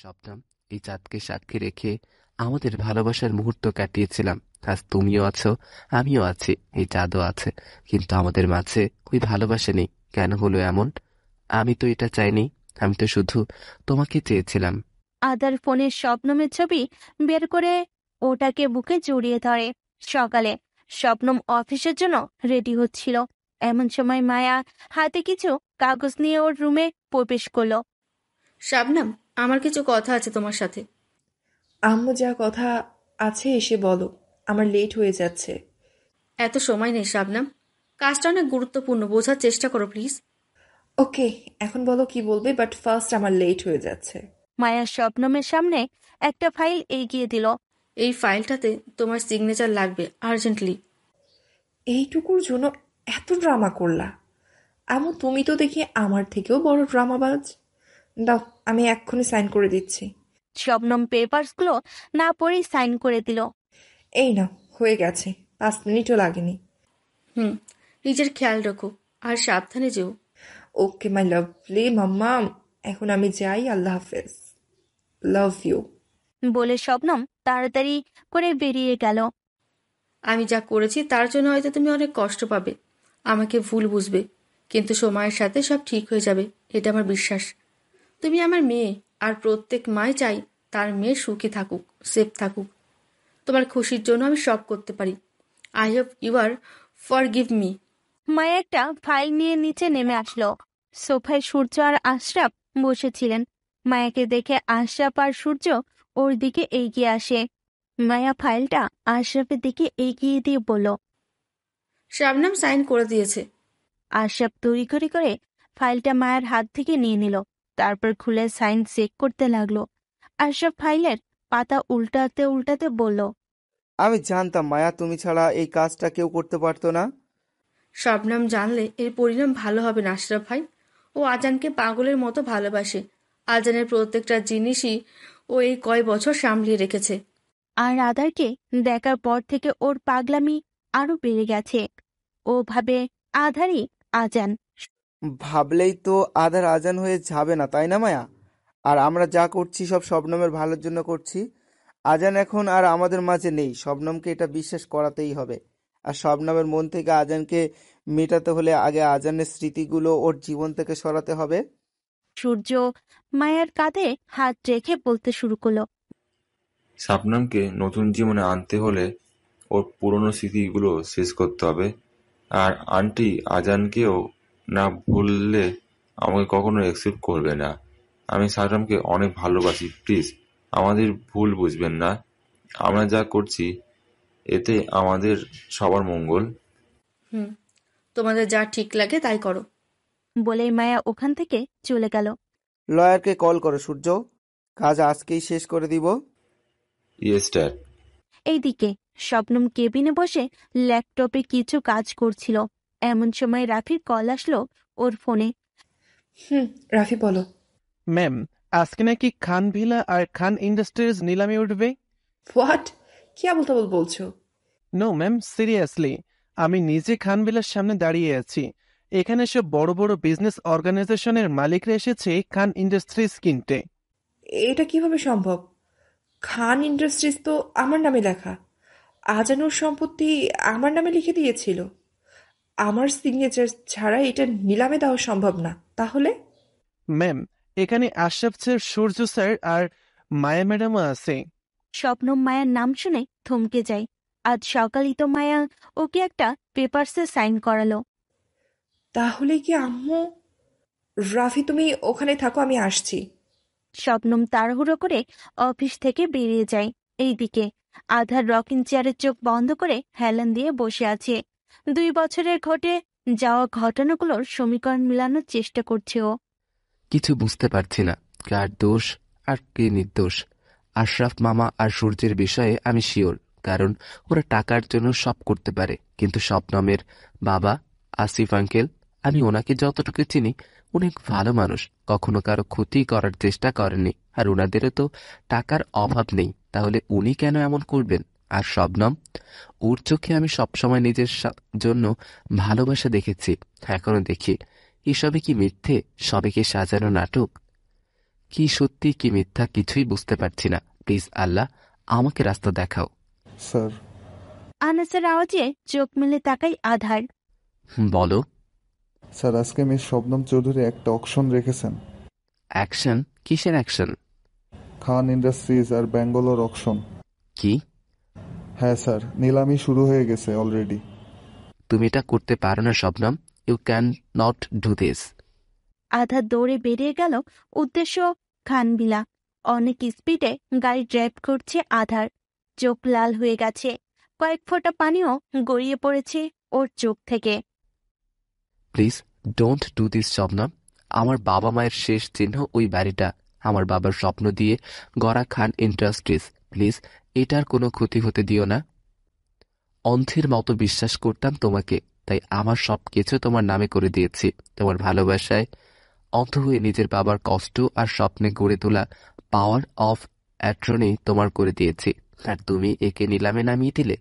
স্বপ্নম, এই চাঁদকে সাক্ষী রেখে আমাদের ভালোবাসার মুহূর্ত কাটিয়েছিলাম। আজ তুমিও আছো, আমিও আছি, এই চাঁদও আছে, কিন্তু আমাদের মাঝে ওই ভালোবাসা নেই। কেন হলো এমন? আমি তো এটা চাইনি, আমি তো শুধু তোমাকে চেয়েছিলাম। আদার ফোনের শবনমের ছবি বের করে ওটাকে বুকে জড়িয়ে ধরে। সকালে শবনম অফিসের জন্য রেডি হচ্ছিল, এমন সময় মায়া হাতে কিছু কাগজ নিয়ে ওর রুমে প্রবেশ করলো। শাবনাম, আমার কিছু কথা আছে তোমার সাথে। আম্মু, যা কথা আছে এসে বলো, আমার লেট হয়ে যাচ্ছে। এত সময় নেই শাবনাম, কাজটা অনেক গুরুত্বপূর্ণ, বোঝার চেষ্টা করো প্লিজ। ওকে, এখন বলো কি বলবে, বাট ফার্স্ট আমার লেট হয়ে যাচ্ছে। মায়া শবনমের সামনে একটা ফাইল এগিয়ে দিল। এই ফাইলটাতে তোমার সিগনেচার লাগবে আর্জেন্টলি। এইটুকুর জন্য এত ড্রামা করলা? আম্মু, তুমি তো দেখি আমার থেকেও বড় ড্রামাবাজ। দাও, আমি এক্ষুনি সাইন করে দিচ্ছি। শবনম পেপারসগুলো না পড়েই সাইন করে দিল। এই নাও, হয়ে গেছে, 5 মিনিটও লাগেনি। নিজের খেয়াল রাখো আর সাবধানে যেও। ওকে মাই লাভলি মাম্মা, এখন আমি যাই, আল্লাহ হাফেজ, লাভ ইউ। বলে শবনম তাড়াতাড়ি করে বেরিয়ে গেল। আমি যা করেছি তার জন্য হয়তো তুমি অনেক কষ্ট পাবে, আমাকে ভুল বুঝবে, কিন্তু সময়ের সাথে সব ঠিক হয়ে যাবে, এটা আমার বিশ্বাস। তুমি আমার মেয়ে, আর প্রত্যেক মাই চাই তার মেয়ে সুখী থাকুক, সেফ থাকুক। তোমার খুশির জন্য আমি সব করতে পারি। I hope you are forgive me. মায়া একটা ফাইল নিয়ে নিচে নেমে আসলো। সোফায় সূর্য আর আশরাফ বসেছিলেন। মায়াকে দেখে আশরাফ আর সূর্য ওর দিকে এগিয়ে আসে। মায়া ফাইলটা আশরাফের দিকে এগিয়ে দিয়ে বলল। শাবনাম সাইন করে দিয়েছে। আশরাফ তড়িঘড়ি করে ফাইলটা মায়ের হাত থেকে নিয়ে নিল, তারপর খুলে সাইন চেক করতে লাগলো। আশরাফ ফাইলের পাতা উল্টাতে উল্টাতে বলল। আমি জানতাম মায়া, তুমি ছাড়া এই কাজটা কেউ করতে পারতো না। শবনম জানলে এর পরিণাম ভালো হবে না আশরাফ ভাই। ও আজানকে পাগলের মতো ভালোবাসে। আজানের প্রত্যেকটা জিনিসই ও এই কয় বছর সামলিয়ে রেখেছে। আর আদারকে দেখার পর থেকে ওর পাগলামি আরো বেড়ে গেছে। ও ভাবে আধারই আজান। ভাবলেই তো আধার আজান হয়ে যাবে না, তাই না মায়া? আর আমরা যা করছি সব শবনমের ভালোর জন্য করছি। আজান এখন আর আমাদের মাঝে নেই, শবনমকে এটা বিশ্বাস করাতেই হবে। আর শবনমের মন থেকে আজানকে মেটাতে হলে আগে আজানের স্মৃতিগুলো ওর জীবন থেকে সরাতে হবে। সূর্য মায়ের কাঁধে হাত রেখে বলতে শুরু করলো। শাবনমকে নতুন জীবনে আনতে হলে ওর পুরনো স্মৃতিগুলো শেষ করতে হবে। আর আন্টি আজানকেও না ভুললে আমাকে কখনো অ্যাকসেপ্ট করবে না। আমি শাবনমকে অনেক ভালোবাসি, প্লিজ আমাদের ভুল বুঝবেন না। আমরা যা করছি এতে আমাদের সবার মঙ্গল। তোমাদের যা ঠিক লাগে তাই করো। বলে মায়া ওখান থেকে চলে গেল। লয়ারকে কল করো সূর্য, কাজ আজকেই শেষ করে দিব। Yes dad. এইদিকে শবনম কেবিনে বসে ল্যাপটপে কিছু কাজ করছিল। এমন সময় রাফির কল আসলো ওর ফোনে। রাফি বলো। ম্যাম, আজকে নাকি খান ভিলা আর খান ইন্ডাস্ট্রিজ নিলামে উঠবে। হোয়াট? কি আবল তাবল বলছো? নো ম্যাম, সিরিয়াসলি, আমি নিজে খান ভিলার সামনে দাঁড়িয়ে আছি। এখানে সব বড় বড় বিজনেস অর্গানাইজেশনের মালিকরা এসেছে খান ইন্ডাস্ট্রিজ কিনতে। এটা কিভাবে সম্ভব? খান ইন্ডাস্ট্রিজ তো আমার নামে লেখা। আজানুর সম্পত্তি আমার নামে লিখে দিয়েছিল। আমার সিগনেচার ছাড়া এটা নিলামে দেওয়া সম্ভব না। তাহলে? ম্যাম, এখানে আশরাফ স্যার, সূর্য স্যার আর মায়া ম্যাডামও আছে। শবনম মায়ার নাম শুনে থমকে যায়। আজ সকালই তো মায়া ওকে একটা পেপারসে সাইন করালো। তাহলে কি আম্মু? রাফি, তুমি ওখানে থাকো, আমি আসছি। শবনম তাড়াহুড়ো করে অফিস থেকে বেরিয়ে যায়। এইদিকে আধার রকিং চেয়ারের চোখ বন্ধ করে হেলান দিয়ে বসে আছে। 2 বছরের ঘটে যাওয়া ঘটনাগুলোর সমীকরণ মিলানোর চেষ্টা করছে ও। কিছু বুঝতে পারছি না, কার দোষ আর কে নির্দোষ। আশরাফ মামা আর সূর্যের বিষয়ে আমি শিওর, কারণ ওরা টাকার জন্য সব করতে পারে। কিন্তু শবনমের বাবা আসিফ আঙ্কেল, আমি ওনাকে যতটুকু চিনি অনেক ভালো মানুষ, কখনো কারো ক্ষতি করার চেষ্টা করেননি। আর ওনাদেরও তো টাকার অভাব নেই, তাহলে উনি কেন এমন করবেন? আর শবনম, ওর চোখে আমি সবসময় নিজের জন্য ভালোবাসা দেখেছি, এখনো দেখি, এসবে কি মিথ্যে? সবে কি সাজানো নাটক? কি সত্যি কি মিথ্যা কিছুই বুঝতে পারছি না। প্লিজ আল্লাহ, আমাকে রাস্তা দেখাও। স্যার, আনাসের আওয়াজে চোখ মেলে তাকাই আধার। বলো। স্যার আজকে মিস শবনম চৌধুরী একটা অকশন রেখেছেন। অ্যাকশন? কিসের অ্যাকশন? খান ইন্ডাস্ট্রিজ আর ব্যাঙ্গালোর অকশন। কি? হ্যাঁ স্যার, নিলামি শুরু হয়ে গেছে অলরেডি। তুমি এটা করতে পারো না Shabnam. You can not do this. Adhar দৌড়ে বেরিয়ে গেল। উদ্দেশ্য খানবিলা। অনেক স্পিডে গাড়ি ড্রাইভ করছে আধার। চোখ লাল হয়ে গেছে। কয়েক ফোঁটা পানিও গড়িয়ে পড়েছে ওর চোখ থেকে। Please don't do this Shabnam. আমার বাবা মায়ের শেষ চিহ্ন ওই বাড়িটা, আমার বাবার স্বপ্ন দিয়ে গড়া খান ইন্ডাস্ট্রিজ। প্লিজ এটার কোনো ক্ষতি হতে দিও না। অন্ধের মতো বিশ্বাস করতাম তোমাকে, তাই আমার সব কিছু তোমার নামে করে দিয়েছি। তোমার ভালোবাসায় অন্ধ হয়ে নিজের বাবার কষ্ট আর স্বপ্নে গড়ে তোলা পাওয়ার অফ অ্যাটর্নি তোমার করে দিয়েছি, আর তুমি একে নিলামে নামিয়ে দিলে।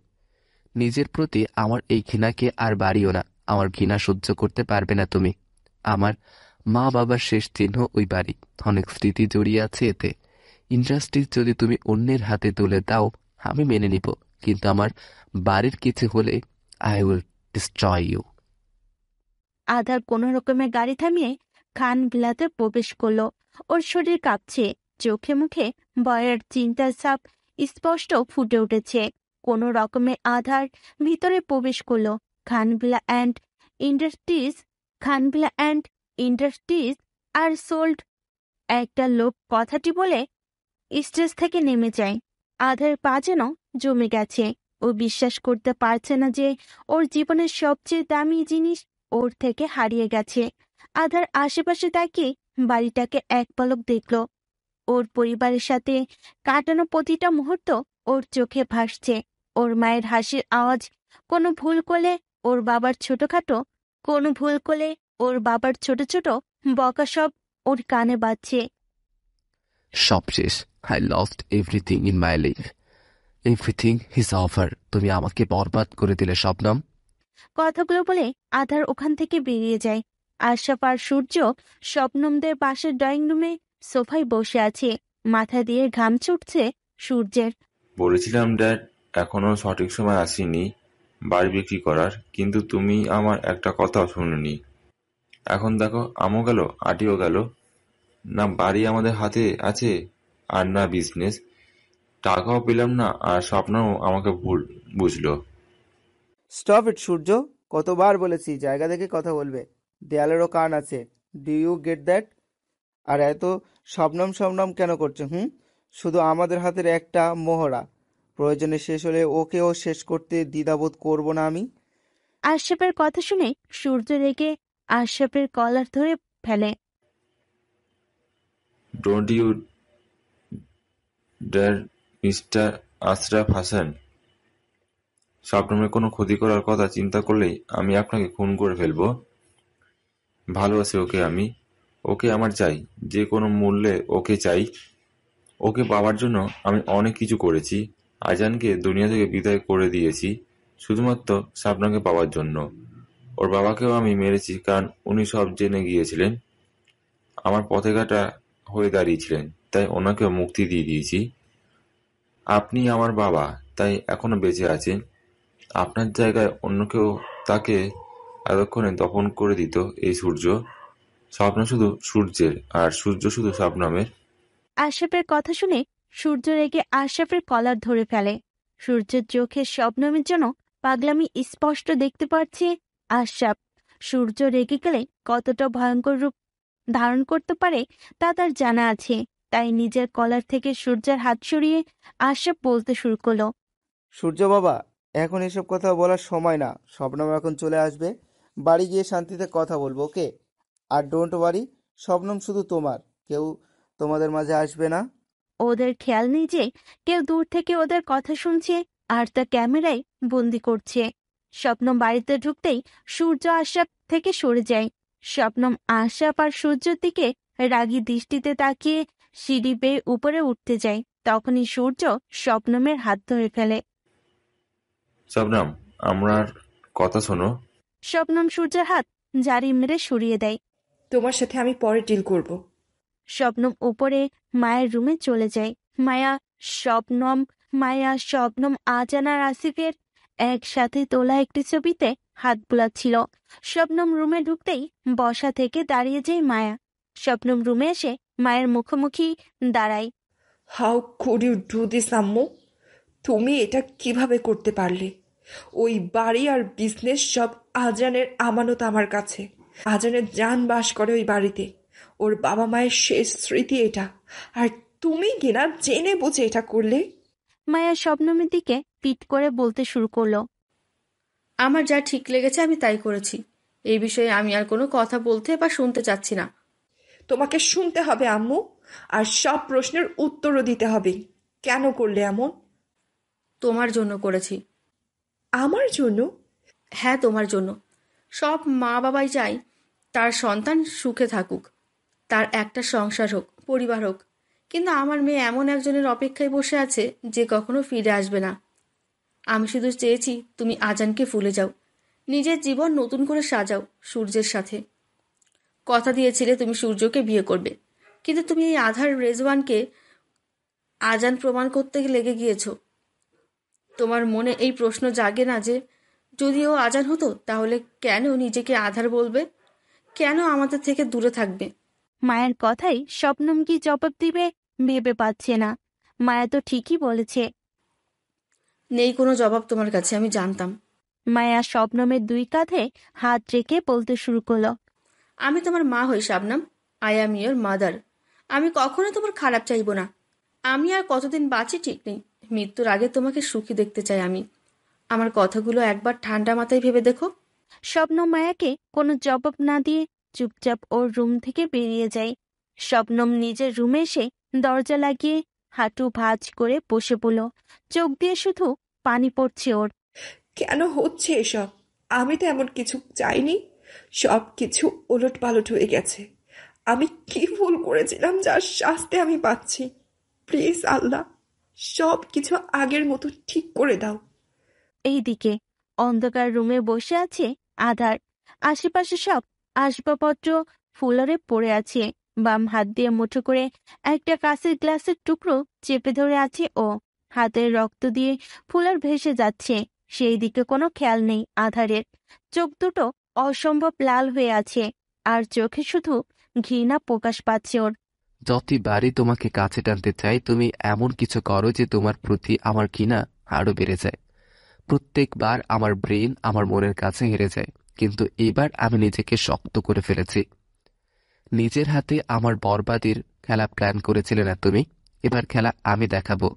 নিজের প্রতি আমার এই ঘৃণাকে আর বাড়িও না। আমার ঘৃণা সহ্য করতে পারবে না তুমি। আমার মা বাবার শেষ চিহ্ন ওই বাড়ি, অনেক স্মৃতি জড়িয়ে আছে এতে। ইন্ডাস্ট্রিজ যদি তুমি অন্যের হাতে তুলে দাও আমি মেনে নিব, কিন্তু আমার বাড়ির কিছু হলে আই উইল ডিস্ট্রয় ইউ। আধার কোনো রকমে গাড়ি থামিয়ে খান বিলাতে প্রবেশ করলো। ওর শরীর কাঁপছে। চোখে মুখে ভয়ের চিন্তার ছাপ স্পষ্ট ফুটে উঠেছে। কোনো রকমে আধার ভিতরে প্রবেশ করলো। খানবিলা অ্যান্ড ইন্ডাস্ট্রিজ আর সোল্ড। একটা লোক কথাটি বলে স্টেজ থেকে নেমে যায়। আধার পা যেন জমে গেছে। ও বিশ্বাস করতে পারছে না যে ওর জীবনের সবচেয়ে দামি জিনিস ওর থেকে হারিয়ে গেছে। আধার আশেপাশে তাকিয়ে বাড়িটাকে এক পলক দেখল। ওর পরিবারের সাথে কাটানো প্রতিটা মুহূর্ত ওর চোখে ভাসছে। ওর মায়ের হাসির আওয়াজ, কোনো ভুল করলে ওর বাবার ছোট ছোট বকা সব ওর কানে বাজছে। সব শেষ। I lost everything in my life. Everything is over. তুমি আমাকে বরবাদ করে দিলে শবনম। কথাগুলো বলে আধার ওখান থেকে বেরিয়ে যায়। আশরাফ আর সূর্য শবনমদের পাশের ড্রয়িং রুমে সোফায় বসে আছে। মাথা দিয়ে ঘাম ছুটছে সূর্যের। বলেছিলাম ড্যাড, এখনো সঠিক সময় আসেনি বাড়ি বিক্রি করার, কিন্তু তুমি আমার একটা কথাও শুনোনি। এখন দেখো, আমও গেল, আটিও গেল। না বাড়ি আমাদের হাতে আছে, আর না বিজনেস। টাকাও পেলাম না, আর স্বপ্নও আমাকে ভুল বুঝলো। স্টপ ইট সূর্য, কতবার বলেছি জায়গা দেখে কথা বলবে। দেয়ালেরও কান আছে। Do you get that? আর এত শবনম শবনম কেন করছো? শুধু আমাদের হাতের একটা মোহরা, প্রয়োজনে শেষ হলে ওকেও শেষ করতে দ্বিধাবোধ করব না আমি। আশরাফের কথা শুনে সূর্য রেগে আশরাফের কলার ধরে ফেলে। Don't you dare mister Ashraf Hasan. স্বপ্নের কোনো ক্ষতি করার কথা চিন্তা করলেই আমি আপনাকে খুন করে ফেলবো। ভালোবাসি ওকে আমি। ওকে আমার চাই, যে কোনো মূল্যে ওকে চাই। ওকে পাওয়ার জন্য আমি অনেক কিছু করেছি। আজানকে দুনিয়া থেকে বিদায় করে দিয়েছি শুধুমাত্র স্বপ্নকে পাওয়ার জন্য। ওর বাবাকেও আমি মেরেছি, কারণ উনি সব জেনে গিয়েছিলেন। আমার পথে কাটা হয়ে দাঁড়িয়েছিলেন, তাই ওনাকেও মুক্তি দিয়ে দিয়েছি। আপনি আমার বাবা, তাই এখনো বেঁচে আছেন। আপনার জায়গায় অন্য কেউ তাকে এতক্ষণে দফন করে দিত। এই সূর্য, স্বপ্ন শুধু সূর্যের, আর সূর্য শুধু স্বপ্নমের। আশরাফের কথা শুনে সূর্য রেগে আশরাফের কলার ধরে ফেলে। সূর্যের চোখে শবনমের জন্য পাগলামি স্পষ্ট দেখতে পাচ্ছে আশরাফ। সূর্য রেগে গেলে কতটা ভয়ঙ্কর রূপ ধারণ করতে পারে তা তার জানা আছে। তাই নিজের কলার থেকে সূর্যের হাত সরিয়ে আশরাফ বলতে শুরু করলো। সূর্য বাবা, এখন এসব কথা বলার সময় না। শবনম এখন চলে আসবে, বাড়ি গিয়ে শান্তিতে কথা বলবো, ওকে? আর ডোন্ট ওয়ারি, শবনম শুধু তোমার, কেউ তোমাদের মাঝে আসবে না। ওদের খেয়াল নেই যে কেউ দূর থেকে ওদের কথা শুনছে আর তা ক্যামেরায় বন্দি করছে। শবনম বাড়িতে ঢুকতেই সূর্য আশরাফ থেকে সরে যায়। শবনম আশরাফ আর সূর্যের দিকে রাগী দৃষ্টিতে তাকিয়ে সিঁড়ি বেয়ে উপরে উঠতে যায়। তখনই সূর্য শবনমের হাত ধরে ফেলে। শবনম, আমার কথা শোনো। শবনম সূর্যের হাত জারি মেরে সরিয়ে দেয়। তোমার সাথে আমি পরে ডিল করব। শবনম উপরে মায়ের রুমে চলে যায়। শবনম শবনম আজান আর আসিফের একসাথে তোলা একটি ছবিতে হাত বুলাচ্ছিল। শবনম রুমে ঢুকতেই বসা থেকে দাঁড়িয়ে যায় মায়া। শবনম রুমে এসে মায়ের মুখোমুখি দাঁড়ায়। How could you do this আম্মু? তুমি এটা কিভাবে করতে পারলে? ওই বাড়ি আর বিজনেস সব আজানের আমানত আমার কাছে। আজানের জান বাস করে ওই বাড়িতে। ওর বাবা মায়ের শেষ স্মৃতি এটা। আর তুমি কিনা জেনে বুঝে এটা করলে? মায়া শবনমের দিকে পিট করে বলতে শুরু করলো। আমার যা ঠিক লেগেছে আমি তাই করেছি। এই বিষয়ে আমি আর কোনো কথা বলতে বা শুনতে চাচ্ছি না। তোমাকে শুনতে হবে আম্মু, আর সব প্রশ্নের উত্তরও দিতে হবে। কেন করলে এমন? তোমার জন্য করেছি। আমার জন্য? হ্যাঁ, তোমার জন্য। সব মা বাবাই চায় তার সন্তান সুখে থাকুক, তার একটা সংসার হোক, পরিবার হোক। কিন্তু আমার মেয়ে এমন একজনের অপেক্ষায় বসে আছে যে কখনো ফিরে আসবে না। আমি শুধু চেয়েছি তুমি আজানকে ভুলে যাও, নিজের জীবন নতুন করে সাজাও সূর্যের সাথে। কথা দিয়েছিলে তুমি সূর্যকে বিয়ে করবে, কিন্তু তুমি এই আধার রেজওয়ানকে আজান প্রমাণ করতে লেগে গিয়েছো। তোমার মনে এই প্রশ্ন জাগে না যে যদি ও আজান হতো তাহলে কেন নিজেকে আধার বলবে, কেন আমাদের থেকে দূরে থাকবে? মায়ের কথাই শবনম কি জবাব দিবে ভেবে পাচ্ছে না। মায়া তো ঠিকই বলেছে। নেই কোনো জবাব তোমার কাছে, আমি জানতাম। মায়া শবনমের দুই কাঁধে হাত রেখে বলতে শুরু করলো। আমি তোমার মা হই Shabnam, I am your mother. আমি কখনো তোমার খারাপ চাইবো না। আমি আর কতদিন বাঁচি ঠিক নেই, মৃত্যুর আগে তোমাকে সুখী দেখতে চাই আমি। আমার কথাগুলো একবার ঠান্ডা মাথায় ভেবে দেখো। শবনম মায়াকে কোনো জবাব না দিয়ে চুপচাপ ওর রুম থেকে বেরিয়ে যায়। শবনম নিজের রুমে এসে দরজা লাগিয়ে হাঁটু ভাঁজ করে বসে পড়ল। চোখ দিয়ে শুধু পানি পড়ছে ওর। কেন হচ্ছে এসব? আমি তো এমন কিছু চাইনি। সব কিছু ওলট পালট হয়ে গেছে। আমি কি ভুল করেছিলাম যার শাস্তি আমি পাচ্ছি? প্লিজ আল্লাহ, সব কিছু আগের মতো ঠিক করে দাও। এইদিকে অন্ধকার রুমে বসে আছে আধার। আশেপাশে সব আসবাবপত্র ফুলরে পড়ে আছে। বাম হাত দিয়ে মুঠো করে একটা কাঁচের গ্লাসের টুকরো চেপে ধরে আছে ও। হাতের রক্ত দিয়ে ফুলার ভেসে যাচ্ছে। সেই দিকে কোনো খেয়াল নেই আধারের। চোখ দুটো অসম্ভব লাল হয়ে আছে, আর চোখে শুধু ঘৃণা প্রকাশ পাচ্ছে ওর। যতবারই তোমাকে কাছে টানতে চাই তুমি এমন কিছু করো যে তোমার প্রতি আমার ঘৃণা আরো বেড়ে যায়। প্রত্যেকবার আমার ব্রেন আমার মনের কাছে হেরে যায়, কিন্তু এবার আমি নিজেকে শক্ত করে ফেলেছি। নিজের হাতে আমার বরবাদির খেলা প্ল্যান করেছিলে না তুমি? এবার খেলা আমি দেখাবো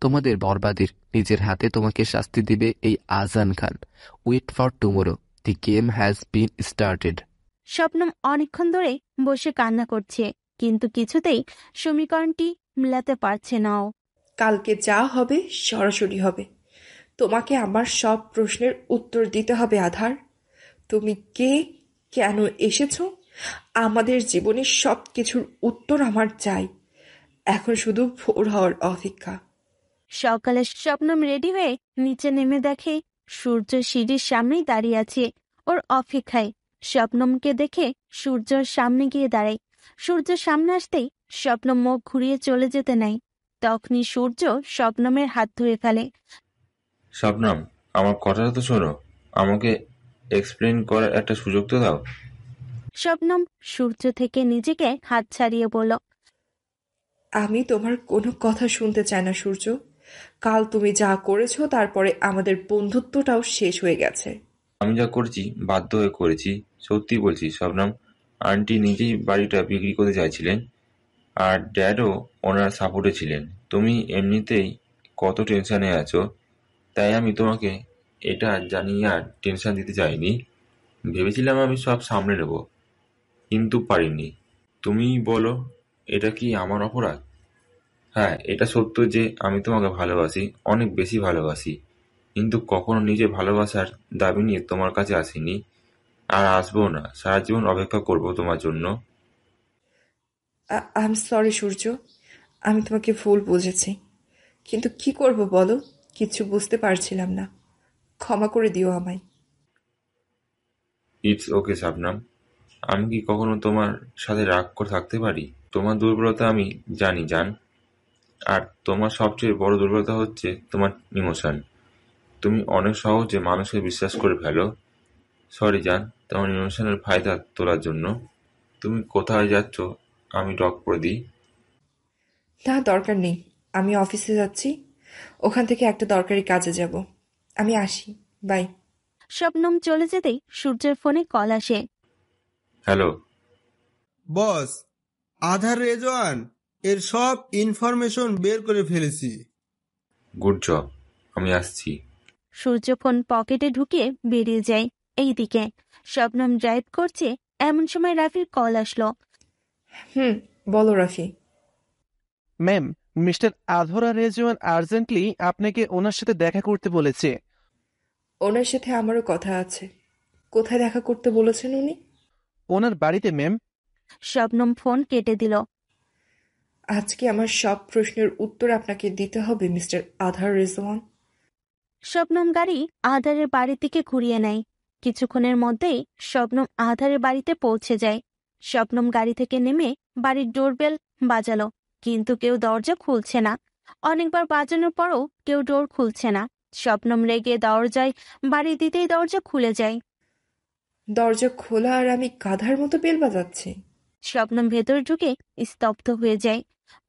তোমাদের বরবাদির। নিজের হাতে তোমাকে শাস্তি দিবে এই Azan Khan. Wait for tomorrow, the game has been started. Shabnam অনেকক্ষণ ধরে বসে কান্না করছে, কিন্তু কিছুতেই সমীকরণটি মিলাতে পারছে না ও। কালকে যা হবে সরাসরি হবে। তোমাকে আমার সব প্রশ্নের উত্তর দিতে হবে আধার। তুমি কে, কেন এসেছো? আমাদের জীবনের সব কিছুর উত্তর আমার চাই। এখন শুধু ভোর হওয়ার অপেক্ষা। সকালে শবনম রেডি হয়ে নিচে নেমে দেখে সূর্য সিঁড়ির সামনেই দাঁড়িয়ে আছে ওর অপেক্ষায়। শবনমকে দেখে সূর্যর সামনে গিয়ে দাঁড়ায়। সূর্যের সামনে আসতেই শবনম মুখ ঘুরিয়ে চলে যেতে নেয়। তখনই সূর্য শবনমের হাত ধরে ফেলে। শবনম, আমার কথাটা তো শোনো। আমাকে এক্সপ্লেন করার একটা সুযোগ তো দাও। শবনম সূর্য থেকে নিজেকে হাত ছাড়িয়ে বলল। আমি তোমার কোনো কথা শুনতে চাই না সূর্য। কাল তুমি যা করেছো তারপরে আমাদের বন্ধুত্বটাও শেষ হয়ে গেছে। আমি যা করেছি বাধ্য হয়ে করেছি, সত্যি বলছি শবনম। আন্টি নিজেই বাড়িটা বিক্রি করতে চাইছিলেন, আর ড্যাডও ওনার সাপোর্টে ছিলেন। তুমি এমনিতেই কত টেনশনে আছো, তাই আমি তোমাকে এটা জানিয়ে আর টেনশন দিতে চাইনি। ভেবেছিলাম আমি সব সামলে নেব, কিন্তু পারিনি। তুমিই বলো, এটা কি আমার অপরাধ? হ্যাঁ, এটা সত্য যে আমি তোমাকে ভালোবাসি, অনেক বেশি ভালোবাসি, কিন্তু কখনো নিজের ভালোবাসার দাবি নিয়ে তোমার কাছে আসিনি, আর আসবো না। সারা জীবন অপেক্ষা করব তোমার জন্য। আই এম সরি সূর্য, আমি তোমাকে ভুল বুঝেছি। কিন্তু কি করব বলো, কিছু বুঝতে পারছিলাম না। ক্ষমা করে দিও আমায়। ইটস ওকে শবনম, আমি কি কখনো তোমার সাথে রাগ করে থাকতে পারি? তোমার দুর্বলতা আমি জানি, জান। আর তোমার সবচেয়ে বড় দুর্বলতা হচ্ছে তোমার ইমোশন। তুমি অনেক সহজে মানুষকে বিশ্বাস করে ফেলো। সরি জান, তোমার ইমোশনের ফায়দা তোলার জন্য। তুমি কোথায় যাচ্ছ আমি ড্রপ করে দিই? না, দরকার নেই। আমি অফিসে যাচ্ছি, ওখান থেকে একটা দরকারি কাজে যাব। আমি আসি, বাই। শবনম চলে যেতেই সূর্যের ফোনে কল আসে। হ্যালো। বস, আধার রেজওয়ান এর সব ইনফরমেশন বের করে ফেলেছি। গুড জব, আমি আসছি। সূর্য ফোন পকেটে ঢুকিয়ে বেরিয়ে যায়। এইদিকে শবনম ড্রাইভ করছে, এমন সময় রাফির কল আসলো। বলো Rafi. Ma'am, mister Adhar Rezwan urgently আপনাকে ওনার সাথে দেখা করতে বলেছে। ওনার সাথে আমারও কথা আছে। কোথায় দেখা করতে বলেছেন উনি? ওনার বাড়িতে ম্যাম। শবনম ফোন কেটে দিল। আজকে আমার সব প্রশ্নের উত্তর আপনাকে দিতে হবে মিস্টার আধার রেজওয়ান। শবনম গাড়ি আধারের বাড়ির দিকে ঘুরিয়ে নেয়। কিছুক্ষণের মধ্যেই শবনম আধারের বাড়িতে পৌঁছে যায়। শবনম গাড়ি থেকে নেমে বাড়ির ডোরবেল বাজালো, কিন্তু কেউ দরজা খুলছে না। অনেকবার বাজানোর পরও কেউ ডোর খুলছে না। শবনম রেগে দরজায় বাড়ি দিতেই দরজা খুলে যায়। দরজা খোলা আর আমি গাধার মতো বেল বাজাচ্ছি। শবনম ভেতরে ঢুকে স্তব্ধ হয়ে যায়।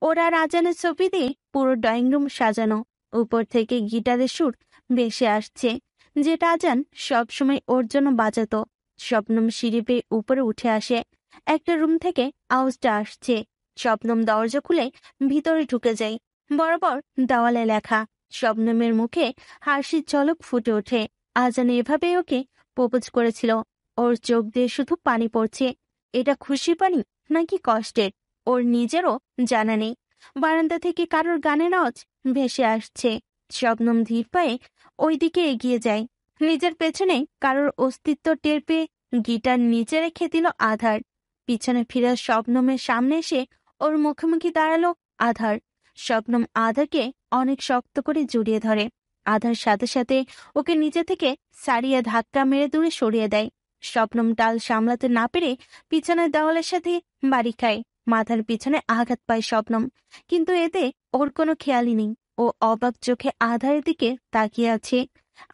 ওরা রাজানের ছবি দিয়ে পুরো ড্রয়িং রুম সাজানো। উপর থেকে গিটারের সুর ভেসে আসছে, যেটা আজান সবসময় ওর জন্য বাজাতো। শবনম সিঁড়ি বেয়ে উপরে উঠে আসে। একটা রুম থেকে আওয়াজটা আসছে। শবনম দরজা খুলে ভিতরে ঢুকে যায়। বরাবর দেওয়ালে লেখা। শবনমের মুখে হাসির ঝলক ফুটে ওঠে। আজান এভাবেই ওকে প্রপোজ করেছিল। ওর চোখ দিয়ে শুধু পানি পড়ছে। এটা খুশি পানি নাকি কষ্টের, ওর নিজেরও জানা নেই। বারান্দা থেকে কারোর গানের আওয়াজ ভেসে আসছে। শবনম ধীর পায়ে ওইদিকে এগিয়ে যায়। নিজের পেছনে কারোর অস্তিত্ব টের পেয়ে গিটার নিচে রেখে দিল আধার। পিছনে ফিরে শবনমের সামনে এসে ওর মুখোমুখি দাঁড়ালো আধার। শবনম আধারকে অনেক শক্ত করে জড়িয়ে ধরে। আধার সাথে সাথে ওকে নিচে থেকে সারিয়ে ধাক্কা মেরে দূরে সরিয়ে দেয়। শবনম টাল সামলাতে না পেরে পিছনের দেওয়ালের সাথে বাড়ি খায়। মাথার পিছনে আঘাত পায় শবনম, কিন্তু এতে ওর কোনো খেয়ালই নেই। ও অবাক চোখে আধারের দিকে তাকিয়ে আছে।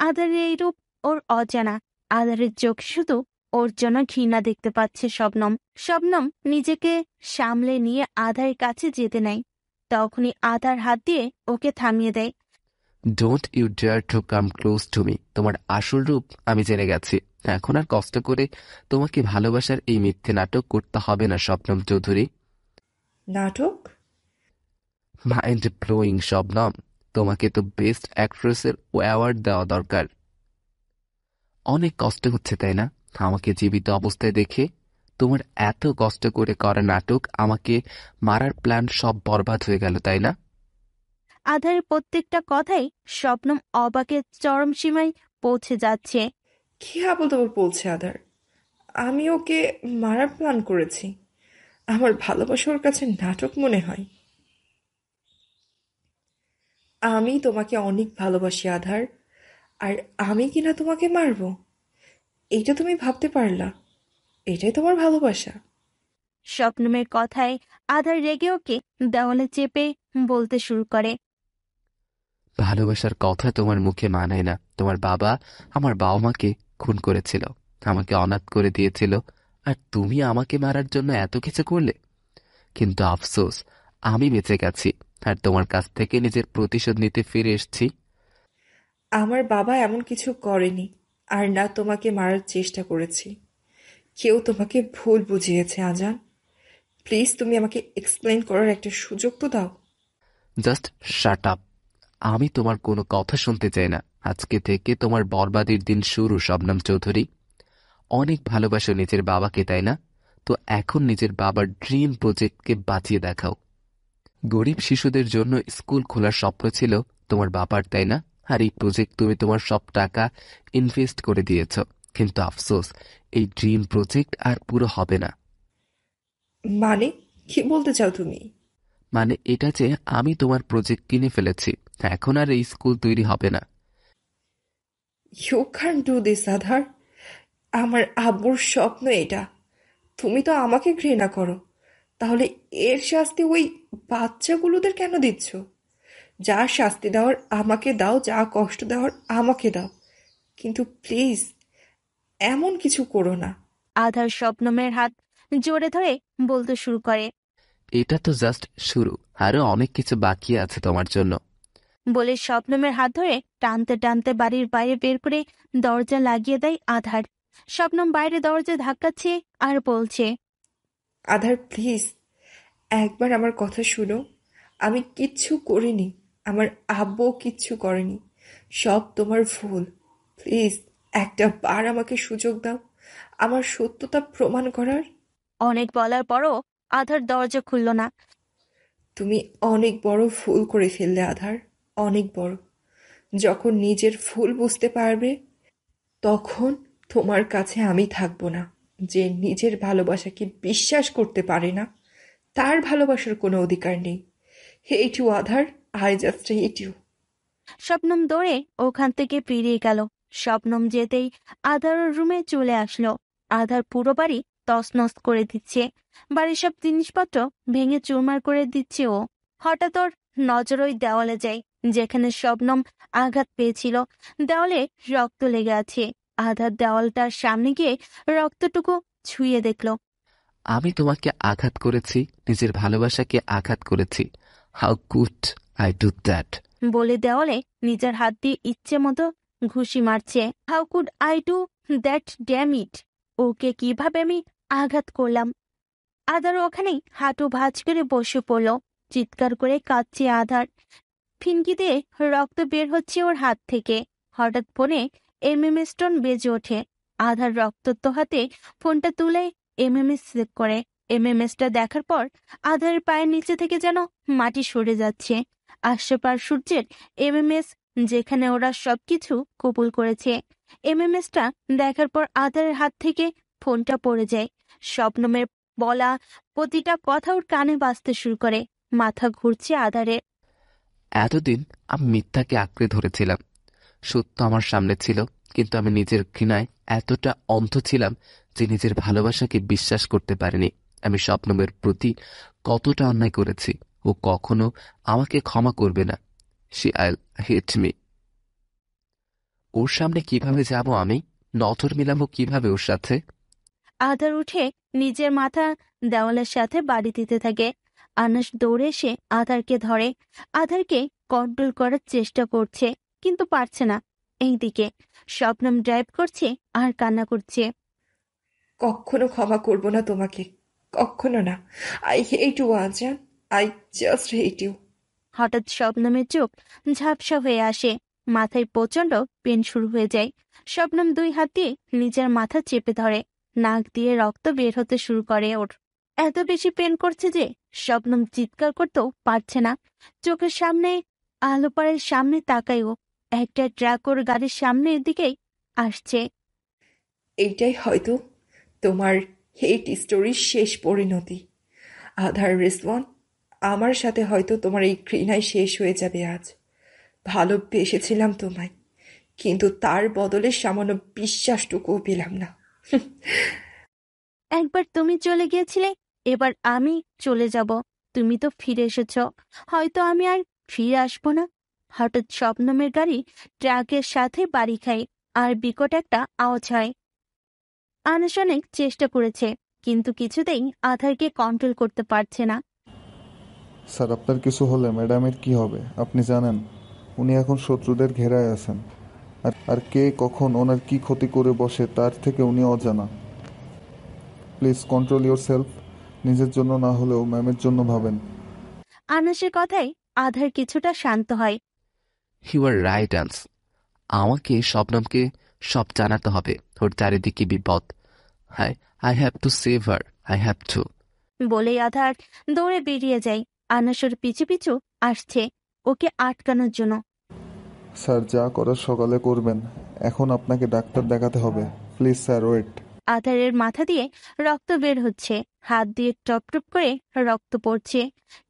আধারের এই রূপ ওর অজানা। আধারের চোখ শুধু ওর জন্য ঘৃণা দেখতে পাচ্ছে শবনম। শবনম নিজেকে সামলে নিয়ে আধারের কাছে যেতে নেয়। তখনই আধার হাত দিয়ে ওকে থামিয়ে দেয়। Don't you dare to come close to me. তোমার আসল রূপ আমি জেনে গেছি। এখন আর কষ্ট করে তোমাকে ভালোবাসার এই মিথ্যে নাটক করতে হবে না শবনম চৌধুরী। নাটক? মাইন্ড ব্লোয়িং শবনম, তোমাকে তো বেস্ট অ্যাক্ট্রেসের অ্যাওয়ার্ড দেওয়া দরকার। অনেক কষ্ট হচ্ছে তাই না আমাকে জীবিত অবস্থায় দেখে? তোমার এত কষ্ট করে করা নাটক, আমাকে মারার প্ল্যান সব বরবাদ হয়ে গেল তাই না? আধারের প্রত্যেকটা কথাই শবনম অবাকের চরম সীমায় পৌঁছে যাচ্ছে। কি আবল তাবল বলছে আধার? আমি ওকে মারার প্ল্যান করেছি? আমার ভালোবাসা ওর কাছে নাটক মনে হয়? আমি তোমাকে অনেক ভালোবাসি আধার, আর আমি কিনা তোমাকে মারবো? এইটা তুমি ভাবতে পারলা? এটাই তোমার ভালোবাসা? শবনমের কথায় আধার রেগে ওকে দেওয়ালে চেপে বলতে শুরু করে। ভালোবাসার কথা তোমার মুখে মানায় না। তোমার বাবা আমার বাবা মাকে খুন করেছিল, আমাকে অনাথ করে দিয়েছিল, আর তুমি আমাকে মারার জন্য এত কিছু করলে। কিন্তু আফসোস, আমি বেঁচে গেছি আর তোমার কাছ থেকে নিজের প্রতিশোধ নিতে ফিরে এসেছি। আমার বাবা এমন কিছু করেনি, আর না তোমাকে মারার চেষ্টা করেছি। কেউ তোমাকে ভুল বুঝিয়েছে আজান। প্লিজ তুমি আমাকে এক্সপ্লেন করার একটা সুযোগ তো দাও। Just shut up. আমি তোমার কোনো কথা শুনতে চাই না। আজকে থেকে তোমার বরবাদির দিন শুরু শবনম চৌধুরী। অনেক ভালোবাসো নিজের বাবাকে তাই না? তো এখন নিজের বাবার ড্রিম প্রজেক্টকে বাঁচিয়ে দেখাও। গরিব শিশুদের জন্য স্কুল খোলার স্বপ্ন ছিল তোমার বাবার তাই না? আর এই প্রজেক্ট তুমি তোমার সব টাকা ইনভেস্ট করে দিয়েছ, কিন্তু আফসোস এই ড্রিম প্রজেক্ট আর পুরো হবে না। মানে কি বলতে চাও তুমি? মানে এটা যে আমি তোমার প্রজেক্ট কিনে ফেলেছি, এখন আর এই স্কুল তৈরি হবে না। ইউ ক্যান ডু দিস আধার। আমার আব্বুর স্বপ্ন এটা। তুমি তো আমাকে ঘৃণা করো, তাহলে এর শাস্তি ওই বাচ্চাগুলোদের কেন দিচ্ছ? যা শাস্তি দেওয়ার আমাকে দাও, যা কষ্ট দেওয়ার আমাকে দাও, কিন্তু প্লিজ এমন কিছু করো না। আধার শবনমের হাত জোরে ধরে বলতে শুরু করে। এটা তো জাস্ট শুরু, আরো অনেক কিছু বাকি আছে তোমার জন্য। বলে শবনমের হাত ধরে টানতে টানতে বাড়ির বাইরে বের করে দরজা লাগিয়ে দেয় আধার। শবনম বাইরে দরজা ধাক্কাচ্ছে আর বলছে, আধার প্লিজ একবার আমার কথা শুনো। আমি কিচ্ছু করিনি, আমার আব্বুও কিচ্ছু করেনি, সব তোমার ভুল। প্লিজ একটা বার আমাকে সুযোগ দাও আমার সত্যতা প্রমাণ করার। অনেক বলার পরও আধার দরজা খুলল না। তুমি অনেক বড় ভুল করে ফেললে আধার, অনেক বড়। যখন নিজের ভুল বুঝতে পারবে তখন তোমার কাছে আমি থাকবো না। যে নিজের ভালোবাসাকে বিশ্বাস করতে পারে না তার ভালোবাসার কোনো অধিকার নেই। Hate you Adhar, I just hate you. Shabnam দৌড়ে ওখান থেকে বেরিয়ে গেল। শবনম যেতেই আধার রুমে চলে আসলো। আধার পুরো বাড়ি তছনছ করে দিচ্ছে, বাড়ির সব জিনিসপত্র ভেঙে চুরমার করে দিচ্ছে ও। হঠাৎ ওর নজর ওই দেওয়ালে যায় যেখানে শবনম আঘাত পেয়েছিল। দেওয়ালে রক্ত লেগে আছে। আধার দেওয়ালটার সামনে গিয়ে রক্তটুকু ছুঁয়ে দেখলো। আমি তোমাকে আঘাত করেছি, নিজের ভালোবাসাকে আঘাত করেছি। How could I do that? বলে দেওয়ালে নিজের হাত দিয়ে ইচ্ছে মতো ঘুষি মারছে। How could I do that damn it? ওকে কিভাবে আমি আঘাত করলাম? আধার ওখানেই হাঁটু ভাঁজ করে বসে পড়ল। চিৎকার করে কাঁদছে আধার। ফিনকি দিয়ে রক্ত বের হচ্ছে ওর হাত থেকে। হঠাৎ ফোনে এমএমএস টোন বেজে ওঠে। আধার রক্তাক্ত হাতে ফোনটা তুলে এমএমএস চেক করে। এমএমএসটা দেখার পর আধারের পায়ের নিচে থেকে যেন মাটি সরে যাচ্ছে। আশেপাশ সূর্যের এমএমএস, যেখানে ওরা সবকিছু কবুল করেছে। এমএমএসটা দেখার পর আধারের হাত থেকে ফোনটা পড়ে যায়। স্বপ্নমের বলা প্রতিটা কথা ওর কানে বাজতে শুরু করে। মাথা ঘুরছে আধারের। এতদিন আমি মিথ্যাকে আঁকড়ে ধরেছিলাম, সত্য আমার সামনে ছিল, কিন্তু আমি নিজের ঘৃণায় এতটা অন্ধ ছিলাম যে নিজের ভালোবাসাকে বিশ্বাস করতে পারিনি। আমি স্বপ্নমের প্রতি কতটা অন্যায় করেছি। ও কখনো আমাকে ক্ষমা করবে না। শি আইল হেট মি। ওর সামনে কিভাবে যাব আমি? নজর মিলাবো কিভাবে ওর সাথে? আধার উঠে নিজের মাথা দেওয়ালের সাথে বাড়ি দিতে থাকে। আনাস দৌড়ে এসে আধারকে ধরে। আধারকে কন্ট্রোল করার চেষ্টা করছে, কিন্তু পারছে না। এইদিকে শবনম ড্রাইভ করছে আর কান্না করছে। কখনো ক্ষমা করব না তোমাকে, কখনো না। I hate you Azan, I just hate you. হঠাৎ শবনমের চোখ ঝাপসা হয়ে আসে। মাথায় প্রচন্ড পেন শুরু হয়ে যায়। শবনম দুই হাত দিয়ে নিজের মাথা চেপে ধরে। নাক দিয়ে রক্ত বের হতে শুরু করে ওর। এত বেশি পেন করছে যে শবনম চিৎকার করতেও পারছে না। চোখের সামনে আলোপাড়ের সামনে তাকায় ও। একটা ট্রাক ওর গাড়ির সামনের দিকেই আসছে। এইটাই হয়তো তোমার হেট স্টোরির শেষ পরিণতি আধার রিজওয়ান। আমার সাথে হয়তো তোমার এই ঘৃণায় শেষ হয়ে যাবে আজ। ভালোবেসেছিলাম তোমায়, কিন্তু তার বদলে সামান্য বিশ্বাসটুকুও পেলাম না। একবার তুমি চলে গিয়েছিলে, এবার আমি চলে যাব। তুমি তো ফিরে এসেছ, হয়তো আমি আর ফিরে আসবো না। হঠাৎ শবনমের গাড়ি ট্রাকের সাথে বাড়ি খায় আর বিকট একটা আওয়াজ হয়। আনাস অনেক চেষ্টা করেছে, কিন্তু কিছুতেই আধারকে কন্ট্রোল করতে পারছে না। স্যার, আপনার কিছু হলে ম্যাডামের কি হবে আপনি জানেন? উনি এখন শত্রুদের ঘেরায় আছেন, আর কে কখন ওনার কি ক্ষতি করে বসে তার থেকে উনি অজানা। Please control your self. নিজের জন্য না হলেও ম্যামের জন্য ভাবেন। আনাসের কথায় আধার কিছুটা শান্ত হয়। You are right Anas. আমাকে শবনমকে সব জানাতে হবে। ওর চারিদিকে বিপদ। Hi, I have to save her, I have to. বলেই আধার দৌড়ে বেরিয়ে যায়। আনাসের পিছু পিছু আসছে ওকে আটকানোর জন্য। স্যার, যা করার সকালে করবেন, এখন আপনাকে ডাক্তার দেখাতে হবে। Please sir, wait. আধারের মাথা দিয়ে রক্ত বের হচ্ছে, হাত দিয়ে টপ টপ করে রক্ত পড়ছে,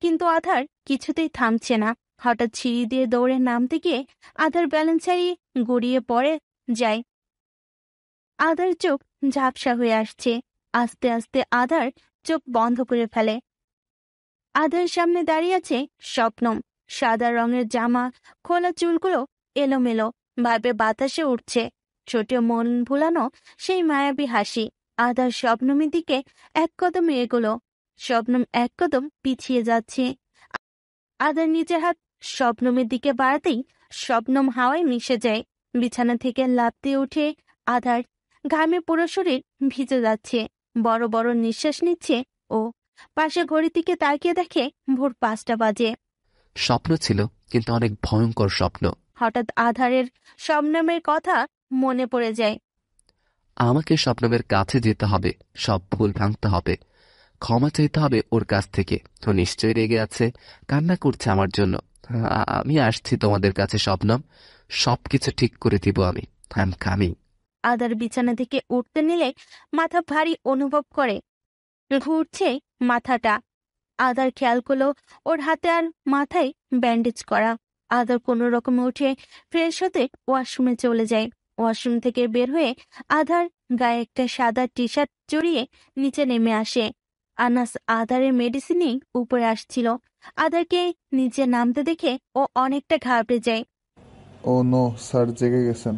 কিন্তু আধার কিছুতেই থামছে না। হঠাৎ সিঁড়ি দিয়ে দৌড়ে নামতে গিয়ে আধার ব্যালেন্স হারিয়ে গড়িয়ে পড়ে যায়। আধার চোখ ঝাপসা হয়ে আসছে। আস্তে আস্তে আধার চোখ বন্ধ করে ফেলে। আধার সামনে দাঁড়িয়ে আছে স্বপ্নম। সাদা রঙের জামা, খোলা চুলগুলো এলোমেলো ভাবে বাতাসে উঠছে। ছোট মন ভুলানো সেই মায়াবী হাসি। আধার শবনমের দিকে এক কদম এগোলো। শবনম এক কদম পিছিয়ে যাচ্ছে। আধার নিজের হাত শবনমের দিকে বাড়াতেই শবনম হাওয়ায় মিশে যায়। বিছানা থেকে লাফ দিয়ে উঠে আধার। ঘামে পুরো শরীর ভিজে যাচ্ছে। বড় বড় নিঃশ্বাস নিচ্ছে ও। পাশে ঘড়ির দিকে তাকিয়ে দেখে ভোর 5টা বাজে। স্বপ্ন ছিল, কিন্তু অনেক ভয়ঙ্কর স্বপ্ন। হঠাৎ আধারের শবনমের কথা মনে পড়ে যায়। আমাকে স্বপ্নমের কাছে যেতে হবে, সব ভুল ভাঙতে হবে, ক্ষমা চাইতে হবে ওর কাছ থেকে। ও নিশ্চয়ই রেগে আছে, কান্না করছে আমার জন্য। আমি আসছি তোমাদের কাছে স্বপ্নম, সবকিছু ঠিক করে দিব আমি। I am coming. আধার বিছানা থেকে উঠতে নিলে মাথা ভারী অনুভব করে। ঘুরছে মাথাটা। আধার খেয়াল করলো ওর হাতে আর মাথায় ব্যান্ডেজ করা। আধার কোনো রকমে উঠে ফ্রেশ হতে ওয়াশরুমে চলে যায়। ওয়াশরুম থেকে বের হয়ে আধার গায়ে একটা সাদা টি শার্ট জড়িয়ে নিচে নেমে আসে। আনাস আধারের মেডিসিনই উপরে আসছিল। আধারকে নিচে নামতে দেখে ও অনেকটা ঘাবড়ে যায়। ও নো, স্যার জেগে গেছেন।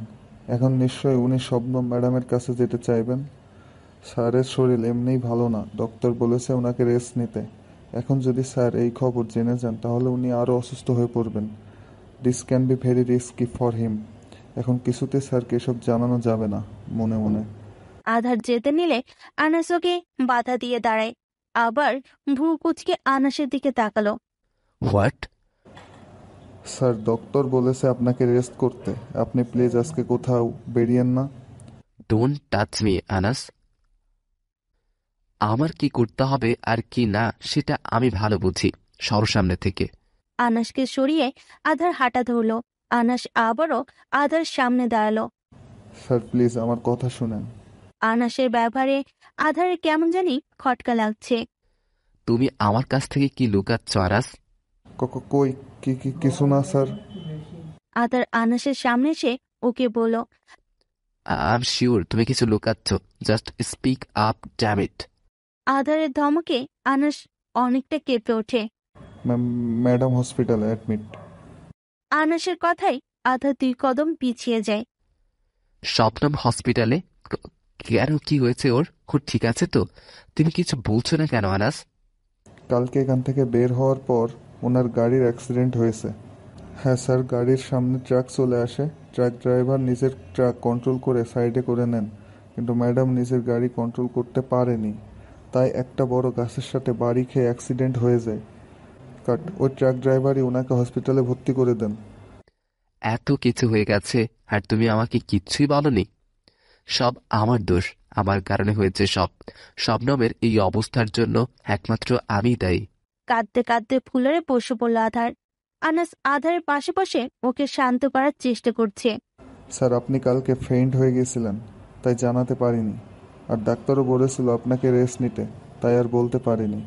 এখন নিশ্চয়ই উনি শবনম ম্যাডামের কাছে যেতে চাইবেন। স্যারের শরীর এমনিই ভালো না, ডক্টর বলেছে ওনাকে রেস্ট নিতে। এখন যদি স্যার এই খবর জেনে যান তাহলে উনি আরও অসুস্থ হয়ে পড়বেন। This can be very risky for him. এখন কিছুতে স্যারকে এসব জানানো যাবে না। মনে মনে আধার যেতে নিলে আনাস ওকে বাধা দিয়ে দাঁড়ায়। আবার ভ্রু কুচকে আনাসের দিকে তাকালো। হোয়াট? স্যার ডক্টর বলেছে আপনাকে রেস্ট করতে। আপনি প্লিজ আজকে কোথাও বেরিয়েন না। Don't touch me Anas. আমার কি করতে হবে আর কি না সেটা আমি ভালো বুঝি। সর সামনে থেকে। আনাসকে সরিয়ে আধার হাঁটা ধরল। আনাস আবারও আধার সামনে দাঁড়ালো। স্যার প্লিজ আমার কথা শুনেন। আনাসের ব্যবহারে আধারের কেমন জানি খটকা লাগছে। তুমি আমার কাছ থেকে কি লুকাচ্ছ আনাস? কই কিছু না স্যার। আধার আনাসের সামনে এসে ওকে বলল। আই এম শিওর তুমি কিছু লুকাচ্ছ। Just speak up, damn it. আধারের ধমকে আনাস অনেকটা কেঁপে ওঠে। ম্যাডাম হসপিটালে অ্যাডমিট। আনাসের কথাই আধার 2 কদম পিছিয়ে যায়। স্বপ্নম হসপিটালে? কেন, কি হয়েছে ওর? ও ঠিক আছে তো? তুমি কিছু বলছো না কেন আনাস? কালকে এখান থেকে বের হওয়ার পর ওনার গাড়ির অ্যাক্সিডেন্ট হয়েছে। হ্যাঁ স্যার, গাড়ির সামনে ট্রাক চলে আসে। ট্রাক ড্রাইভার নিজের ট্রাক কন্ট্রোল করে সাইডে করে নেন, কিন্তু ম্যাডাম নিজের গাড়ি কন্ট্রোল করতে পারেনি। তাই একটা বড় গাছের সাথে বাড়ি খেয়ে অ্যাক্সিডেন্ট হয়ে যায়। ওই ট্রাক ড্রাইভারই ওনাকে হসপিটালে ভর্তি করে দেন। এত কিছু হয়ে গেছে আর তুমি আমাকে কিচ্ছুই বলনি? সব আমার দোষ, আমার কারণে হয়েছে সব। শবনমের এই অবস্থার জন্য একমাত্র আমি দায়ী। কাঁদতে কাঁদতে ফুলরে বসে পড়ল আধার। আনাস আধারের পাশে বসে ওকে শান্ত করার চেষ্টা করছে। স্যার আপনি কালকে ফেইন্ট হয়ে গেছিলেন, তাই জানাতে পারিনি। আর ডাক্তারও বলেছিল আপনাকে রেস্ট নিতে, তাই আর বলতে পারিনি।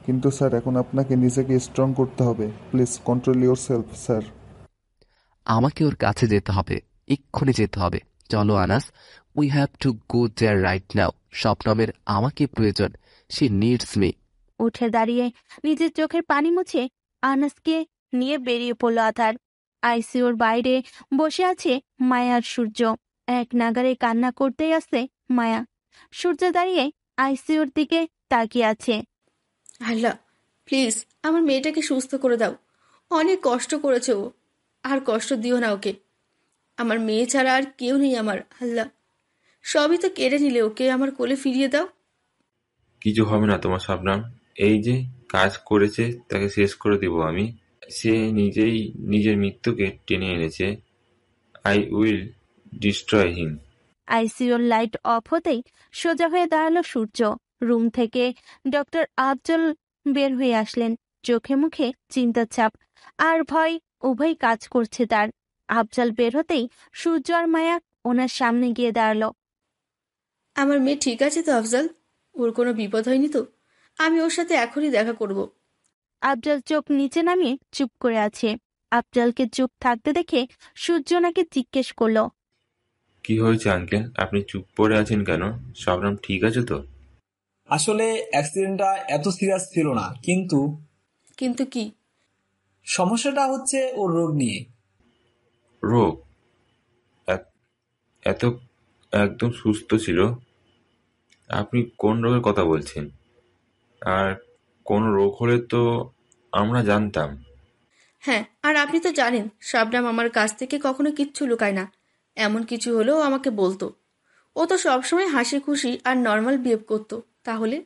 কিন্তু স্যার এখন আপনাকে নিজেকে স্ট্রং করতে হবে। Please control yourself sir. আমাকে ওর কাছে যেতে হবে, এক্ষুনি যেতে হবে। চলো Anas, we have to go there right now. শবনমের আমাকে প্রয়োজন, শি নিডস মি। উঠে দাঁড়িয়ে নিজের চোখের পানি মুছে আনাসকে নিয়ে বেরিয়ে পড়ল আধার। আইসিইউর বাইরে বসে আছে মায়া আর সূর্য। এক নাগারে কান্না করতেই আসছে মায়া। সূর্য দাঁড়িয়ে আইসিইউর দিকে তাকিয়ে আছে। আল্লাহ প্লিজ আমার মেয়েটাকে সুস্থ করে দাও। অনেক কষ্ট করেছে ও, আর কষ্ট দিও না ওকে। আমার মেয়ে ছাড়া আর কেউ নেই আমার। আল্লাহ সবই তো কেড়ে নিলে, ওকে আমার কোলে ফিরিয়ে দাও। কিছু হবে না তোমার শবনম। এই যে কাজ করেছে তাকে শেষ করে দিব আমি। সে নিজেই নিজের মৃত্যুকে টেনে এনেছে। I will destroy him. আইসিইউর লাইট অফ হতেই সোজা হয়ে দাঁড়ালো সূর্য। রুম থেকে ডক্টর আফজল বের হয়ে আসলেন। চোখে মুখে চিন্তার ছাপ আর ভয় উভয় কাজ করছে তার। আফজল বের হতেই সূর্য আর মায়া ওনার সামনে গিয়ে দাঁড়ালো। আমার মেয়ে ঠিক আছে তো আফজাল? ওর কোনো বিপদ হয়নি তো? আমি ওর সাথে এখনই দেখা করব। আফজল চোখ নিচে নামিয়ে চুপ করে আছে। আফজলকে চুপ থাকতে দেখে সূর্য নাকি জিজ্ঞেস করলো। কি হয়েছে আঙ্কেল, আপনি চুপ পড়ে আছেন কেন? শবনম ঠিক আছে তো? আসলে অ্যাক্সিডেন্টটা এত সিরিয়াস ছিল না, কিন্তু কিন্তু কি? সমস্যাটা হচ্ছে ওর রোগ নিয়ে। রোগ? এত এত একদম সুস্থ ছিল। আপনি কোন রোগের কথা বলছেন? আর কোনো রোগ হলে তো আমরা জানতাম। হ্যাঁ, আর আপনি তো জানেন শবনম আমার কাছ থেকে কখনো কিচ্ছু লুকায় না। এমন কিছু হলেও আমাকে বলতো। ও তো সবসময় হাসি খুশি আর নর্মাল বিহেভ করতো। তাহলে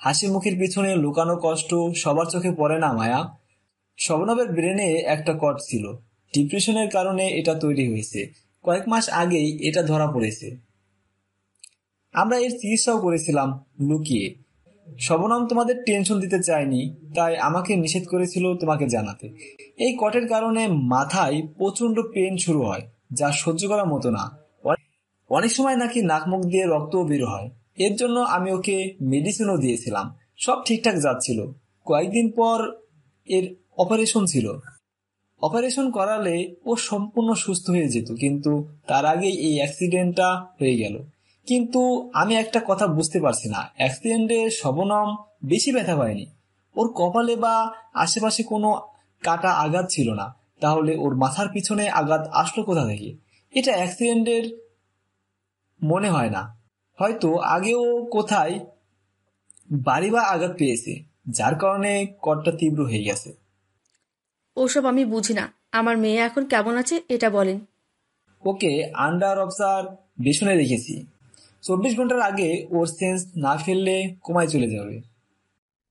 হাসি মুখের পিছনে লুকানো কষ্ট সবার চোখে পড়ে না মায়া। শবনমের ব্রেনে একটা কট ছিল, ডিপ্রেশনের কারণে এটা তৈরি হয়েছে। কয়েক মাস আগেই এটা ধরা পড়েছে। আমরা এর চিকিৎসাও করেছিলাম লুকিয়ে। শবনম তোমাদের টেনশন দিতে চায়নি, তাই আমাকে নিষেধ করেছিল তোমাকে জানাতে। এই কটের কারণে মাথায় প্রচন্ড পেন শুরু হয়, যা সহ্য করার মতো না। অনেক সময় নাকি নাক মুখ দিয়ে রক্তও বের হয়। এর জন্য আমি ওকে মেডিসিনও দিয়েছিলাম। সব ঠিকঠাক যাচ্ছিল। কয়েকদিন পর এর অপারেশন ছিল। অপারেশন করালে ও সম্পূর্ণ সুস্থ হয়ে যেত, কিন্তু তার আগেই এই অ্যাক্সিডেন্টটা হয়ে গেল। কিন্তু আমি একটা কথা বুঝতে পারছি না, অ্যাক্সিডেন্টে শবনম বেশি ব্যথা পায়নি। ওর কপালে বা আশেপাশে কোনো কাটা আঘাত ছিল না। তাহলে ওর মাথার পিছনে আঘাত আসলো কোথা থেকে? এটা অ্যাক্সিডেন্টের মনে হয় না। হয়তো আগেও কোথায় বাড়ি বা আঘাত পেয়েছে, যার কারণে কটটা তীব্র হয়ে গেছে। ওসব আমি বুঝি না। আমার মেয়ে এখন কেমন আছে এটা বলেন। ওকে আন্ডার অবজারভেশনে রেখেছি। 24 ঘন্টার আগে ওর সেন্স না ফেললে কোমায় চলে যাবে।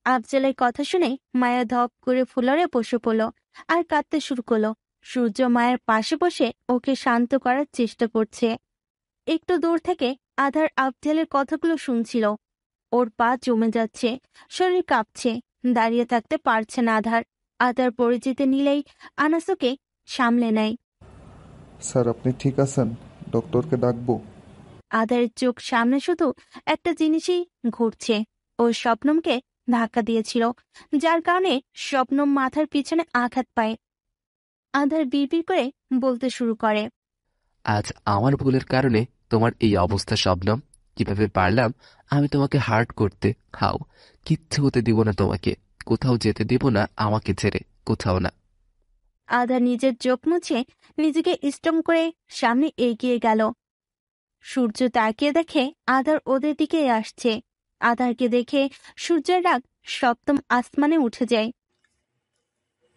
আফজালের কথা শুনে মায়া ধপ করে ফ্লোরে বসে পড়ল আর কাঁদতে শুরু করলো। সূর্য মায়ের পাশে বসে ওকে শান্ত করার চেষ্টা করছে। একটু দূর থেকে আধার আফজালের কথাগুলো শুনছিল। ওর পা জমে যাচ্ছে, শরীর কাঁপছে, দাঁড়িয়ে থাকতে পারছে না আধার। আধার পরিচিতি নিলেই আনাস ওকে সামলে নেয়। স্যার আপনি ঠিক আছেন? ডক্টরকে ডাকবো? আধারের চোখ সামনে শুধু একটা জিনিসই ঘুরছে। ও শবনমকে ধাক্কা দিয়েছিল, যার কারণে শবনম মাথার পিছনে আঘাত পায়। আধার বিড়বিড় করে বলতে শুরু করে, আজ আমার ভুলের কারণে তোমার এই অবস্থা শবনম। কিভাবে পারলাম আমি তোমাকে হার্ট করতে? খাও, কিচ্ছু হতে দিব না তোমাকে। কোথাও যেতে দিব না আমাকে ছেড়ে, কোথাও না। আধার নিজের চোখ মুছে নিজেকে স্ট্রং করে সামনে এগিয়ে গেল। সূর্য তাকিয়ে দেখে আধার ওদের দিকে আসছে। আধারকে দেখে সূর্যের রাগ সপ্তম আসমানে উঠে যায়।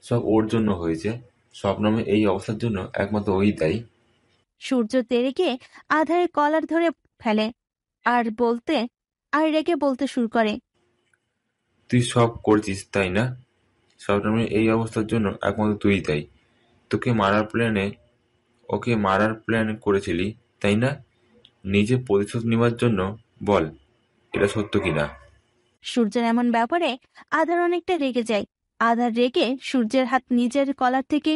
সব ওর জন্য হয়েছে। শবনমের এই অবস্থার জন্য একমাত্র ওই দায়ী। সূর্য তেড়ে গিয়ে আধারের কলার ধরে ফেলে আর রেগে বলতে শুরু করে, তুই সব করছিস তাই না? শবনমের এই অবস্থার জন্য একমাত্র তুই দায়ী। ওকে মারার প্ল্যান করেছিলি তাই না? নিজে প্রতিশোধ নেওয়ার জন্য। বল, এটা সত্য কিনা? সূর্যের এমন ব্যাপারে আধার অনেকটা রেগে যায়। আধার রেগে সূর্যের হাত নিজের কলার থেকে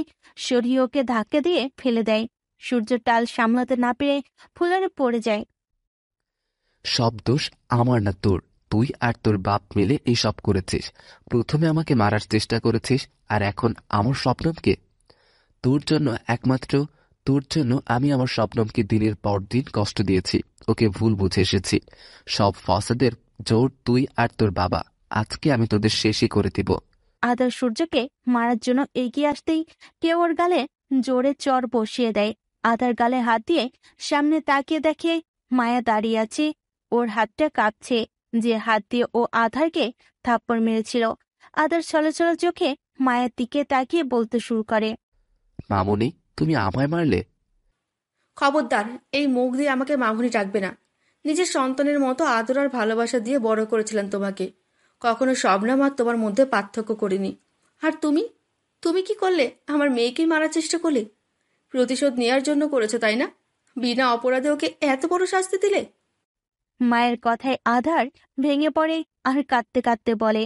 সরিয়ে ওকে ধাক্কা দিয়ে ফেলে দেয়। সূর্য টাল সামলাতে না পেরে ফুলারে পড়ে যায়। সব দোষ আমার না তোর। তুই আর তোর বাপ মিলে এই সব করেছিস। প্রথমে আমাকে মারার চেষ্টা করেছিস, আর এখন আমার স্বপ্নমকে। একমাত্র তোর জন্য আমি আমার স্বপ্নমকে দিনের পর দিন কষ্ট দিয়েছি। ওকে ভুল বুঝে এসেছি। সব ফসাদের জোর তুই আর তোর বাবা। আজকে আমি তোদের শেষই করে দিব। আধার সূর্যকে মারার জন্য এগিয়ে আসতেই কেউ ওর গালে জোরে চর বসিয়ে দেয়। আধার গালে হাত দিয়ে সামনে তাকিয়ে দেখে মায়া দাঁড়িয়ে আছে। ওর হাতটা কাঁপছে, যে হাত দিয়ে ও আধারকে থাপ্পড় মেরেছিল। আধার ছলছল চোখে মায়ের দিকে তাকিয়ে বলতে শুরু করে, মামুনি, তুমি আমায় মারলে? খবরদার, এই মুখ দিয়ে আমাকে মামুনি ডাকবে না। নিজের সন্তানের মতো আদর আর ভালোবাসা দিয়ে বড় করেছিলেন তোমাকে। কখনো শবনম আর তোমার মধ্যে পার্থক্য করিনি। আর তুমি তুমি কি করলে? আমার মেয়েকে মারার চেষ্টা করলে। প্রতিশোধ নেয়ার জন্য করেছো তাই না? বিনা অপরাধে ওকে এত বড় শাস্তি দিলে। মায়ের কথায় আধার ভেঙে পড়ে আর কাঁদতে কাঁদতে বলে,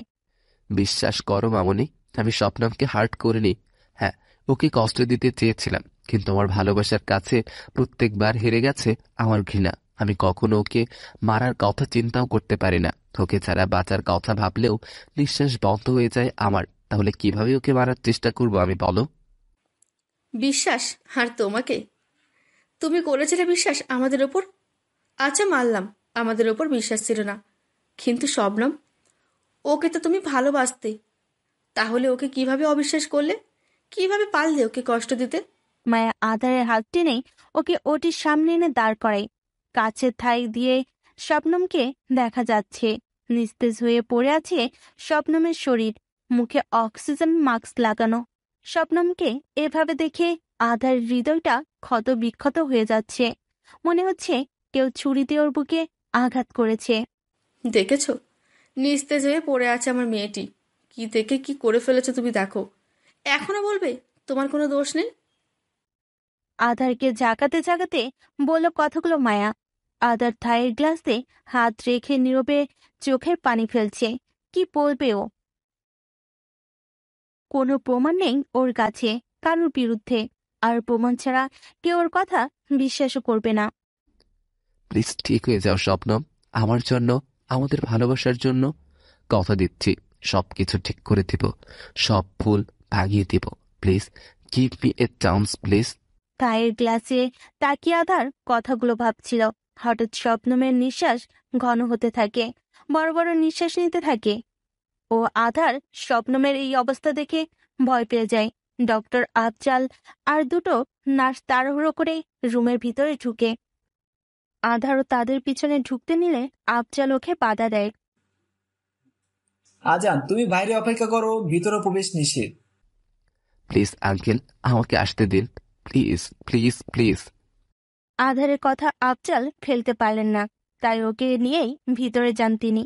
বিশ্বাস করো মামুনি, আমি স্বপ্নমকে হার্ট করিনি। হ্যাঁ, ওকে কষ্ট দিতে চেয়েছিলাম, কিন্তু আমার ভালোবাসার কাছে প্রত্যেকবার হেরে গেছে আমার ঘৃণা। আমি কখনো ওকে মারার কথা চিন্তাও করতে পারি না। ওকে ছাড়া বাঁচার কথা ভাবলেও নিঃশ্বাস বন্ধ হয়ে যায় আমার। তাহলে কিভাবে ওকে মারার চেষ্টা করবো আমি, বলো? বিশ্বাস? আর তোমাকে? তুমি করেছিলে বিশ্বাস আমাদের ওপর? আচ্ছা মানলাম আমাদের ওপর বিশ্বাস ছিল না, কিন্তু শবনম, ওকে তো তুমি ভালোবাসতে, তাহলে ওকে কিভাবে অবিশ্বাস করলে? কিভাবে পারলে ওকে কষ্ট দিতে? মায়া আধারের হাত টেনে ওকে ওটির সামনে এনে দাঁড় করায়। কাছের থাই দিয়ে শবনমকে দেখা যাচ্ছে। নিস্তেজ হয়ে পড়ে আছে শবনমের শরীর, মুখে অক্সিজেন মাস্ক লাগানো। শবনমকে এভাবে দেখে আধার হৃদয়টা ক্ষত বিক্ষত হয়ে যাচ্ছে। মনে হচ্ছে কেউ ছুরি দিয়ে ওর বুকে আঘাত করেছে। দেখেছো, নিস্তেজ হয়ে পড়ে আছে আমার মেয়েটি। কি দেখে কি করে ফেলেছো তুমি, দেখো। এখনো বলবে তোমার কোনো দোষ নেই? আধারকে জাগাতে জাগাতে বলল কথাগুলো মায়া। আধার থায়ের গ্লাসে হাত রেখে নীরবে চোখের পানি ফেলছে। কি বলবে ও? কোনো প্রমাণ নেই ওর কাছে কারোর বিরুদ্ধে, আর প্রমাণ ছাড়া কেউ ওর কথা বিশ্বাসও করবে না। প্লিজ ঠিক হয়ে যাও শবনম, আমার জন্য, আমাদের ভালোবাসার জন্য। কথা দিচ্ছি সবকিছু ঠিক করে দিব, সব ভুল ভাগিয়ে দিব। Please give me a chance please. থায়ের গ্লাসে তাকিয়ে আধার কথাগুলো ভাবছিল। হঠাৎ শবনমের নিঃশ্বাস ঘন হতে থাকে, বড় বড় নিঃশ্বাস নিতে থাকে। ও আধার শবনমের এই অবস্থা দেখে ভয় পেয়ে যায়। ডক্টর আফজাল আর দুটো নার্স তাড়াহুড়ো করে রুমের ভিতরে ঢুকে। আধারও তাদের পিছনে ঢুকতে নিলে আফজাল ওকে বাধা দেয়। আজান, তুমি বাইরে অপেক্ষা করো, ভিতরে প্রবেশ নিষেধ। প্লিজ আঙ্কেল, আমাকে আসতে দিন, প্লিজ প্লিজ প্লিজ। আধারের কথা আফজাল ফেলতে পারলেন না, তাই ওকে নিয়েই ভিতরে যান তিনি।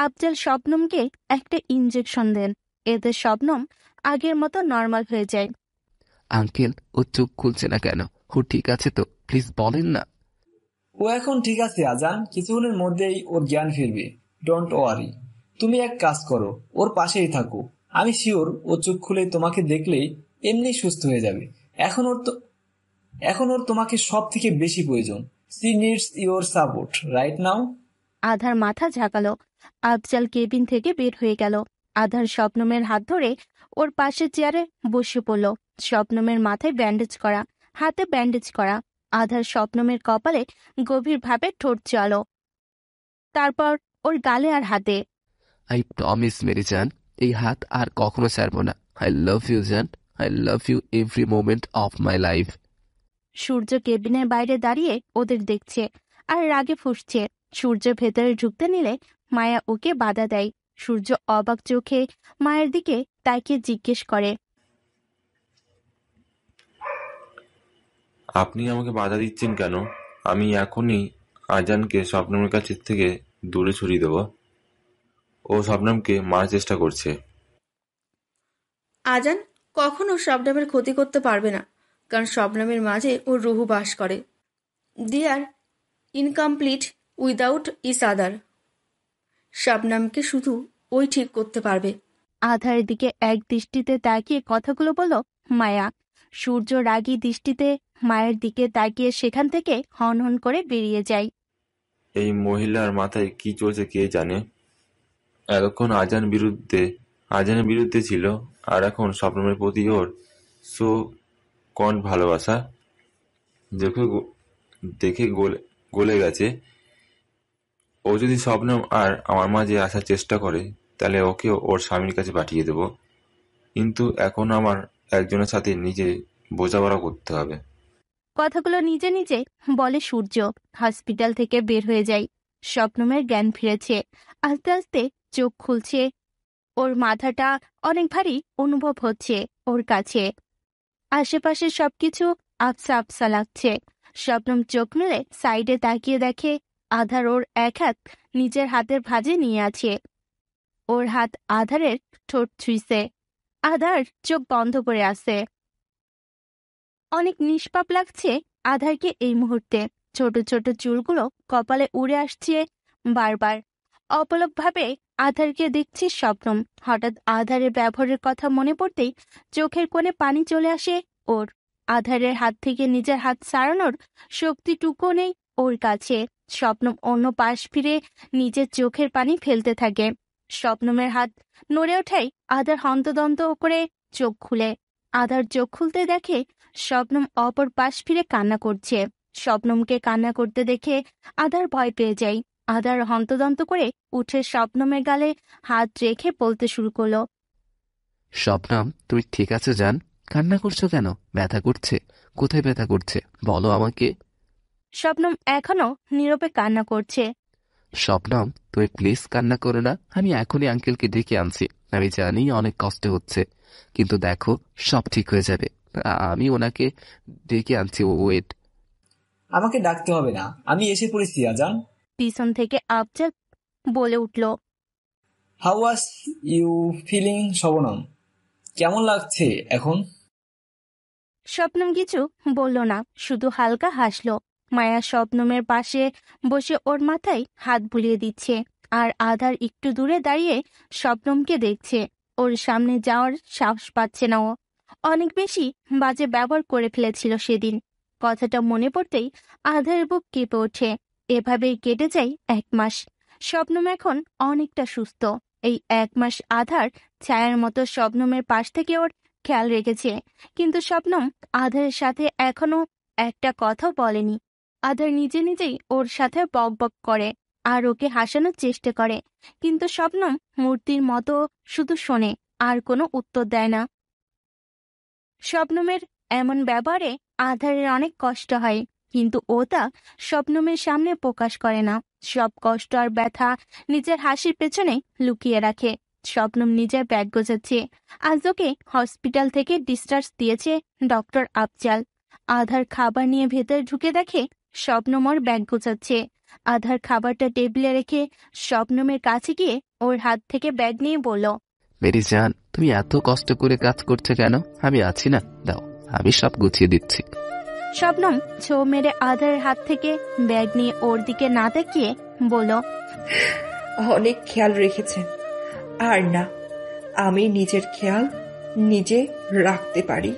আফজাল শবনমকে একটা ইঞ্জেকশন দেন, এতে শবনম আগের মতো নর্মাল হয়ে যায়। আঙ্কেল, ও চোখ খুলছে না কেন? ও ঠিক আছে তো? প্লিজ বলেন না। ও এখন ঠিক আছে আজান, কিছুক্ষণের মধ্যেই ওর জ্ঞান ফিরবে। ডোন্ট ওয়ারি, তুমি এক কাজ করো, ওর পাশেই থাকো। আমি শিওর ও চোখ খুলে তোমাকে দেখলেই এমনি সুস্থ হয়ে যাবে। এখন ওর তোমাকে সব থেকে বেশি প্রয়োজন। She needs your support right now. Adhar মাথা ঝাঁকালো। আফজাল কেবিন থেকে বের হয়ে গেল। আধার শবনমের হাত ধরে ওর পাশে চেয়ারে বসে পড়ল। শবনমের মাথায় ব্যান্ডেজ করা, হাতে ব্যান্ডেজ করা। আধার শবনমের কপালে গভীরভাবে ঠোঁট চালো, তারপর ওর গালে আর হাতে। আই প্রমিস মেরি জান, এই হাত আর কখনো ছাড়বো না। আই লাভ ইউ জান, I love you every moment of my life. Surya কেবিনের বাইরে দাঁড়িয়ে ওদের দেখছে আর রাগে ফুঁসছে। সূর্য ভেতরে ঢুকতে নিলে মায়া ওকে বাধা দেয়। সূর্য অবাক চোখে মায়ের দিকে তাকিয়ে জিজ্ঞেস করে, আপনি আমাকে বাধা দিচ্ছেন কেন? আমি এখনই আজানকে শবনমের কাছে থেকে দূরে সরিয়ে দেব। ও শবনমকে মারার চেষ্টা করছে। আজান কখনো শবনমের ক্ষতি করতে পারবে না, কারণ শবনমের মাঝে ওর রুহু বাস করে। দে আর ইনকমপ্লিট উইদাউট ইস আদার। শবনমকে শুধু ওই ঠিক করতে পারবে। আধারের দিকে এক দৃষ্টিতে তাকিয়ে কথাগুলো বলল মায়া। সূর্য রাগী দৃষ্টিতে মায়ের দিকে তাকিয়ে সেখান থেকে হন হন করে বেরিয়ে যায়। এই মহিলার মাথায় কি চলছে কে জানে। এতক্ষণ আজানের বিরুদ্ধে ছিল, আর এখন শবনমের প্রতি ওর সো কন ভালোবাসা দেখে গলে গেছে। ও যদি শবনম আর আমার মাঝে আসার চেষ্টা করে, তাহলে ওকে ওর স্বামীর কাছে পাঠিয়ে দেব। কিন্তু এখন আমার একজনের সাথে নিজে বোঝাপড়া করতে হবে। কথাগুলো নিজে নিজে বলে সূর্য। হসপিটাল থেকে বের হয়ে যায়। শবনমের জ্ঞান ফিরেছে, আস্তে আস্তে চোখ খুলছে। ওর মাথাটা অনেক ভারী অনুভব হচ্ছে ওর কাছে। আশেপাশে সবকিছু আবসা আবসা লাগছে। শবনম চোখ মেলে সাইডে তাকিয়ে দেখে আধার ওর এক হাত নিজের হাতের ভাঁজে নিয়ে আছে। ওর হাত আধারের ঠোঁট ছুঁইছে। আধার চোখ বন্ধ করে আছে। অনেক নিষ্পাপ লাগছে আধারকে এই মুহূর্তে। ছোট ছোট চুলগুলো কপালে উড়ে আসছে বারবার। অপলকভাবে আধারকে দেখছে শবনম। হঠাৎ আধারের ব্যবহারের কথা মনে পড়তেই চোখের কোণে পানি চলে আসে ওর। আধারের হাত থেকে নিজের হাত ছাড়ানোর শক্তিটুকু নেই ওর কাছে। শবনম অন্য পাশ ফিরে নিজের চোখের পানি ফেলতে থাকে। শবনমের হাত নড়ে ওঠাই আধার হন্তদন্ত করে চোখ খুলে। আধার চোখ খুলতে দেখে শবনম অপর পাশ ফিরে কান্না করছে। শবনমকে কান্না করতে দেখে আধার ভয় পেয়ে যায়। আধার হন্তদন্ত করে উঠে শবনমের গালে হাত রেখে বলতে শুরু করলো। শবনম, তুমি ঠিক আছো জান? কান্না করছো কেন? ব্যথা করছে? কোথায় ব্যথা করছে বলো আমাকে। শবনম এখনো নীরবে কান্না করছে। শবনম, তুমি প্লিজ কান্না করো না। আমি এখনই আঙ্কেলকে ডেকে আনছি। আমি জানি অনেক কষ্ট হচ্ছে, কিন্তু দেখো সব ঠিক হয়ে যাবে। আমি ওনাকে ডেকে আনছি, ওয়েট। আমাকে ডাকতে হবে না, আমি এসে পড়েছি আজান। পিছন থেকে আফজাল বলে উঠল। How was you feeling Shabnam? কেমন লাগছে এখন? শবনম কিছু বলল না, শুধু হালকা হাসলো। মায়া শবনমের পাশে বসে ওর মাথায় হাত বুলিয়ে দিচ্ছে, আর আধার একটু দূরে দাঁড়িয়ে শবনমকে দেখছে। ওর সামনে যাওয়ার সাহস পাচ্ছে না ও। অনেক বেশি বাজে ব্যবহার করে ফেলেছিল সেদিন। কথাটা মনে পড়তেই আধারের বুক কেঁপে ওঠে। এভাবেই কেটে যায় 1 মাস। শবনম এখন অনেকটা সুস্থ। এই 1 মাস আধার ছায়ার মতো শবনমের পাশ থেকে ওর খেয়াল রেখেছে, কিন্তু শবনম আধারের সাথে এখনো একটা কথাও বলেনি। আধার নিজে নিজেই ওর সাথে বক বক করে আর ওকে হাসানোর চেষ্টা করে, কিন্তু শবনম মূর্তির মতো শুধু শোনে আর কোনো উত্তর দেয় না। শবনমের এমন ব্যবহারে আধারের অনেক কষ্ট হয়, কিন্তু ও তা শবনমের সামনে প্রকাশ করে না। সব কষ্ট আর ব্যথা নিজের হাসির পেছনে লুকিয়ে রাখে। শবনম নিজের ব্যাগ গোছাচ্ছে। আজ ওকে হসপিটাল থেকে ডিসচার্জ দিয়েছে ডক্টর আফজাল। আধার খাবার নিয়ে ভেতরে ঢুকে দেখে শবনম ওর ব্যাগ গোছাচ্ছে। আধার খাবারটা টেবিলে রেখে শবনমের কাছে গিয়ে ওর হাত থেকে ব্যাগ নিয়ে বলল। মেরি জান, তুমি এত কষ্ট করে কাজ করছো কেন? আমি আছি না, দাও, আমি সব গুছিয়ে দিচ্ছি। শবনম ছো মেরে আধারের হাত থেকে ব্যাগ নিয়ে ওর দিকে না তাকিয়ে বলল। অনেক খেয়াল রেখেছেন। আর না, আমি নিজের খেয়াল নিজে রাখতে পারি,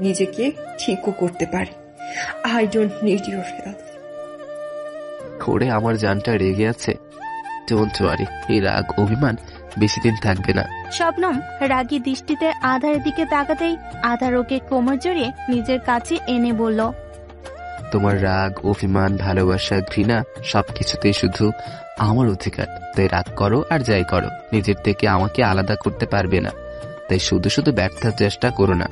নিজেকে ঠিকও করতে পারি। I don't need your help. করে আমার জানটা রেগে আছে। ডোন্ট ওয়ারি, এই রাগ অভিমান বেশি দিন থাকবে না। শবনম রাগী দৃষ্টিতে আধারের দিকে তাকাতেই আধার ওকে কোমর জড়িয়ে নিজের কাছে এনে বলল। তোমার রাগ, অভিমান, ভালোবাসা, ঘৃণা সবকিছুতেই শুধু আমার অধিকার। তাই রাগ করো আর যাই করো, নিজের থেকে আমাকে আলাদা করতে পারবে না। তাই শুধু শুধু ব্যর্থের চেষ্টা করো না।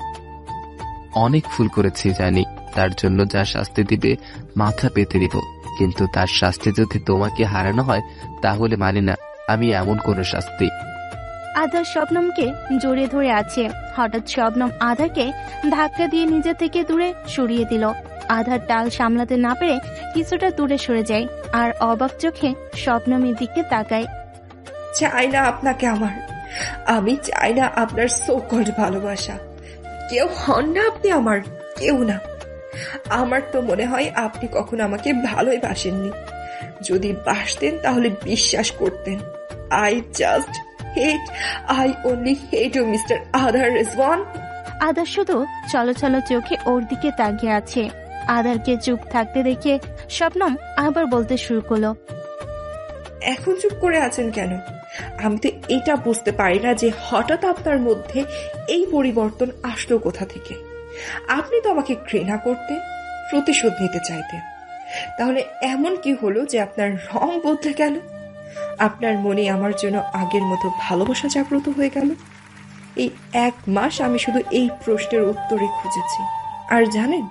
অনেক ভুল করেছি জানি, তার জন্য যা শাস্তি দিবে মাথা পেতে দিব, কিন্তু তার শাস্তি যদি তোমাকে হারানো হয় তাহলে মানি না আমি এমন কোনো শাস্তি। আধার শবনমকে জড়িয়ে ধরে আছে। হঠাৎ শবনম আধারকে ধাক্কা দিয়ে নিজে থেকে দূরে সরিয়ে দিল। আধার টাল সামলাতে না পেরে কিছুটা দূরে সরে যায় আর অবাক চোখে শবনমের দিকে তাকায়। চাই না আপনাকে আমার, আমি চাই না আপনার সো কল্ড ভালোবাসা। কেউ হন না আপনি আমার, কেউ না। আমার তো মনে হয় আপনি কখনো আমাকে ভালোই বাসেননি। যদি বাসতেন তাহলে বিশ্বাস করতেন। I just hate, I only hate you mister Adhar Rezwan. Adhar শুধু চলো চোখে ওর দিকে তাকিয়ে আছে। আধারকে চুপ থাকতে দেখে শবনম আবার বলতে শুরু করলো। এখন চুপ করে আছেন কেন? আমি তো এটা বুঝতে পারি না যে হঠাৎ আপনার মধ্যে এই পরিবর্তন আসলো কোথা থেকে। আপনি তো আমাকে ঘৃণা করতেন, প্রতিশোধ নিতে চাইতেন। তাহলে এমন কি হলো যে আপনার রং বদলে গেল? আপনার মনে আমার জন্য আগের মতো ভালোবাসা জাগ্রত হয়ে গেল? এই 1 মাস আমি শুধু এই প্রশ্নের উত্তরে খুঁজেছি। আর জানেন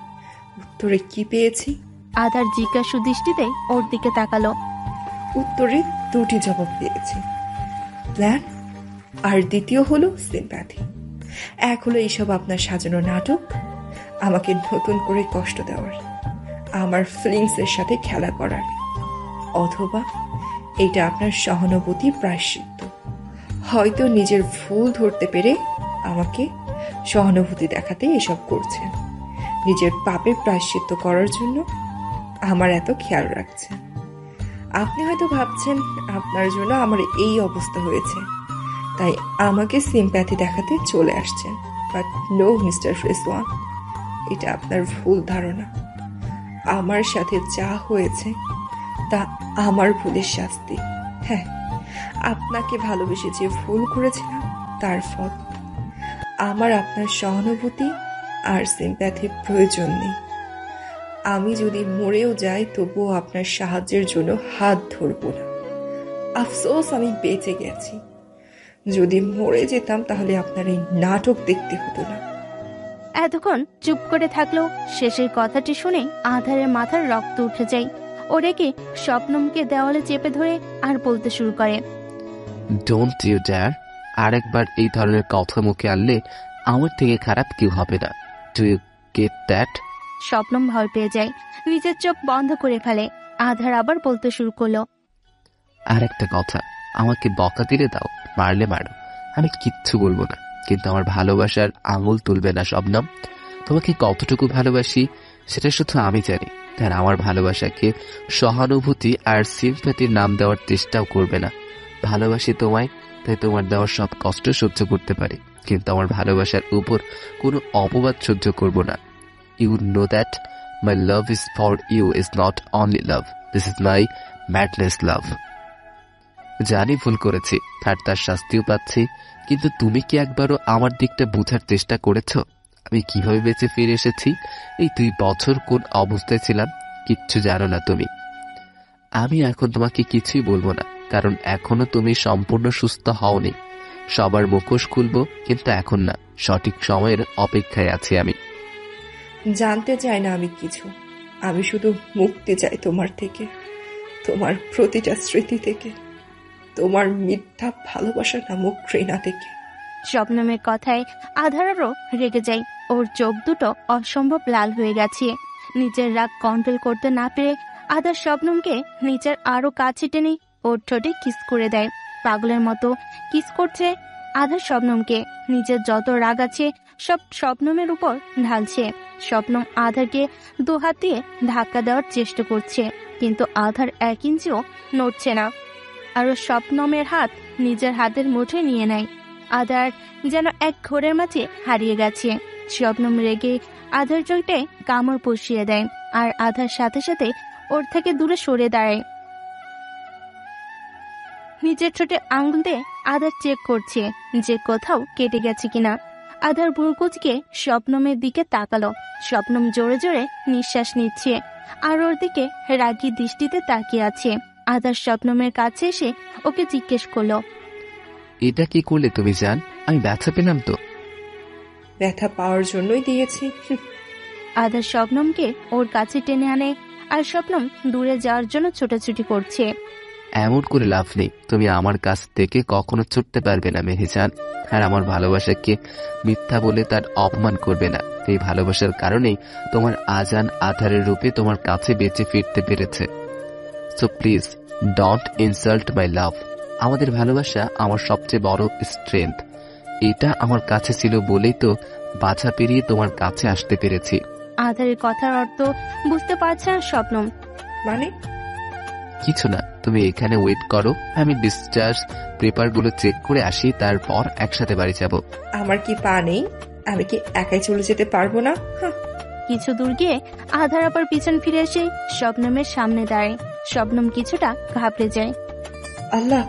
উত্তরে কি পেয়েছি? আধার জিজ্ঞাসু দৃষ্টিতে ওর দিকে তাকালো। উত্তরে 2টি জবাব পেয়েছি, প্ল্যান আর দ্বিতীয় হলো সিম্প্যাথি। এক হলো এইসব আপনার সাজানো নাটক, আমাকে নতুন করে কষ্ট দেওয়ার, আমার ফিলিংসের সাথে খেলা করার, অথবা এটা আপনার সহানুভূতি প্রায়শ্চিত্ত। হয়তো নিজের ভুল ধরতে পেরে আমাকে সহানুভূতি দেখাতে এসব করছেন। নিজের পাপের প্রায়শ্চিত্ত করার জন্য আমার এত খেয়াল রাখছেন। আপনি হয়তো ভাবছেন আপনার জন্য আমার এই অবস্থা হয়েছে, তাই আমাকে সিম্প্যাথি দেখাতে চলে আসছেন। বাট নো মিস্টার রেজওয়ান, এটা আপনার ভুল ধারণা। আমার সাথে যা হয়েছে তা আমার ভুলের শাস্তি। হ্যাঁ, আপনাকে ভালোবেসে যে ভুল করেছিলাম তার ফল। আমার আপনার সহানুভূতি আর সিম্প্যাথির প্রয়োজন নেই। আমি যদি মরেও যাই তবুও আপনার সাহায্যের জন্য হাত ধরব না। আফসোস আমি বেঁচে গেছি। যদি মরে যেতাম তাহলে আপনার এই নাটক দেখতে হতো না। এতক্ষণ চুপ করে থাকলেও শেষের কথাটি শুনে আধারের মাথার রক্ত উঠে যায়। ও রেগে শবনমকে দেওয়ালে চেপে ধরে আর বলতে শুরু করে, ডোন্ট ইউ ডেয়ার। আরেকবার এই ধরনের কথা মুখে আনলে আমার থেকে খারাপ কেউ হবে না। Do you get that? Shabnam ভয় পেয়ে যায়, নিজের চোখ বন্ধ করে ফেলে। আধার আবার বলতে শুরু করলো, আর একটা কথা, আমাকে বকা দিলে দাও, মারলে মারো, আমি কিচ্ছু বলবো না, কিন্তু আমার ভালোবাসার আঙুল তুলবে না শবনম। তোমাকে কতটুকু ভালোবাসি সেটা শুধু আমি জানি, আর আমার ভালোবাসাকে সহানুভূতি আর সিম্প্যাথির নাম দেওয়ার চেষ্টাও করবে না। ভালোবাসি তোমায়, তাই তোমার দেওয়ার সব কষ্ট সহ্য করতে পারি, কিন্তু আমার ভালোবাসার উপর কোনো অপবাদ সহ্য করব না। You know that my love is for you is not only love, this is my madness love. জানি ভুল করেছি আর তার শাস্তিও পাচ্ছি, কিন্তু তুমি কি একবারও আমার দিকটা বোঝার চেষ্টা করেছ? আমি কিভাবে বেঁচে ফিরে এসেছি, এই 2 বছর কোন অবস্থায় ছিলাম, কিচ্ছু জানো না তুমি। আমি এখন তোমাকে কিছুই বলবো না, কারণ এখনো তুমি সম্পূর্ণ সুস্থ হওনি। সবার মুখোশ খুলবো, কিন্তু এখন না, সঠিক সময়ের অপেক্ষায় আছি আমি। জানতে চাই না আমি কিছু, আমি শুধু মুক্তি চাই তোমার থেকে, তোমার প্রতিটা স্মৃতি থেকে, তোমার মিথ্যা ভালোবাসা নামক ঘৃণা থেকে। শবনমের কথায় আধারও রেগে যায়। ওর চোখ দুটো অসম্ভব লাল হয়ে গেছে। নিজের রাগ কন্ট্রোল করতে না পেরে আধার শবনমকে নিজের আরো কাছে টেনে ওর ঠোঁটে কিস করে দেয়। পাগলের মতো কিস করছে আধার শবনমকে। নিজের যত রাগ আছে সব শবনমের উপর ঢালছে। শবনম আধারকে 2 হাত দিয়ে ধাক্কা দেওয়ার চেষ্টা করছে, কিন্তু আধার 1 ইঞ্চিও নড়ছে না। আর শবনমের হাত নিজের হাতের মুঠোয় নিয়ে নেয়। আধার যেন এক ঘোরের মাঝে হারিয়ে গেছে। শবনম রেগে আধার চোখে কামড় বসিয়ে দেয়, আর আধার সাথে সাথে ওর থেকে দূরে সরে দাঁড়ায়। নিজের ঠোঁটে আঙুল দিয়ে আধার চেক করছে যে কোথাও কেটে গেছে কিনা। আধার ভুরকুচকে শবনমের দিকে তাকালো। শবনম জোরে জোরে নিঃশ্বাস নিচ্ছে আর ওর দিকে রাগী দৃষ্টিতে তাকিয়ে আছে। আধার শবনমের কাছে এসে ওকে জিজ্ঞেস করলো, এটা কি করলে তুমি জান? আমি ব্যথা পেলাম তো। ব্যথা পাওয়ার জন্যই দিয়েছি। আধার শবনমকে ওর কাছে টেনে আনে, আর শবনম দূরে যাওয়ার জন্য ছোটাছুটি করছে। এমন করে লাভ নেই, তুমি আমার কাছ থেকে কখনো ছুটতে পারবে না মেহেজান। আর আমার ভালোবাসাকে মিথ্যা বলে তার অপমান করবে না। এই ভালোবাসার কারণেই তোমার আজান আধারের রূপে তোমার কাছে বেঁচে ফিরতে পেরেছে। সো প্লিজ ডোন্ট ইনসাল্ট মাই লাভ। আমাদের ভালোবাসা আমার সবচেয়ে বড় স্ট্রেংথ। এটা আমার কাছে ছিল বলেই তো বাছা পেরিয়ে তোমার কাছে আসতে পেরেছি। আধারের কথার অর্থ বুঝতে পারছে না শবনম। মানে? কিছু না, তুমি এখানে ওয়েট করো, আমি ডিসচার্জ পেপারগুলো চেক করে আসি, তারপর একসাথে বাড়ি যাব। আমার কি পা নেই? আমি কি একাই চলে যেতে পারবো না? কিছু দূর গিয়ে আধার আবার পিছন ফিরে এসে শবনমের সামনে দাঁড়ায়। শবনম কিছুটা ঘাবড়ে যায়। আল্লাহ,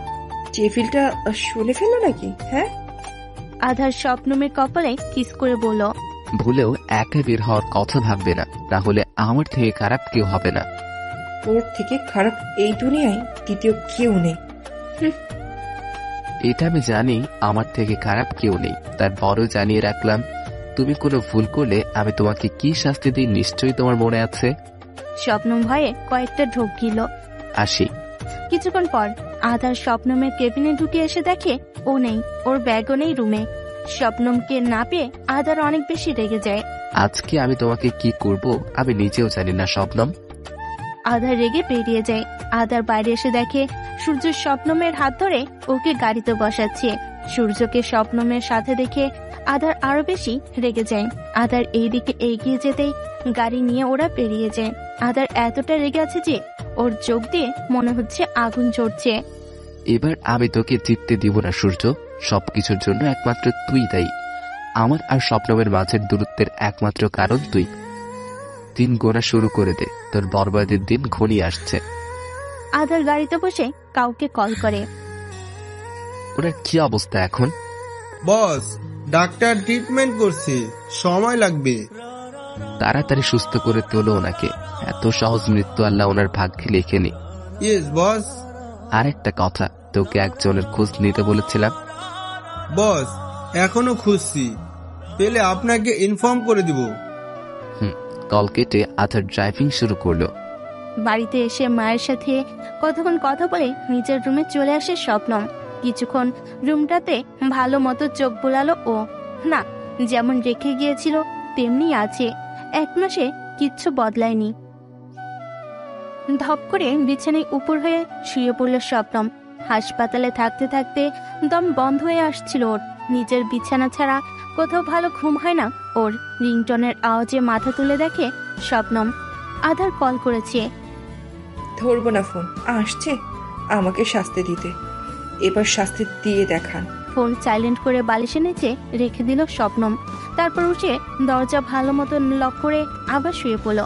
টেবিলটা শুনে ফেললো নাকি? হ্যাঁ। আধার শবনমের কপালে কিস করে বলল, ভুলেও একা বের হওয়ার কথা ভাববে না, তাহলে আমার থেকে খারাপ কেউ হবে না। তোর থেকে খারাপ এই দুনিয়ায় দ্বিতীয় কেউ নেই। এটা আমি জানি, আমার থেকে খারাপ কেউ নেই, তারপরও জানিয়ে রাখলাম, তুমি কোনো ভুল করলে আমি তোমাকে কি শাস্তি দিই নিশ্চয়ই তোমার মনে আছে। শবনম ভয়ে কয়েকটা ঢোক গিল। আসি। কিছুক্ষণ পর আধার শবনমের কেবিনে ঢুকে এসে দেখে ও নেই, ওর ব্যাগও নেই রুমে। শবনমকে না পেয়ে আধার অনেক বেশি রেগে যায়। আজকে আমি তোমাকে কি করব আমি নিজেও জানি না শবনম। আধার রেগে বেরিয়ে যায়। আধার বাইরে এসে দেখে সূর্য শবনমের হাত ধরে ওকে গাড়িতে বসাচ্ছে। সূর্যকে শবনমের সাথে দেখে আধার আরো বেশি রেগে যায়। আধার এইদিকে এগিয়ে যেতেই গাড়ি নিয়ে ওরা বেরিয়ে যায়। আধার এতটা রেগে আছে যে ওর চোখ দিয়ে মনে হচ্ছে আগুন ঝরছে। এবার আমি তোকে জিততে দিব না সূর্য, সবকিছুর জন্য একমাত্র তুই দায়ী। আমার আর শবনমের মাঝের দূরত্বের একমাত্র কারণ তুই। দিন গোনা শুরু করে দে, তোর বরবাদের দিন ঘনিয়ে আসছে। আধার গাড়িতে বসে কাউকে কল করে। ওনার কি অবস্থা এখন? বস, ডাক্তার ট্রিটমেন্ট করছে, সময় লাগবে। তাড়াতাড়ি সুস্থ করে তোলো ওনাকে, এত সহজ মৃত্যু আল্লাহ ওনার ভাগ্যে লেখেনি। ইয়েস বস, আর একটা কথা, তোকে একজনের খোঁজ নিতে বলেছিলাম। বস, এখনো খুঁজছি, পেলে আপনাকে ইনফর্ম করে দিব। কল কেটে আধার ড্রাইভিং শুরু করলো। বাড়িতে এসে মায়ের সাথে কতক্ষণ কথা বলে নিজের রুমে চলে আসে স্বপ্নম। কিছুক্ষণ রুমটাতে ভালো মতো চোখ বোলালো ও না, যেমন রেখে গিয়েছিল তেমনি আছে। 1 মাসে কিচ্ছু বদলায়নি। ধপ করে বিছানায় উপর হয়ে শুয়ে পড়ল স্বপ্নম। হাসপাতালে থাকতে থাকতে দম বন্ধ হয়ে আসছিল ওর। নিজের বিছানা ছাড়া কোথাও ভালো ঘুম হয় না ওর। রিংটনের আওয়াজে মাথা তুলে দেখে স্বপ্নম। আধার কল করেছে। ধরবো না ফোন, আসছে আমাকে শাস্তি দিতে। এবার শাস্তি দিয়ে দেখান। ফোন সাইলেন্ট করে বালিশের নিচে রেখে দিল স্বপ্নম। তারপর উঠে দরজা ভালো মতো লক করে আবার শুয়ে পড়ল।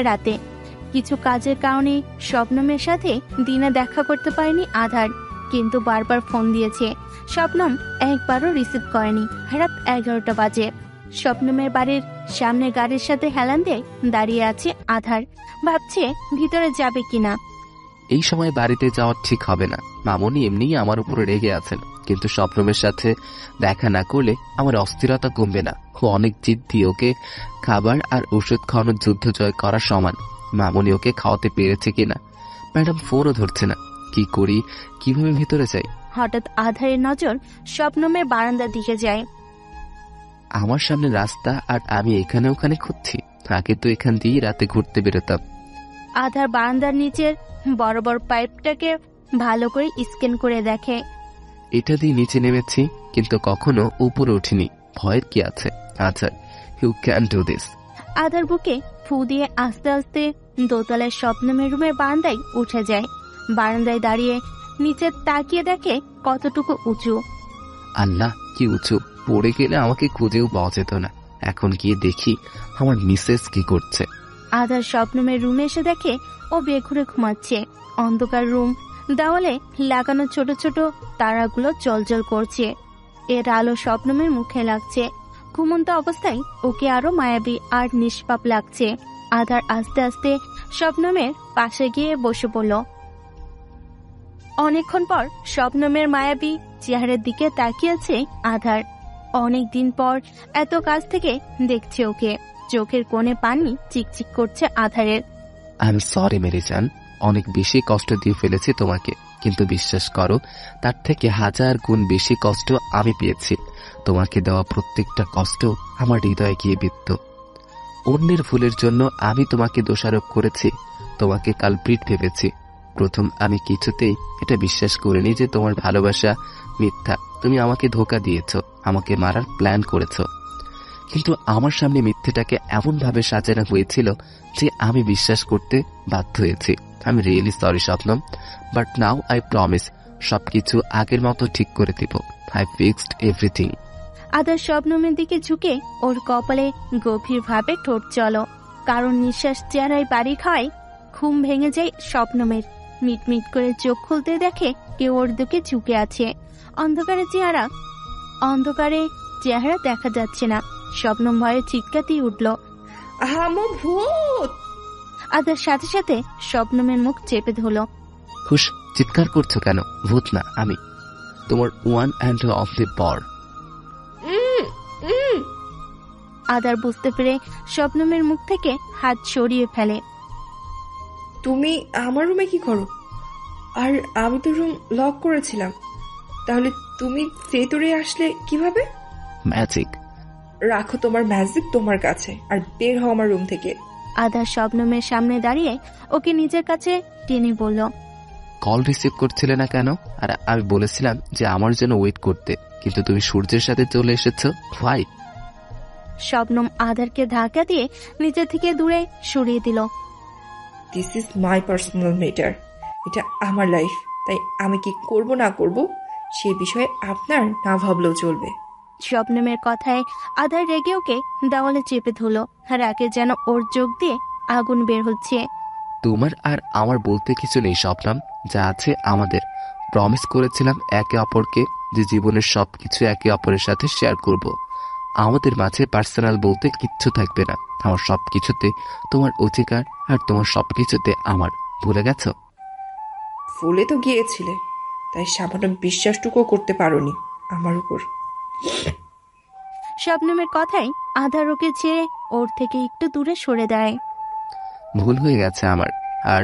রাতে কিছু কাজের কারণে স্বপ্নমের সাথে দিনে দেখা করতে পারেনি আধার, কিন্তু বারবার ফোন দিয়েছে। স্বপ্নম একবারও রিসিভ করেনি। রাত 11টা বাজে। স্বপ্নমের বাড়ির সামনে গাড়ির সাথে হেলান দিয়ে দাঁড়িয়ে আছে আধার। ভাবছে ভিতরে যাবে কিনা। এই সময় বাড়িতে যাওয়া ঠিক হবে না। মামনি এমনিই আমার উপরে রেগে আছেন, কিন্তু স্বপ্নমের সাথে দেখা না করলে আমার অস্থিরতা কমবে না। ও অনেক জিদ্দি, ওকে খাবার আর ওষুধ খাওয়ানোর যুদ্ধ জয় করার সমান। মামনি ওকে খাওয়াতে পেরেছে কিনা। ম্যাডাম ফোনও ধরছে না। কি করি, কিভাবে ভিতরে যাই? হঠাৎ আধারের নজর স্বপ্নমের বারান্দার দিকে যায়। আমার সামনে রাস্তা আর আমি এখানে ওখানে খুঁজছি। আগে তো এখান দিয়েই রাতে ঘুরতে বেরোতাম। আধার বারান্দার নিচের বড় বড় পাইপটাকে ভালো করে স্ক্যান করে দেখে। এটা দিয়ে নিচে নেমেছি, কিন্তু কখনো উপরে উঠিনি। ভয়ের কি আছে? আচ্ছা, ইউ ক্যান ডু দিস। আধার বুকে ফু দিয়ে আস্তে আস্তে দোতলায় স্বপ্নমের রুমের বারান্দায় উঠে যায়। বারান্দায় দাঁড়িয়ে নিচে তাকিয়ে দেখে কতটুকু উঁচু। আল্লাহ, কি উঁচু! পড়ে গেলে আমাকে খুঁজেও পাওয়া যেত না। এখন গিয়ে দেখি আমার মিসেস কি করছে। আধার স্বপ্নমের রুমে এসে দেখে ও বেঘুরে ঘুমাচ্ছে। অন্ধকার রুম, দেওয়ালে লাগানো ছোট ছোট তারাগুলো জ্বলজ্বল করছে। এর আলো স্বপ্নমের মুখে লাগছে। ঘুমন্ত অবস্থায় ওকে আরো মায়াবী আর নিষ্পাপ লাগছে। আধার আস্তে আস্তে স্বপ্নমের পাশে গিয়ে বসে পড়ল। অনেকক্ষণ পর স্বপ্নমের মায়াবী চেহারার দিকে তাকিয়েছে আধার। অনেক দিন পর এত কাছ থেকে দেখছে ওকে। চোখের কোণে পানি চিকচিক করছে আধারের। আই এম সরি মেরি জান, অনেক বেশি কষ্ট দিয়ে ফেলেছি তোমাকে, কিন্তু বিশ্বাস করো, তার থেকে 1000 গুণ বেশি কষ্ট আমি পেয়েছি। তোমাকে দেওয়া প্রত্যেকটা কষ্ট আমার হৃদয়ে গিয়ে বিদ্ধ। অন্যের ভুলের জন্য আমি তোমাকে দোষারোপ করেছি, তোমাকে কালপ্রিট ভেবেছি। প্রথম আমি কিছুতেই এটা বিশ্বাস করিনি যে তোমার ভালোবাসা মিথ্যা। তুমি আমাকে ধোঁকা দিয়েছ, আমাকে মারার প্ল্যান করেছ, কিন্তু আমার সামনে মিথ্যেটাকে এমনভাবে সাজানো হয়েছিল যে আমি বিশ্বাস করতে বাধ্য হয়েছি। আমি really sorry Swapnam, but now I promise সবকিছু আগের মতো ঠিক করে দিব। I fixed everything. আধার স্বপ্নমের দিকে ঝুঁকে ওর কপালে গভীরভাবে ঠোঁট চলো। কারণ নিঃশ্বাস চেহারায় বাড়ি খায়। ঘুম ভেঙে যায় স্বপ্নমের। মিটমিট করে চোখ খুলতে দেখে কেউ ওর দিকে ঝুঁকে আছে। অন্ধকারে চেহারা দেখা যাচ্ছে না। স্বপ্নম ভয়ে চিৎকাতেই উঠল, আমো ভূত! আধার সাথে সাথে স্বপ্নমের মুখ চেপে ধরল। হুশ, চিৎকার করছো কেন? ভূত না আমি, তোমার ওয়ান অ্যান্ড অনলি বর। আধার বুঝতে পেরে স্বপ্নমের মুখ থেকে হাত সরিয়ে ফেলে। তুমি আমার রুমে কি করো? আর আমি তো রুম লক করেছিলাম। তাহলে তুমি ভেতরে আসলে কিভাবে? ম্যাজিক। রাখো তোমার ম্যাজিক তোমার কাছে, আর বের হও আমার রুম থেকে। আধার স্বপ্নমের সামনে দাঁড়িয়ে ওকে নিজের কাছে টেনে বলল, কল রিসিভ করছিলে না কেন? আর আমি বলেছিলাম যে আমার জন্য ওয়েট করতে, কিন্তু তুমি সূর্যের সাথে চলে এসেছো। হোয়াই? স্বপ্নম আধারকে ধাক্কা দিয়ে নিজের থেকে দূরে সরিয়ে দিল। This is my personal matter. এটা আমার লাইফ, তাই আমি কি করব না করব সে বিষয়ে আপনার না ভাবলেও চলবে। স্বপ্নমের কথায় আধার রেগে ওকে দেওয়ালে চেপে ধরল। আর আগে যেন ওর চোখ দিয়ে আগুন বের হচ্ছে। তোমার আর আমার বলতে কিছু নেই স্বপ্নম, যা আছে আমাদের। প্রমিস করেছিলাম একে অপরকে যে জীবনের সবকিছু একে অপরের সাথে শেয়ার করব। আমাদের মাঝে পার্সোনাল বলতে কিচ্ছু থাকবে না। আমার সবকিছুতে তোমার অধিকার, আর তোমার সবকিছুতে আমার। ভুলে গেছো? ফুলে তো গিয়েছিলে, তাই সামান্য বিশ্বাসটুকুও করতে পারোনি আমার উপর। শবনমের কথাই আধার ওকে ছেড়ে ওর থেকে একটু দূরে সরে দেয়। ভুল হয়ে গেছে আমার, আর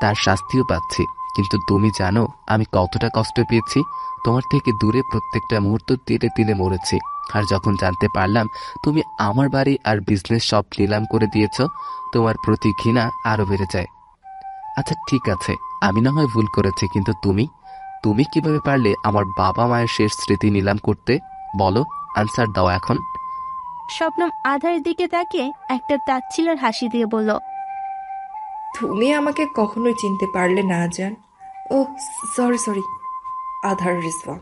তার শাস্তিও পাচ্ছি। কিন্তু তুমি জানো আমি কতটা কষ্ট পেয়েছি। তোমার থেকে দূরে প্রত্যেকটা মুহূর্ত তিলে তিলে মরেছি। আর যখন জানতে পারলাম তুমি আমার বাড়ি আর বিজনেস সব নিলাম করে দিয়েছ, তোমার প্রতি ঘৃণা আরো বেড়ে যায়। আচ্ছা ঠিক আছে, আমি না হয় ভুল করেছি, কিন্তু তুমি কিভাবে পারলে আমার বাবা মায়ের শেষ স্মৃতি নিলাম করতে? বলো, আনসার দাও এখন। শবনম আধারের দিকে তাকিয়ে একটা তাচ্ছিলের হাসি দিয়ে বলল, তুমি আমাকে কখনোই চিনতে পারলে না আজান। ও সরি আধার রিজওয়া।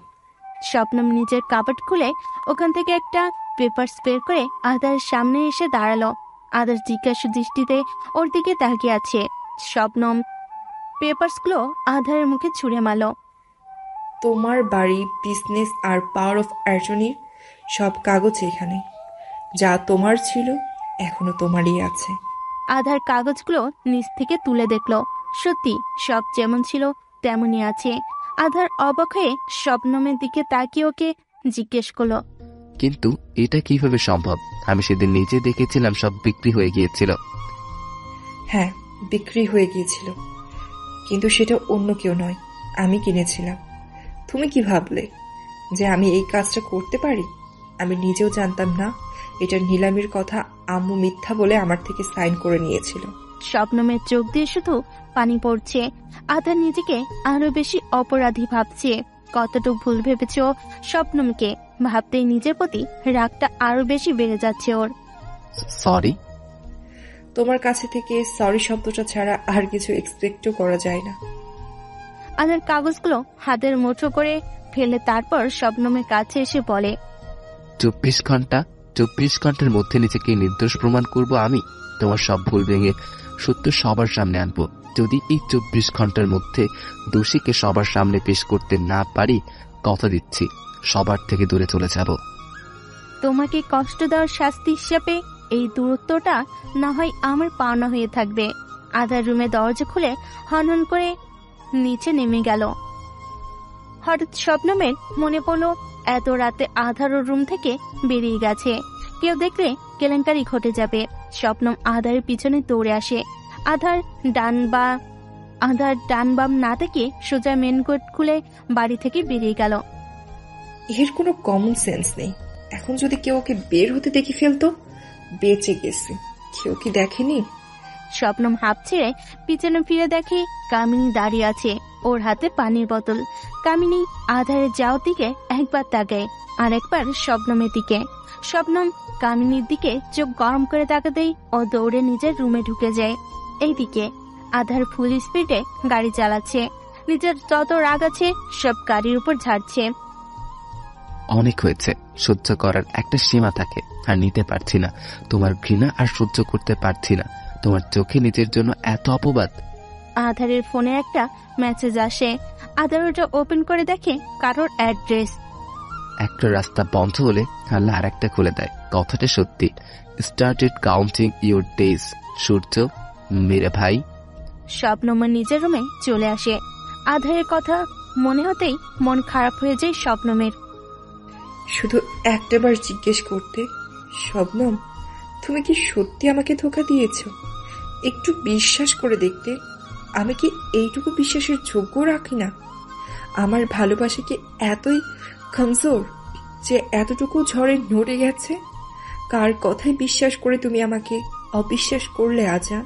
শবনম নিজের কাপড় খুলে ওখান থেকে একটা পেপারস বের করে আধারের সামনে এসে দাঁড়ালো। আধার জিজ্ঞাসু দৃষ্টিতে ওর দিকে তাকিয়ে আছে। শবনম পেপারসগুলো আধারের মুখে ছুঁড়ে মারল। তোমার বাড়ি, বিজনেস আর পাওয়ার অফ অ্যাটর্নির সব কাগজ এখানে। যা তোমার ছিল এখনো তোমারই আছে। আধার কাগজগুলো নিচ থেকে তুলে দেখলো, সত্যি সব যেমন ছিল তেমনই আছে। আধার অবাক হয়ে শবনমের দিকে তাকিয়ে ওকে জিজ্ঞেস করলো, কিন্তু এটা কিভাবে সম্ভব? আমি সেদিন নিজে দেখেছিলাম সব বিক্রি হয়ে গিয়েছিল। হ্যাঁ, বিক্রি হয়ে গিয়েছিল, কিন্তু সেটা অন্য কেউ নয়, আমি কিনেছিলাম। তুমি কি ভাবলে যে আমি এই কাজটা করতে পারি? আমি নিজেও জানতাম না এটা নিলামির কথা। আম্মু মিথ্যা বলে আমার থেকে সাইন করে নিয়েছিল। শবনমের চোখ দিয়ে শুধু পানি পড়ছে। আধার নিজেকে আরো বেশি অপরাধী ভাবছে। কতটুকু ভুল ভেবেছ শবনমকে ভাবতেই নিজের প্রতি রাগটা আরো বেশি বেড়ে যাচ্ছে ওর। সরি। তোমার কাছে থেকে সরি শব্দটা ছাড়া আর কিছু এক্সপেক্টও করা যায় না। আধার কাগজগুলো হাতের মুঠো করে ফেলে তারপর শবনমের কাছে এসে বলে, 24 ঘন্টার মধ্যে নিজেকে নির্দোষ প্রমাণ করব আমি। তোমার সব ভুল ভেঙে সত্য সবার সামনে আনবো। যদি এই 24 ঘন্টার মধ্যে দোষীকে সবার সামনে পেশ করতে না পারি, কথা দিচ্ছি সবার থেকে দূরে চলে যাব। তোমাকে কষ্ট দেওয়ার শাস্তি হিসাবে এই দূরত্বটা না হয় আমার পাওনা হয়ে থাকবে। আধার রুমে দরজা খুলে হনহন করে নিচে নেমে গেল। হঠাৎ শবনমের মনে পড়ল এত রাতে আধার ওর রুম থেকে বেরিয়ে গেছে। কেউ দেখলে কেলেঙ্কারি ঘটে যাবে। শবনম আধারের পিছনে দৌড়ে আসে। আধার ডান বাম না থেকে সোজা মেন গেট খুলে বাড়ি থেকে বেরিয়ে গেল। এর কোনো কমন সেন্স নেই। এখন যদি কেউ ওকে বের হতে দেখে ফেলতো, বেঁচে গেছে। কেউ কি দেখেনি? শবনম হাঁপ ছেড়ে পিছনে ফিরে দেখে কামিনী দাঁড়িয়ে আছে, ওর হাতে পানির বোতল। কামিনী আধারের যাওয়ার দিকে একবার তাকায় আর একবার শবনমের দিকে। শবনম কামিনীর দিকে চোখ গরম করে তাকাতেই ও দৌড়ে নিজের রুমে ঢুকে যায়। এইদিকে আধার ফুল স্পিডে গাড়ি চালাচ্ছে। নিজের যত রাগ আছে সব গাড়ির উপর ঝাড়ছে। অনেক হয়েছে, সহ্য করার একটা সীমা থাকে, আর নিতে পারছি না। তোমার ঘৃণা আর সহ্য করতে পারছি না। তোমার চোখে নিজের জন্য এত অপবাদ। আধারের ফোনে একটা মেসেজ আসে। আধার ওটা ওপেন করে দেখে কারোর অ্যাড্রেস। একটা রাস্তা বন্ধ হলে আল্লাহ আর একটা খুলে দেয়, কথাটা সত্যি। স্টার্টেড কাউন্টিং ইউর ডেজ সূর্য, মেরে ভাই। শবনমের নিজের রুমে চলে আসে। আধারের কথা মনে হতেই মন খারাপ হয়ে যায় শবনমের। শুধু একটাবার জিজ্ঞেস করতে, শবনম তুমি কি সত্যি আমাকে ধোঁকা দিয়েছ? একটু বিশ্বাস করে দেখতে। আমি কি এইটুকু বিশ্বাসের যোগ্য রাখি না? আমার ভালোবাসা কি এতই কমজোর যে এতটুকু ঝড়ে নড়ে গেছে? কার কথায় বিশ্বাস করে তুমি আমাকে অবিশ্বাস করলে আজান?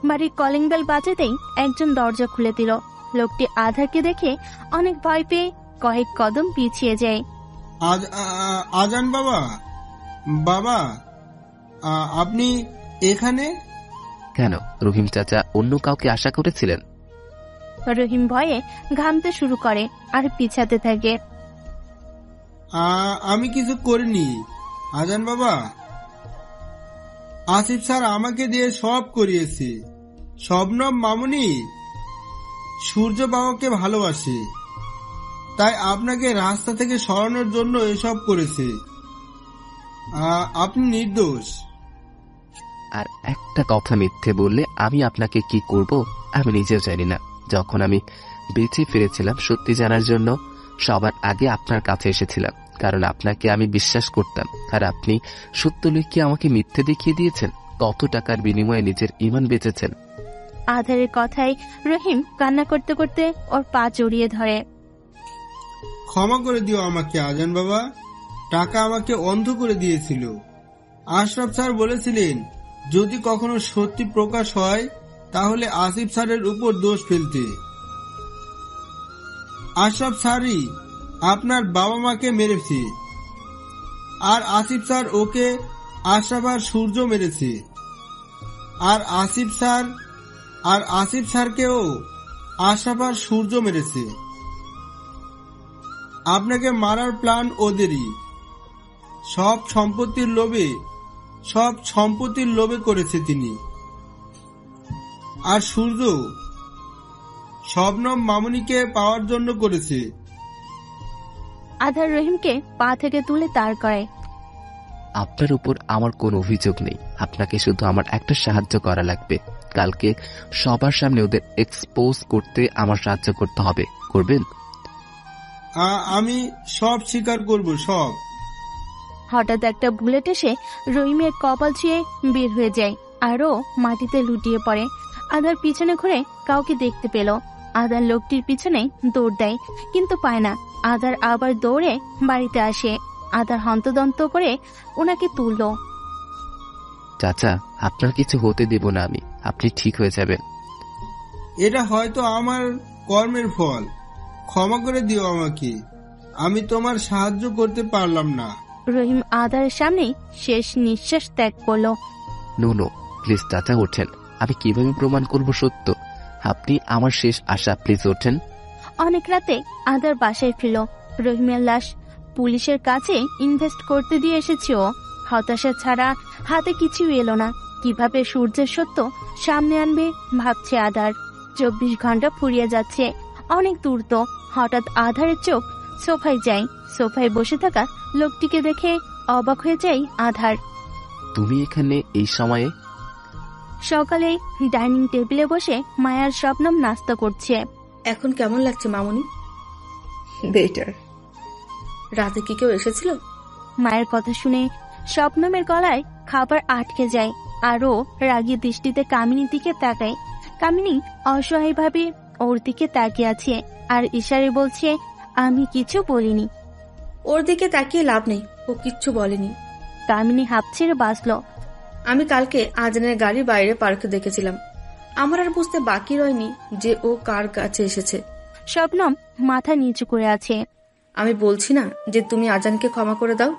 বাড়ির কলিং বেল বাজাতেই একজন দরজা খুলে দিল। লোকটি আধারকে দেখে অনেক ভয় পেয়ে কয়েক কদম পিছিয়ে যায়। আজান বাবা, বাবা আপনি এখানে কেন? রহিম চাচা অন্য কাউকে আশা করেছিলেন? রহিম ভয়ে ঘামতে শুরু করে আর পিছাতে থাকে। আমি কিছু করিনি আজান বাবা। আসিফ স্যার আমাকে দিয়ে সব করিয়েছে। শবনম মামুনি সূর্য বাবাকে ভালোবাসে, তাই আপনাকে রাস্তা থেকে সরানোর জন্য এসব করেছে। আপনি নির্দোষ। আর একটা কথা মিথ্যে বললে আমি আপনাকে কি করব আমি নিজেও জানি না। যখন আমি বেঁচে ফিরেছিলাম সত্যি জানার জন্য সবার আগে আপনার কাছে এসেছিলাম, কারণ আপনাকে আমি বিশ্বাস করতাম, আর আপনি সত্য লুকিয়ে আমাকে মিথ্যে দেখিয়ে দিয়েছেন। কত টাকার বিনিময়ে নিজের ঈমান বেচেছেন। আধারের কথায় রহিম কান্না করতে করতে ওর পা জড়িয়ে ধরে। ক্ষমা করে দিও আমাকে আজান বাবা, টাকা আমাকে অন্ধ করে দিয়েছিল। আশরাফ স্যার বলেছিলেন যদি কখনো সত্যি প্রকাশ হয় তাহলে আসিফ স্যারের উপর দোষ ফেলতে। আশরাফ স্যারই আপনার বাবা মাকে মেরেছে, আর আসিফ স্যার ওকে আশরাফ আর সূর্য মেরেছে, আর আসিফ স্যারকেও আশরাফ আর সূর্য মেরেছে। আপনাকে মারার প্ল্যান ওদেরই। সব সম্পত্তির লোভে করেছে তিনি। আর সূর্য শবনম মামুনিকে পাওয়ার জন্য করেছে। আধার রহিমকে পা থেকে তুলে দাঁড় করায়। আপনার উপর আমার কোনো অভিযোগ নেই, আপনাকে শুধু আমার একটা সাহায্য করা লাগবে। কালকে সবার সামনে ওদের এক্সপোজ করতে আমার সাহায্য করতে হবে, করবেন? আমি সব স্বীকার করব, সব। হঠাৎ একটা বুলেট এসে রহিমের কপাল ছুঁয়ে বের হয়ে যায়, আরও মাটিতে লুটিয়ে পড়ে। আধার পিছনে ঘুরে কাউকে দেখতে পেল। আধার লোকটির পিছনে দৌড় দেয়, কিন্তু পায় না। আধার আবার দৌড়ে বাড়িতে আসে। আধার হন্তদন্ত করে ওনাকে তুলল। চাচা, আপনার কিছু হতে দেব না আমি, আপনি ঠিক হয়ে যাবেন। এটা হয়তো আমার কর্মের ফল, ক্ষমা করে দিও আমাকে, আমি তোমার সাহায্য করতে পারলাম না। রহিম আধারের সামনেই শেষ নিঃশ্বাস ত্যাগ করলো। নো প্লিজ চাচা ওঠেন, আমি কিভাবে প্রমাণ করব সত্য? আপনি আমার শেষ আশা, প্লিজ ওঠেন। অনেক রাতে আধার বাসায় ফিরল। রহিমের লাশ পুলিশের কাছে ইনভেস্ট করতে দিয়ে এসেছে ও। হতাশা ছাড়া হাতে কিছুই এলো না। কিভাবে সূর্যের সত্য সামনে আনবে ভাবছে আধার। 24 ঘন্টা ফুরিয়ে যাচ্ছে, অনেক দূর তো। হঠাৎ আধারের চোখ সোফায় যায়। সোফায় বসে থাকা লোকটিকে দেখে অবাক হয়ে যায় আধার। তুমি এখানে এই সময়ে? সকালে ডাইনিং টেবিলে বসে মায়ার শবনম নাস্তা করছে। এখন কেমন লাগছে মামুনি? বেটার। রাতে কি কেউ এসেছিল? মায়ের কথা শুনে শবনমের গলায় খাবার আটকে যায়, আরও রাগী দৃষ্টিতে কামিনীর দিকে তাকায়। কামিনী অসহায়ভাবে ওর দিকে তাকিয়ে আছে আর ইশারে বলছে, আমি কিছু বলিনি। ওর দিকে তাকিয়ে লাভ নেই, ও কিচ্ছু বলেনি। কামিনী হাঁপ ছেড়ে বাঁচল। আমি কালকে আজানের গাড়ি বাইরে পার্কে দেখেছিলাম। আমার আর বুঝতে বাকি রয়নি যে ও কার কাছে এসেছে। শবনম মাথা নিচু করে আছে। আমি বলছি না যে তুমি আজানকে ক্ষমা করে দাও,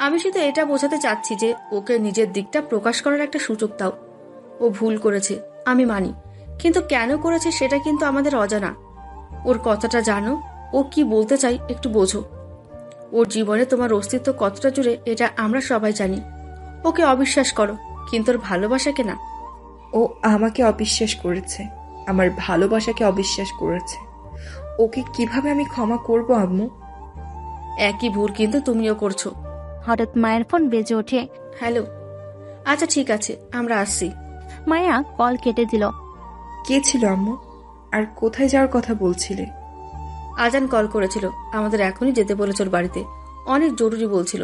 আমি শুধু এটা বোঝাতে চাচ্ছি যে ওকে নিজের দিকটা প্রকাশ করার একটা সুযোগ দাও। ও ভুল করেছে, আমি মানি, কিন্তু কেন করেছে সেটা কিন্তু আমাদের অজানা। ওর কথাটা জানো, ও কি বলতে চাই একটু বোঝো। ওর জীবনে তোমার অস্তিত্ব কতটা জুড়ে এটা আমরা সবাই জানি। ওকে অবিশ্বাস করো, কিন্তু ওর ভালোবাসাকে না। ও আমাকে অবিশ্বাস করেছে, আমার ভালোবাসাকে অবিশ্বাস করেছে। ওকে কিভাবে আমি ক্ষমা করব আম্মু? একই ভুল কিন্তু তুমিও করছো। হঠাৎ মায়ের ফোন বেজে ওঠে। হ্যালো, আচ্ছা ঠিক আছে, আমরা আসছি। মায়া কল কেটে দিল। কে ছিল আম্মু? আর কোথায় যাওয়ার কথা বলছিলে? আজান কল করেছিল, আমাদের এখনই যেতে বলেছ ওর বাড়িতে, অনেক জরুরি বলছিল।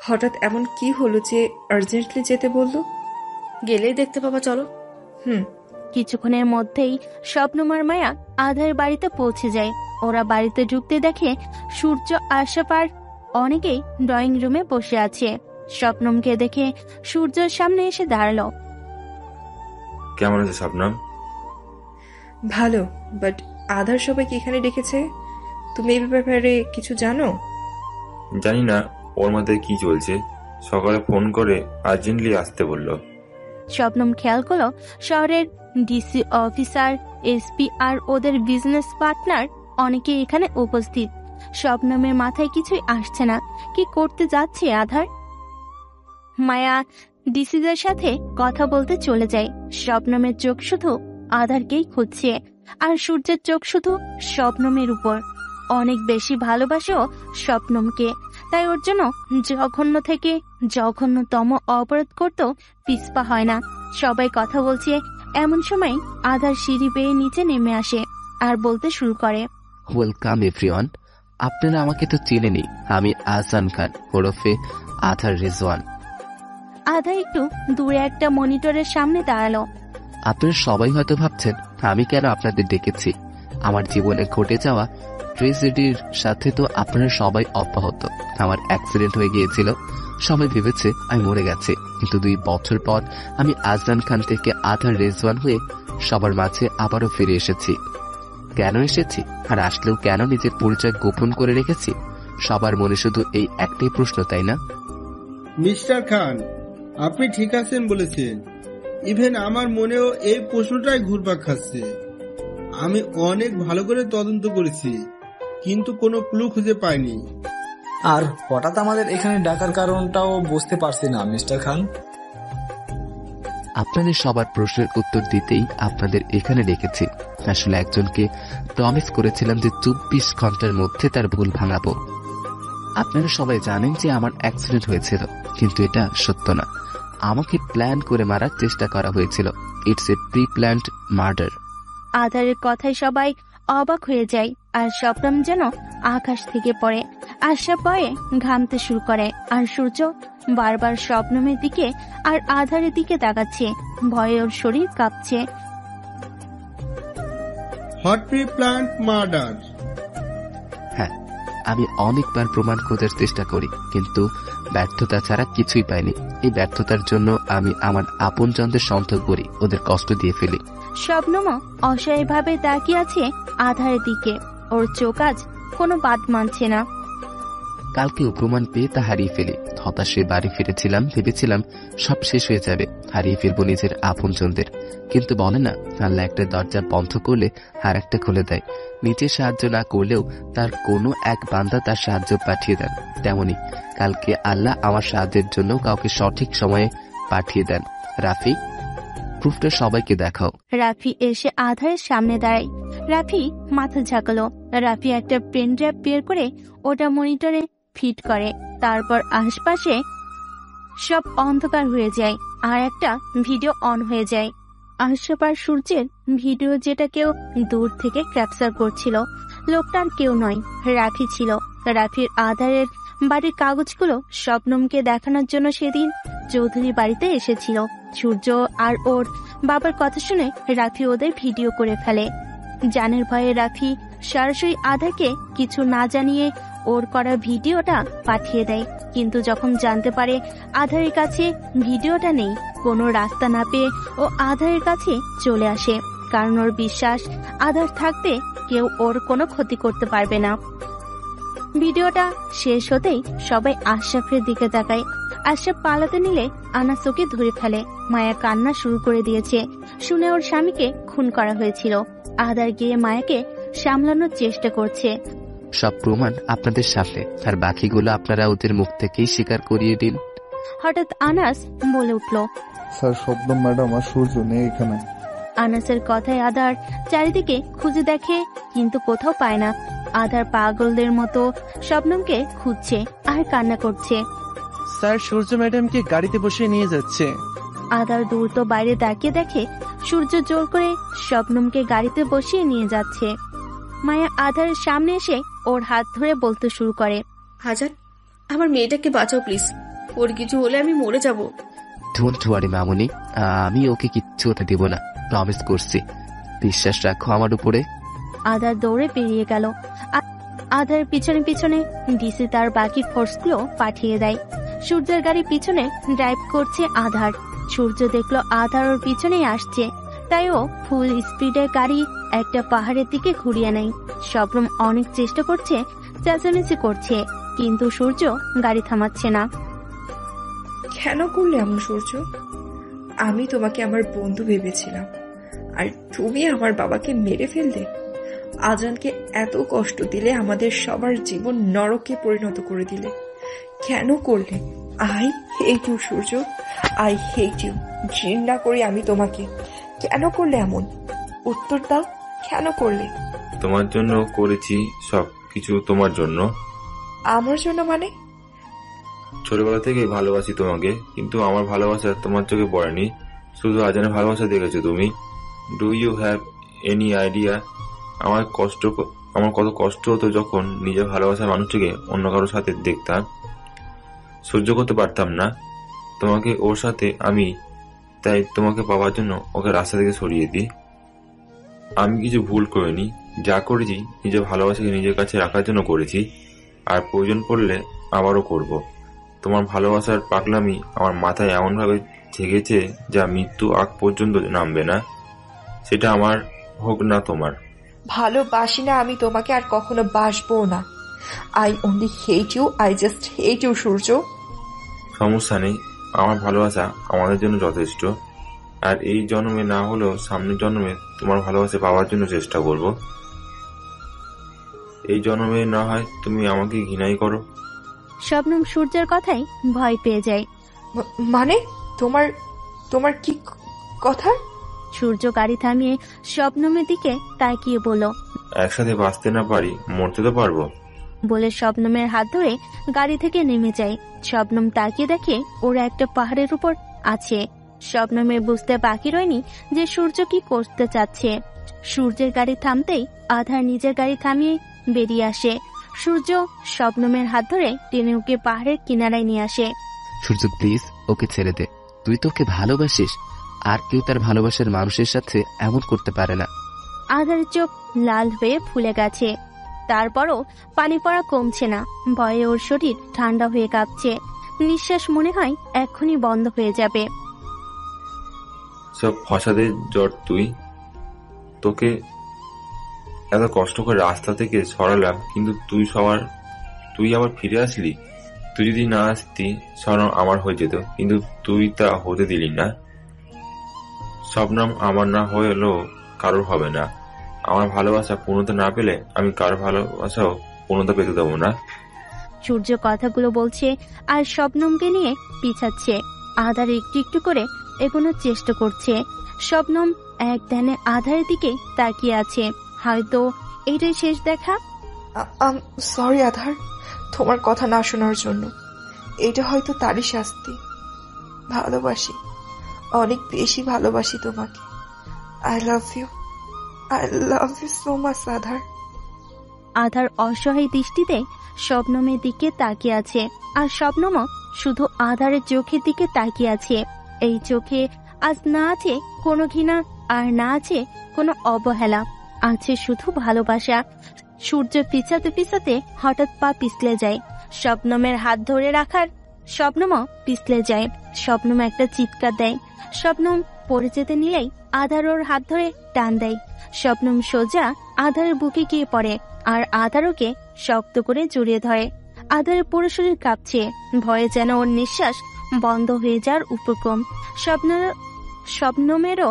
হঠাৎ এমন কি হলো যে আর্জেন্টলি যেতে বললো? গেলেই দেখতে পাবা, চলো। কিছুক্ষণের মধ্যেই শবনম আর মায়া আধার বাড়িতে পৌঁছে যায়। ওরা বাড়িতে ঢুকতে দেখে সূর্য, আশরাফ আর অনেকেই ড্রয়িং রুমে বসে আছে। শবনমকে দেখে সূর্যের সামনে এসে দাঁড়ালো। কেমন আছে শবনম? ভালো, বাট আধার সবাইকে এখানে ডেকেছে, তুমি এই ব্যাপারে কিছু জানো? জানি না ওর মধ্যে কি চলছে, সকালে ফোন করে আর্জেন্টলি আসতে বললো। শবনম খেয়াল করলো শহরের ডিসি অফিসার, এসপি আর ওদের বিজনেস পার্টনার অনেকে এখানে উপস্থিত। শবনমের মাথায় কিছুই আসছে না, কি করতে যাচ্ছে আধার। মায়া ডিসিদের সাথে কথা বলতে চলে যায়। শবনমের চোখ শুধু আধারকেই খুঁজছে, আর সূর্যের চোখ শুধু শবনমের উপর। অনেক বেশি ভালোবাসেও শবনমকে, তাই ওর জন্য জঘন্য থেকে জঘন্যতম অপরাধ করতেও পিছপা হয় না। সবাই কথা বলছে, এমন সময় আধার সিঁড়ি বেয়ে নিচে নেমে আসে। আর বলতে শুরু করে, ওয়েলকাম এভরিওয়ান। আপনারা আমাকে তো চেনেনি, আমি আহসান খান ওরফে আধার রেজওয়ান। আধা একটু দূরে একটা মনিটরের সামনে দাঁড়ালো। আপনারা সবাই হয়তো ভাবছেন আমি কেন আপনাদের ডেকেছি। আমার জীবনে ঘটে যাওয়া ট্রেজেডির সাথে তো আপনারা সবাই অব্যাহত। আমার অ্যাক্সিডেন্ট হয়ে গিয়েছিল, সবাই ভেবেছে আমি মরে গেছি, কিন্তু 2 বছর পর আমি আহসান খান থেকে আধার রেজওয়ান হয়ে সবার মাঝে আবারও ফিরে এসেছি। কেন এসেছি আর আসলেও কেন নিজের পরিচয় গোপন করে রেখেছি, সবার মনে শুধু এই একটাই প্রশ্ন, তাই না? মিস্টার খান, আপনি ঠিক আছেন বলেছেন। ইভেন আমার মনেও এই প্রশ্নটাই ঘুরপাক খাচ্ছে। আমি অনেক ভালো করে তদন্ত করেছি, কিন্তু কোনো ক্লু খুঁজে পাইনি। আর হঠাৎ আমাদের এখানে ডাকার কারণটাও বুঝতে পারছি না মিস্টার খান। আপনাদের সবার প্রশ্নের উত্তর দিতেই আপনাদের এখানে ডেকেছি। আসলে একজনকে প্রমিস করেছিলাম যে 24 ঘন্টার মধ্যে তার ভুল ভাঙাবো। আপনারা সবাই জানেন যে আমার অ্যাক্সিডেন্ট হয়েছিল, কিন্তু এটা সত্য না। আমাকে প্ল্যান করে মারার চেষ্টা করা হয়েছিল। It's a pre planned murder. আধারের কথায় সবাই অবাক হয়ে যায়, আর শবনম যেন আকাশ থেকে পড়ে। আশরাফ ভয়ে ঘামতে শুরু করে, আর সূর্য বারবার শবনমের দিকে আর আধারের দিকে তাকাচ্ছে। ভয়ে ওর শরীর কাঁপছে। Hot pre plant murder? হ্যাঁ, আমি অনেকবার প্রমাণ খোঁজার চেষ্টা করি, কিন্তু ব্যর্থতা ছাড়া কিছুই পাইনি। এই ব্যর্থতার জন্য আমি আমার আপনজনদের সন্দেহ করি, ওদের কষ্ট দিয়ে ফেলি। শবনমও অসহায়ভাবে তাকিয়ে আছে আধারের দিকে। ওর চোখ আজ কোনো বাদ মানছে না। কালকেও প্রমাণ পেয়ে তা হারিয়ে ফেলি। হতাশে বাড়ি ফিরেছিলাম, ভেবেছিলাম সব শেষ হয়ে যাবে, হারিয়ে ফেলবো নিজের আপনজনদের। কিন্তু বলে না, আল্লাহ একটা দরজা বন্ধ করলে আর একটা খুলে দেয়। নিজে সাহায্য না করলেও তার কোনো এক বান্দা তার সাহায্য পাঠিয়ে দেন। তেমনি কালকে আল্লাহ আমার সাহায্যের জন্য কাউকে সঠিক সময়ে পাঠিয়ে দেন। রাফি, প্রুফটা সবাইকে দেখাও। রাফি এসে আধারের সামনে দাঁড়ায়। রাফি মাথা ঝাঁকালো। রাফি একটা পেন ড্রাইভ বের করে ওটা মনিটরে ফিট করে। তারপর আশপাশে সব অন্ধকার হয়ে যায়, আর একটা ভিডিও অন হয়ে যায়। আশরাফ আর সূর্যের ভিডিও, যেটা কেউ দূর থেকে ক্যাপচার করছিল। লোকটার কেউ নয়, রাফি ছিল। রাফির আধারের বাড়ির কাগজগুলো শবনমকে দেখানোর জন্য সেদিন চৌধুরী বাড়িতে এসেছিল। সূর্য আর ওর বাবার কথা শুনে রাফি ওদের ভিডিও করে ফেলে। জানের ভয়ে রাফি সরাসরি আধারকে কিছু না জানিয়ে ওর করা ভিডিওটা পাঠিয়ে দেয়। কিন্তু যখন জানতে পারে আধারের কাছে ভিডিওটা নেই, কোনো রাস্তা না পেয়ে ও আধারের কাছে চলে আসে, কারণ ওর বিশ্বাস আধার থাকতে কেউ ওর কোনো ক্ষতি করতে পারবে না। ভিডিওটা শেষ হতেই সবাই আশরাফের দিকে তাকায়। আশরাফ পালাতে নিলে আনাস ওকে ধরে ফেলে। মায়া কান্না শুরু করে দিয়েছে, শুনে ওর স্বামীকে খুন করা হয়েছিল। আধার গিয়ে মায়াকে সামলানোর চেষ্টা করছে। সব প্রমাণ আপনাদের সামনে, আর বাকিগুলো আপনারা ওদের মুখ থেকেই স্বীকার করিয়ে দিন। হঠাৎ আনাস বলে উঠল, স্যার, শবনম ম্যাডাম আর সূর্য নেই এখানে। আনাসের কথায় আধার চারিদিকে খুঁজে দেখে, কিন্তু কোথাও পায় না। আধার পাগলদের মতো শবনমকে খুঁজছে আর কান্না করছে। স্যার, সূর্য ম্যাডামকে গাড়িতে বসিয়ে নিয়ে যাচ্ছে। আধার দ্রুত বাইরে তাকিয়ে দেখে সূর্য জোর করে শবনমকে গাড়িতে বসিয়ে নিয়ে যাচ্ছে। মায়া আধারের সামনে এসে ওর হাত ধরে বলতে শুরু করে, হাজার, আমার মেয়েটাকে বাঁচাও প্লিজ, ওর কিছু হলে আমি মরে যাব। ডোন্ট ওয়ারি মামুনি, আমি ওকে কিচ্ছু হতে দিব না, প্রমিস করছি। বিশ্বাস রাখো আমার উপরে। আধার দৌড়ে বেরিয়ে গেল। আধার পিছনে পিছনে ডিসি তার বাকি ফোর্সগুলো পাঠিয়ে দেয়। সূর্যের গাড়ি পিছনে ড্রাইভ করছে আধার। সূর্য দেখলো আধার ওর পিছনেই আসছে, তাই ও ফুল স্পিডে গাড়ি একটা পাহাড়ের দিকে ঘুরিয়ে নেয়। শবনম অনেক চেষ্টা করছে, চেঁচামেচি করছে, কিন্তু সূর্য গাড়ি থামাচ্ছে না। কেন করলে এমন সূর্য? আমি তোমাকে আমার বন্ধু ভেবেছিলাম, আর তুমি আমার বাবাকে মেরে ফেললে। আজানকে এত কষ্ট দিলে, আমাদের সবার জীবন নরকে পরিণত করে দিলে। কেন করলে? I hate you Surya, I hate you. ঘৃণা করি আমি তোমাকে। কেন করলে এমন? উত্তর দাও, কেন করলে? তোমার জন্য করেছি, সব কিছু তোমার জন্য। আমার জন্য মানে? ছোটবেলা থেকে ভালোবাসি তোমাকে, কিন্তু আমার ভালোবাসা তোমার চোখে পড়েনি। শুধু আজানের ভালোবাসা দেখেছো তুমি। Do you have any idea আমার কত কষ্ট হতো যখন নিজের ভালোবাসার মানুষটিকে অন্য কারোর সাথে দেখতাম। সহ্য করতে পারতাম না তোমাকে ওর সাথে আমি, তাই তোমাকে পাওয়ার জন্য ওকে রাস্তা থেকে সরিয়ে দিই। আমি কিছু ভুল করিনি, যা করেছি নিজের ভালোবাসাকে নিজের কাছে রাখার জন্য করেছি, আর প্রয়োজন পড়লে আবারও করব। তোমার ভালোবাসার পাগলামি আমার মাথায় এমনভাবে জেগেছে যা মৃত্যু আগ পর্যন্ত নামবে না, সেটা আমার হোক না তোমার। ভালোবাসি না আমি তোমাকে, আর কখনো বাসবো না। I only hate you, I just hate you Surya. সমস্যা নেই, আমার ভালোবাসা আমাদের জন্য যথেষ্ট, আর এই জন্মে না হলেও সামনের জন্মে তোমার ভালোবাসা পাওয়ার জন্য চেষ্টা করব। এই জন্মে না হয় তুমি আমাকে ঘৃণাই করো। শবনম সূর্যের কথাই ভয় পেয়ে যায়। মানে তোমার তোমার কি কথা? সূর্য গাড়ি থামিয়ে শবনমের দিকে তাকিয়ে বলল, একসাথে বাঁচতে না পারি, মরতে তো পারবো। বলে শবনমের হাত ধরে গাড়ি থেকে নেমে যায়। শবনম তাকিয়ে দেখে ওরা একটা পাহাড়ের উপর আছে। শবনমের বুঝতে বাকি রয়নি যে সূর্য কি করতে চাচ্ছে। সূর্যের গাড়ি থামতেই আধার নিজের গাড়ি থামিয়ে বেরিয়ে আসে। সূর্য শবনমের হাত ধরে টেনে ওকে পাহাড়ের কিনারায় নিয়ে আসে। সূর্য প্লিজ ওকে ছেড়ে দে, তুই তো ওকে ভালোবাসিস, আর কেউ তার ভালোবাসার মানুষের সাথে এমন করতে পারে না। আধার চোখ লাল হয়ে ফুলে গেছে, তারপরও পানি পড়া কমছে না। ভয়ে ওর শরীর ঠান্ডা হয়ে কাঁপছে, নিঃশ্বাস মনে হয় এক্ষুনি বন্ধ হয়ে যাবে। সব ফসাদের জট তুই, তোকে এত কষ্ট করে রাস্তা থেকে সরালাম, কিন্তু তুই আবার ফিরে আসলি। তুই যদি না আসতি সরানো আমার হয়ে যেত, কিন্তু তুই তা হতে দিলি না। শবনম আমার না হলেও কারোর হবে না। আমার ভালোবাসা পূর্ণতা না পেলে আমি কারোর ভালোবাসাও পূর্ণতা পেতে দেবো না। সূর্য কথাগুলো বলছে আর শবনমকে নিয়ে পিছাচ্ছে। আধার একটু একটু করে এগোনোর চেষ্টা করছে। শবনম এক ধ্যানে আধারের দিকে তাকিয়ে আছে, হয়তো এটাই শেষ দেখা। সরি আধার, তোমার কথা না শোনার জন্য। এটা হয়তো তারই শাস্তি। ভালোবাসি, অনেক বেশি ভালোবাসি তোমাকে। I love you so much Aadhar. Aadhar অসহায় দৃষ্টিতে শবনমের দিকে তাকিয়ে আছে, আর শবনমও শুধু আধারের চোখের দিকে তাকিয়ে আছে। এই চোখে আজ না আছে কোনো ঘৃণা, আর না আছে কোনো অবহেলা, আছে শুধু ভালোবাসা। সূর্য পিছাতে পিছাতে হঠাৎ পা পিছলে যায়। শবনমের হাত ধরে রাখার শবনমও পিছলে যায়। শবনম একটা চিৎকার দেয়। শবনম পড়ে যেতে নিলেই আধার ওর হাত ধরে টান দেয়। শবনম সোজা আধারের বুকে গিয়ে পড়ে, আর আধার ওকে শক্ত করে জড়িয়ে ধরে। আধারের পুরো শরীর কাঁপছে, ভয়ে যেন ওর নিঃশ্বাস বন্ধ হয়ে যাওয়ার উপক্রম। শবনমেরও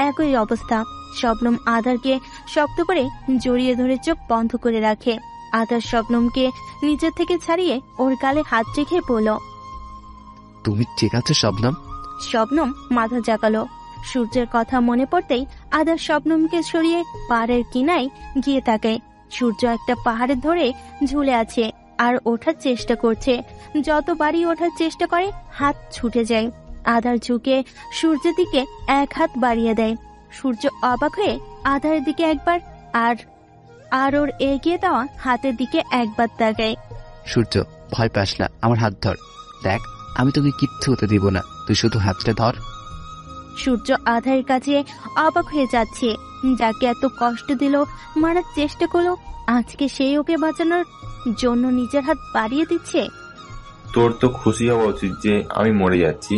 একই অবস্থা। শবনম আধারকে শক্ত করে জড়িয়ে ধরে চোখ বন্ধ করে রাখে। আধার শবনমকে নিজের থেকে ছাড়িয়ে ওর গালে হাত রেখে বলল, তুমি ঠিক আছে শবনম? শবনম মাথা জাগালো। সূর্যের কথা মনে পড়তেই আধার শবনমকে সরিয়ে পাহাড়ের কিনায় গিয়ে তাকায়। সূর্য একটা পাহাড়ে ধরে ঝুলে আছে আর ওঠার চেষ্টা করছে। যতবারই ওঠার চেষ্টা করে হাত ছুটে যায়। আধার ঝুঁকে সূর্যের দিকে এক হাত বাড়িয়ে দেয়। সূর্য অবাক হয়ে আধারের দিকে একবার আর ওর এগিয়ে দেওয়া হাতের দিকে একবার তাকায়। সূর্য ভয় পাস না, আমার হাত ধর, দেখ আমি তোকে কিচ্ছু হতে দিব না, তুই শুধু হাতটা ধর। সূর্য আধারের কাছে অবাক হয়ে যাচ্ছে। যাকে এত কষ্ট দিল, মারার চেষ্টা করলো, আজকে সেই ওকে বাঁচানোর জন্য নিজের হাত বাড়িয়ে দিচ্ছে। তোর তো খুশি হওয়া উচিত যে আমি মরে যাচ্ছি,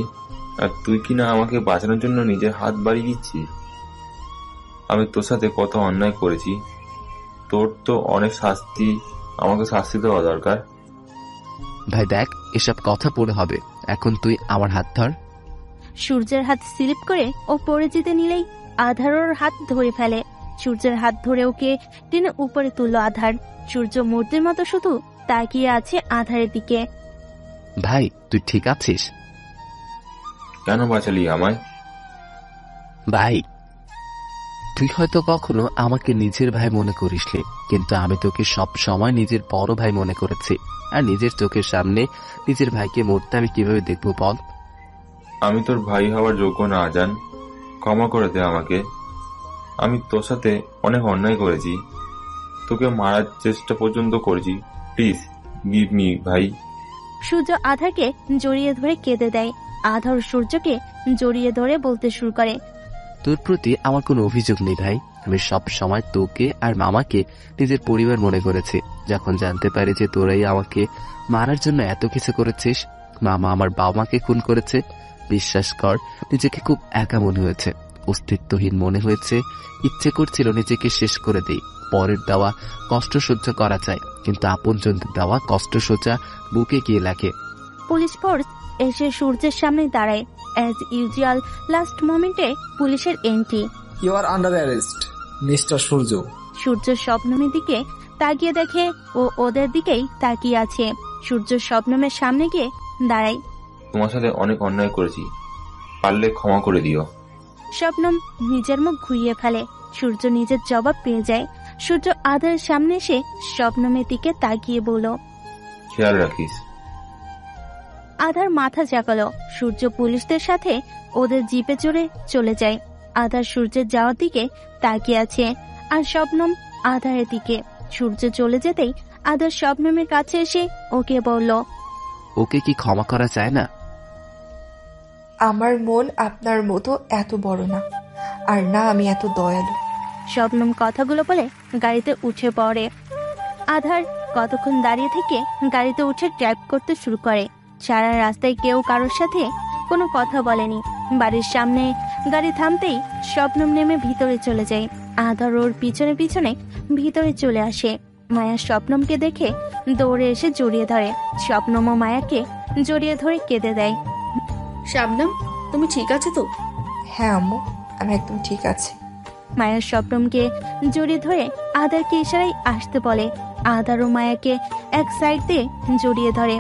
আর তুই কিনা আমাকে বাঁচানোর জন্য নিজের হাত বাড়িয়ে দিচ্ছিস। আমি তোর সাথে কত অন্যায় করেছি, তোর তো অনেক আমাকে শাস্তি দেওয়া দরকার। ভাই দেখ, এসব কথা পড়ে হবে, এখন তুই আমার হাত ধর। সূর্যের হাত স্লিপ করে ও পড়ে যেতে নিলেই আধার ওর হাত ধরে ফেলে। সূর্যের হাত ধরে ওকে টেনে উপরে তুলল আধার। সূর্য মূর্তির মতো শুধু তাকিয়ে আছে আধারের দিকে। ভাই তুই ঠিক আছিস? কেন বাঁচালি আমায়? ভাই তুই হয়তো কখনো আমাকে নিজের ভাই মনে করিসনি, কিন্তু আমি তোকে সব সময় নিজের বড় ভাই মনে করেছি। আর নিজের চোখের সামনে নিজের ভাইকে মরতে আমি কিভাবে দেখবো বল? আমি তোর ভাই হওয়ার যোগ্য না আজান, ক্ষমা করে দে আমাকে। আমি তোর সাথে অনেক অন্যায় করেছি, তোকে মারার চেষ্টা পর্যন্ত করেছি। প্লিজ গিভ মি ভাই। সূর্য আধারকে জড়িয়ে ধরে কেঁদে দেয়। আধার সূর্যকে জড়িয়ে ধরে বলতে শুরু করে, তোর প্রতি আমার কোনো অভিযোগ নেই ভাই। আমি সব সময় তোকে আর মামাকে নিজের পরিবার মনে করেছি। যখন জানতে পারি যে তোরাই আমাকে মারার জন্য এত কিছু করেছিস, মামা আমার বাবা মাকে খুন করেছে, বিশ্বাস কর নিজেকে খুব একা মনে হয়েছে, অস্তিত্বহীন মনে হয়েছে। ইচ্ছে করছিল নিজেকে শেষ করে দেই। পরের দেওয়া কষ্ট সহ্য করা যায়, কিন্তু আপনজনদের দেওয়া কষ্ট সোজা বুকে গিয়ে লাগে। পুলিশ ফোর্স এসে সূর্যের সামনে দাঁড়ায়। অ্যাজ ইউজুয়াল লাস্ট মোমেন্টে পুলিশের entry. You are under arrest mister Surya. Surya শবনমের দিকে তাকিয়ে দেখে ও ওদের দিকেই তাকিয়ে আছে। সূর্য শবনমের সামনে গিয়ে দাঁড়ায়। তোমার সাথে অনেক অন্যায় করেছি, পারলে ক্ষমা করে দিও। শবনম নিজের মুখ ঘুরিয়ে ফেলে। সূর্য নিজের জবাব পেয়ে যায়। সূর্য আধারের সামনে এসে শবনমের দিকে তাকিয়ে বলল, খেয়াল রাখিস। আধার মাথা জাগালো। সূর্য পুলিশদের সাথে ওদের জিপে চড়ে চলে যায়। আধার সূর্যের যাওয়ার দিকে তাকিয়ে আছে, আর শবনম আধারের দিকে। সূর্য চলে যেতেই আধার শবনমের কাছে এসে ওকে বলল, ওকে কি ক্ষমা করা যায় না? আমার মন আপনার মতো এত বড় না, আর না আমি এত দয়ালু। শবনম কথাগুলো বলে গাড়িতে উঠে পড়ে। আধার কতক্ষণ দাঁড়িয়ে থেকে গাড়িতে উঠে ড্রাইভ করতে শুরু করে। সারা রাস্তায় কেউ কারোর সাথে কোনো কথা বলেনি। বাড়ির সামনে গাড়ি থামতেই শবনম নেমে ভিতরে চলে যায়। আধার ওর পিছনে পিছনে ভিতরে চলে আসে। মায়া শবনমকে দেখে দৌড়ে এসে জড়িয়ে ধরে। শবনম ও মায়াকে জড়িয়ে ধরে কেঁদে দেয়। শাবনাম, তুমি ঠিক আছে তো? হ্যাঁ আম্মু, আমি একদম ঠিক আছি। মায়া শবনমকে জড়িয়ে ধরে আধারকে ইশারায় আসতে বলে। আধার ও মায়াকে এক সাইড দিয়ে জড়িয়ে ধরে।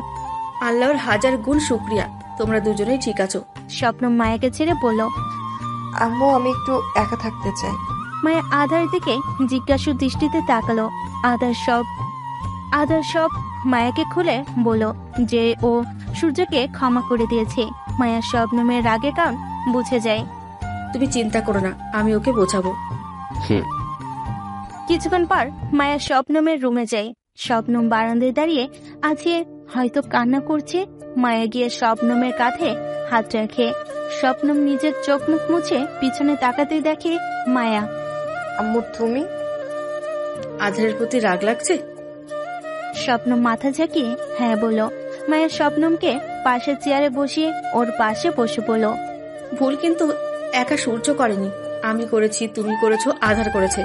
আল্লাহর হাজার গুণ শুক্রিয়া, তোমরা দুজনেই ঠিক আছো। শবনম মায়াকে ছেড়ে বলল, আম্মু আমি একটু একা থাকতে চাই। মায়া আধার দিকে জিজ্ঞাসু দৃষ্টিতে তাকালো। আধার সব মায়াকে খুলে বলল যে ও সূর্যকে ক্ষমা করে দিয়েছে। মায়া শবনমের রাগের কারণ বুঝে যায়। তুমি চিন্তা করো না, আমি ওকে বোঝাবো। কিছুক্ষণ পর মায়া শবনমের রুমে যায়। শবনম বারান্দায় দাঁড়িয়ে আছে, হয়তো কান্না করছে। মায়া গিয়ে শবনমের কাঁধে হাত রাখে। শবনম নিজের চোখ মুখ মুছে পিছনে তাকাতেই দেখে মায়া। আম্মু তুমি? আধারের প্রতি রাগ লাগছে? শবনম মাথা ঝাঁকিয়ে হ্যাঁ বলল। মায়া শবনমকে পাশের চেয়ারে বসিয়ে ওর পাশে বসে বলল, ভুল কিন্তু একা সূর্য করেনি, আমি করেছি, তুমি করেছো, আধার করেছে।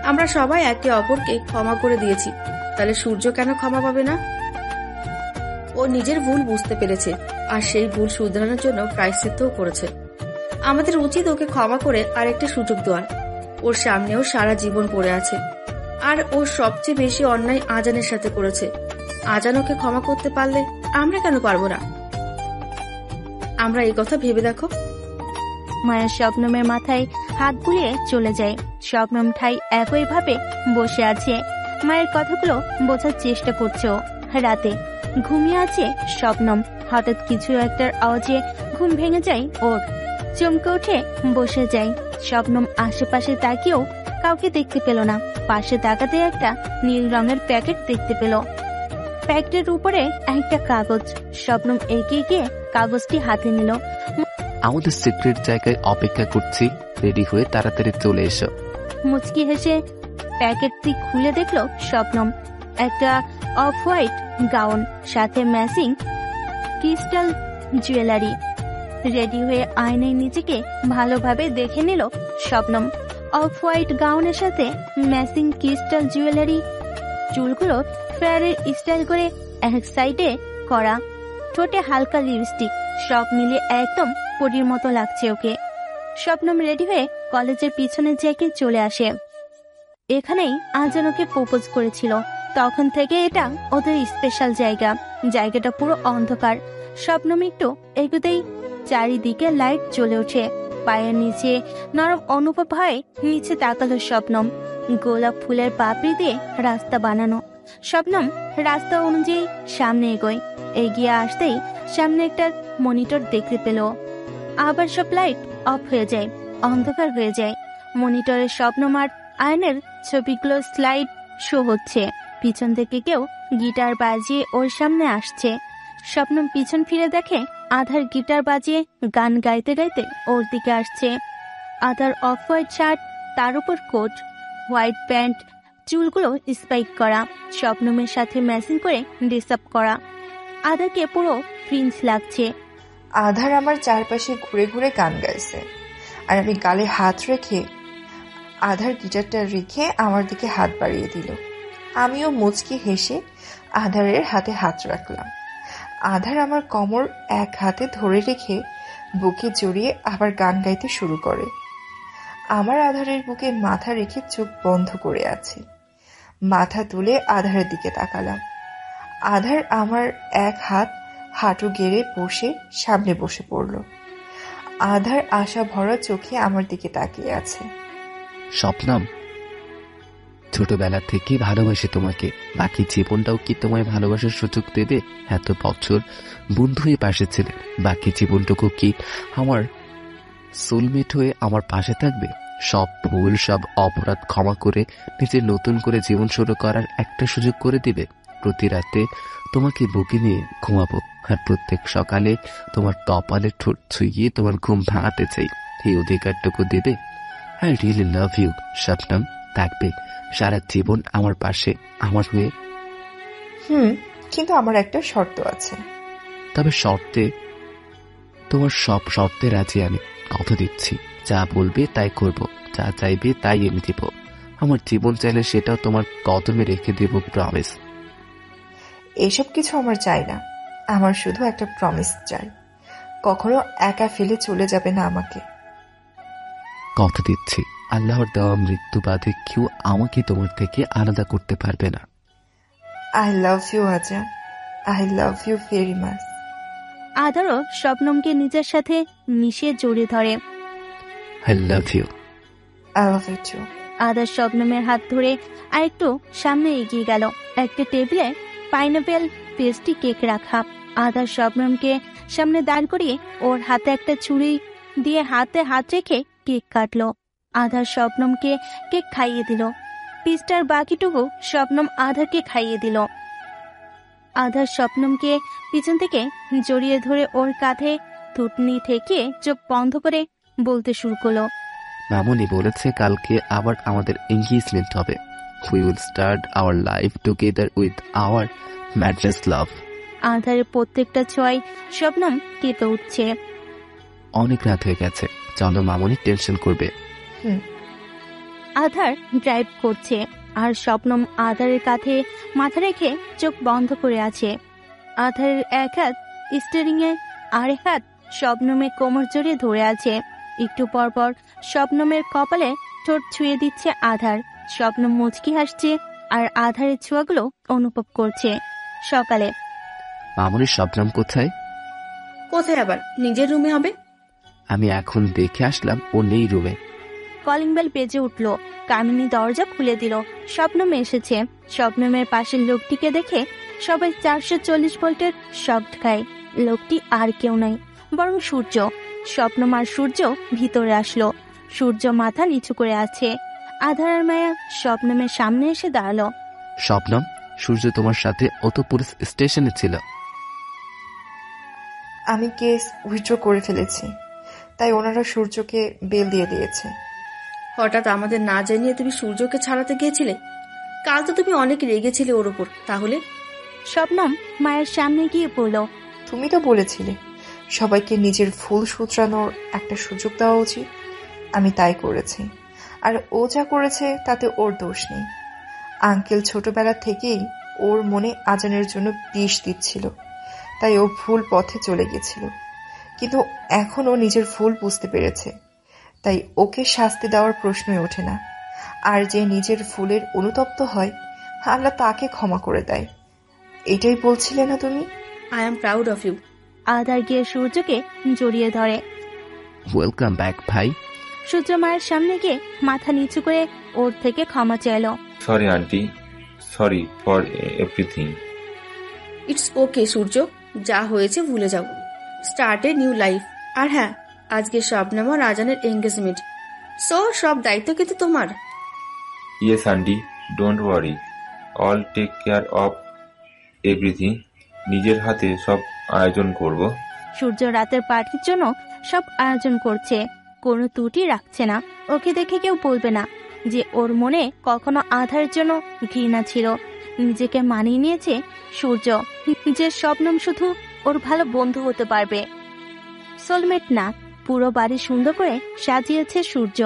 আমরা সবাই একে অপরকে ক্ষমা করে দিয়েছি, তাহলে সূর্য কেন ক্ষমা পাবে না? ও নিজের ভুল বুঝতে পেরেছে, আর সেই ভুল শুধরানোর জন্য প্রায়শ্চিত্তও করেছে। আমাদের উচিত ওকে ক্ষমা করে আরেকটা সুযোগ দেওয়ার। ওর সামনেও সারা জীবন পড়ে আছে, আর ও সবচেয়ে বেশি অন্যায় আজানের সাথে করেছে। আজান ওকে ক্ষমা করতে পারলে আমরা কেন পারবো না? আমরা এই কথা ভেবে দেখো। মায়া শবনমের মাথায় হাত বুলিয়ে চলে যায়। শবনম ঠাই একইভাবে বসে আছে। মায়ের কথাগুলো বোঝার চেষ্টা করছে ও। রাতে ঘুমিয়ে আছে শবনম। হঠাৎ কিছু একটার আওয়াজে ঘুম ভেঙে যায় ওর। চমকে উঠে বসে যায়। শবনম আশেপাশে তাকিয়েও কাউকে দেখতে পেল না। পাশে তাকাতে একটা নীল রঙের প্যাকেট দেখতে পেল। প্যাকেটের উপরে একটা কাগজ। শবনম এগিয়ে গিয়ে কাগজটি হাতে নিল। আমাদের সিক্রেট জায়গায় অপেক্ষা করছি, রেডি হয়ে তাড়াতাড়ি চলে এসো। মুচকি হেসে প্যাকেটটি খুলে দেখলো শবনম একটা অফ হোয়াইট গাউন, সাথে ম্যাচিং ক্রিস্টাল জুয়েলারি। রেডি হয়ে আয়নায় নিজেকে ভালোভাবে দেখে নিল শবনম। অফ হোয়াইট গাউনের সাথে ম্যাচিং ক্রিস্টাল জুয়েলারি, চুলগুলো ফেয়ারের স্টাইল করে এক সাইডে করা, ঠোঁটে হালকা লিপস্টিক, সব মিলিয়ে একদম পরীর মতো লাগছে ওকে। শবনম রেডি হয়ে কলেজের পিছনের জায়গায় চলে আসে। এখানেই আজান ওকে প্রপোজ করেছিল। তখন থেকে এটা ওদের স্পেশাল জায়গা। জায়গাটা পুরো অন্ধকার। শবনম একটু এগোতেই চারিদিকে লাইট জ্বলে ওঠে। পায়ের নিচে নরম অনুভব হয়। নিচে তাকালো শবনম। গোলাপ ফুলের পাপড়ি দিয়ে রাস্তা বানানো। শবনম রাস্তা অনুযায়ী সামনে এগোয়। এগিয়ে আসতেই সামনে একটা মনিটর দেখতে পেল। আবার সব লাইট অফ হয়ে যায়, অন্ধকার হয়ে যায়। মনিটরের শবনম আর আয়নের ছবিগুলো স্লাইড শো হচ্ছে। পিছন থেকে কেউ গিটার বাজিয়ে ওর সামনে আসছে। স্বপ্নম পিছন ফিরে দেখে আধার গিটার বাজিয়ে গান গাইতে গাইতে ওর দিকে আসছে। আধার অফ হোয়াইট শার্ট, তার উপর কোট, হোয়াইট প্যান্ট, চুলগুলো স্পাইক করা, স্বপ্নমের সাথে ম্যাচিং করে ড্রেস আপ করা। আধারকে পুরো প্রিন্স লাগছে। আধার আমার চারপাশে ঘুরে ঘুরে গান গাইছে, আর আমি গালে হাত রেখে আধার গিটারটা রেখে আমার দিকে হাত বাড়িয়ে দিল। আমিও মুচকি হেসে আধারের হাতে হাত রাখলাম। আধার আমার কোমর এক হাতে ধরে রেখে বুকে জড়িয়ে আবার গান গাইতে শুরু করে। আমার আধারের বুকে মাথা রেখে চোখ বন্ধ করে আছি। মাথা তুলে আধারের দিকে তাকালাম। আধার আমার এক হাত হাঁটু গেড়ে বসে সামনে বসে পড়ল। আধার আশা ভরা চোখে আমার দিকে তাকিয়ে আছে। স্বপ্নম, ছোটবেলা থেকে ভালোবাসি তোমাকে, বাকি জীবনটাও কি তোমায় ভালোবাসার সুযোগ দেবে? এত বছর বন্ধু হয়ে পাশে ছিলে, বাকি জীবনটুকু কি আমার সোলমেট হয়ে আমার পাশে থাকবে? সব ভুল, সব অপরাধ ক্ষমা করে নিজের নতুন করে জীবন শুরু করার একটা সুযোগ করে দিবে? প্রতি রাতে তোমাকে বুকে নিয়ে ঘুমাবো, আর প্রত্যেক সকালে তোমার কপালে ঠোঁট ছুঁয়ে তোমার ঘুম ভাঙাতে চাই। এই অধিকারটুকু দেবে? I really love you Swapnam. থাকবে সারা জীবন আমার পাশে, আমার হয়ে। কিন্তু আমার একটা শর্ত আছে। তবে শর্তে? তোমার সব শর্তে রাজি আমি, কথা দিচ্ছি। যা বলবে তাই করব, যা চাইবে তাই এনে দেব। আমার জীবন চাইলে সেটাও তোমার কদমে রেখে দেব, প্রমিস। এসব কিছু আমার চাই না, আমার শুধু একটা প্রমিস চাই। কখনো একা ফেলে চলে যাবে না আমাকে। কথা দিচ্ছি, আল্লাহর দেওয়া মৃত্যু বাদে কেউ আমাকে তোমার থেকে আলাদা করতে পারবে না। I love you Azan, I love you very much. আধারও স্বপ্নমকে নিজের সাথে মিশিয়ে জড়িয়ে ধরে। I love you. I love you too. Aadhar স্বপ্নমের হাত ধরে আরেকটু সামনে এগিয়ে গেল। একটা টেবিলে পাইনাপেল পেস্ট্রি কেক রাখা। আধার স্বপ্নমকে সামনে দাঁড় করিয়ে ওর হাতে একটা ছুরি দিয়ে হাতে হাত রেখে কেক কাটলো। আধার স্বপ্নমকে কেক খাইয়ে দিল। পিসটার বাকিটুকু স্বপ্নম আধারকে খাইয়ে দিল। আধার স্বপ্নমকে পিছন থেকে জড়িয়ে ধরে ওর কাঁধে থুতনি থেকে চোখ বন্ধ করে বলতে শুরু করলো, মামুনি বলেছে কালকে আবার আমাদের এঙ্গেজমেন্ট হবে। We will start our life together with our mattress love. আধারের প্রত্যেকটা ছোঁয়ায় স্বপ্নম কেঁপে উঠছে। অনেক রাত হয়ে গেছে, চলো, মামুনি টেনশন করবে। আধার ড্রাইভ করছে, আর স্বপ্নম আধারের কাঁধে মাথা রেখে চোখ বন্ধ করে আছে। আধারের এক হাত স্টিয়ারিং এ, আরেক হাত স্বপ্নমের কোমর জড়িয়ে ধরে আছে। একটু পর পর স্বপ্নমের কপালে ঠোঁট ছুঁয়ে দিচ্ছে আধার। স্বপ্নম মুচকি হাসছে আর আধারের ছোঁয়াগুলো অনুভব করছে। সকালে মামুনির স্বপ্নম কোথায়? কোথায় আবার? নিজের রুমে হবে। আমি এখন দেখে আসলাম ও নেই রুমে। কলিং বেল বেজে উঠল। কামিনী দরজা খুলে দিল। স্বপ্নম এসেছে। স্বপ্নমের পাশের লোকটিকে দেখে সবাই 440 ভোল্টের শক খায়। লোকটি আর কেউ নাই, বরং সূর্য। স্বপ্নম আর সূর্য ভিতরে আসলো। সূর্য মাথা নিচু করে আছে। আধার আর মায়া স্বপ্নমের সামনে এসে দাঁড়ালো। স্বপ্নম, সূর্য তোমার সাথে অত পুলিশ স্টেশনে ছিল? আমি কেস উইথড্র করে ফেলেছি, তাই ওনারা সূর্যকে বেল দিয়ে দিয়েছে। হঠাৎ আমাদের না জানিয়ে তুমি সূর্যকে ছাড়াতে গিয়েছিলে? কাল তো তুমি অনেক রেগেছিলে ওর ওপর। তাহলে? স্বপ্নম মায়ের সামনে গিয়ে বলল, তুমি তো বলেছিলে সবাইকে নিজের ভুল শুধরানোর একটা সুযোগ দেওয়া উচিত। আমি তাই করেছি, আর ও যা করেছে তাতে ওর দোষ নেই। আঙ্কেল ছোটবেলা থেকেই ওর মনে আজানের জন্য বিষ দিচ্ছিল, তাই ও ভুল পথে চলে গেছিল। কিন্তু এখন ও নিজের ভুল বুঝতে পেরেছে, তাই ওকে শাস্তি দেওয়ার প্রশ্নই ওঠে না। আর যে নিজের ভুলের অনুতপ্ত হয়, আল্লাহ তাকে ক্ষমা করে দেয়। এটাই বলছিলে না তুমি? I am proud of you. Aadhar গিয়ে সূর্যকে জড়িয়ে ধরে। ওয়েলকাম ব্যাক ভাই। সূর্য মায়ের সামনে গিয়ে মাথা নিচু করে ওর থেকে ক্ষমা চাইল। Sorry aunty, sorry for everything. It's okay Surya, যা হয়েছে ভুলে যাও। Start a new life. আর হ্যাঁ, আজকে শবনম আর আজানের এঙ্গেজমেন্ট, সো সব দায়িত্ব কিন্তু তোমার। Yes aunty, don't worry, all take care of everything. নিজের হাতে সব আয়োজন করব। সূর্য রাতের পার্টির জন্য সব আয়োজন করছে, কোনো ত্রুটি রাখছে না। ওকে দেখে কেউ বলবে না যে ওর মনে কখনো আধারের জন্য ঘৃণা ছিল। নিজেকে মানিয়ে নিয়েছে সূর্য, যে শবনম শুধু ওর ভালো বন্ধু হতে পারবে, সোলমেট না। পুরো বাড়ি সুন্দর করে সাজিয়েছে সূর্য।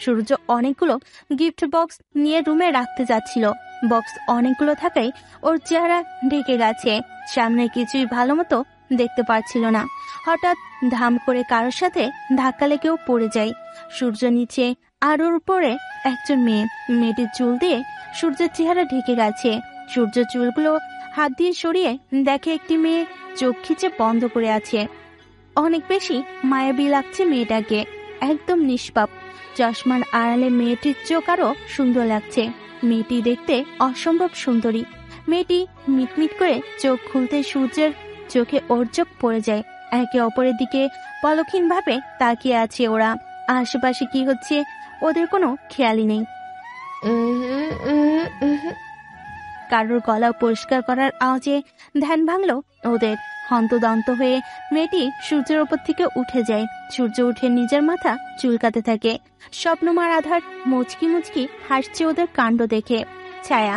সূর্য অনেকগুলো গিফট বক্স নিয়ে রুমে রাখতে যাচ্ছিল। বক্স অনেকগুলো থাকায় ওর চেহারা ঢেকে গেছে, সামনে কিছুই ভালো মতো দেখতে পারছিল না। হঠাৎ ধাম করে কারোর সাথে ধাক্কা লেগেও পড়ে যায়। সূর্য নিচে আর ওর উপরে একজন মেয়ে। মেয়েটির চুল দিয়ে সূর্যের চেহারা ঢেকে গেছে। সূর্য চুলগুলো হাত দিয়ে সরিয়ে দেখে একটি মেয়ে চোখ খিচে বন্ধ করে আছে। অনেক বেশি মায়াবী লাগছে মেয়েটাকে, একদম নিষ্পাপ। চশমার আড়ালে মেয়েটির চোখ আরো সুন্দর লাগছে। মেয়েটি দেখতে অসম্ভব সুন্দরী। মেয়েটি মিটমিট করে চোখ খুলতে সূর্যের চোখে ওর চোখ পড়ে যায়। একে অপরের দিকে পলকহীন ভাবে তাকিয়ে আছে ওরা। আশেপাশে কি হচ্ছে ওদের কোনো খেয়ালই নেই। কারোর গলা পরিষ্কার করার আওয়াজে ধ্যান ভাঙলো ওদের। হন্তদন্ত হয়ে মেয়েটি সূর্যের ওপর থেকে উঠে যায়। সূর্য উঠে নিজের মাথা চুলকাতে থাকে। স্বপ্নম আর আধার মুচকি মুচকি হাসছে ওদের কাণ্ড দেখে। ছায়া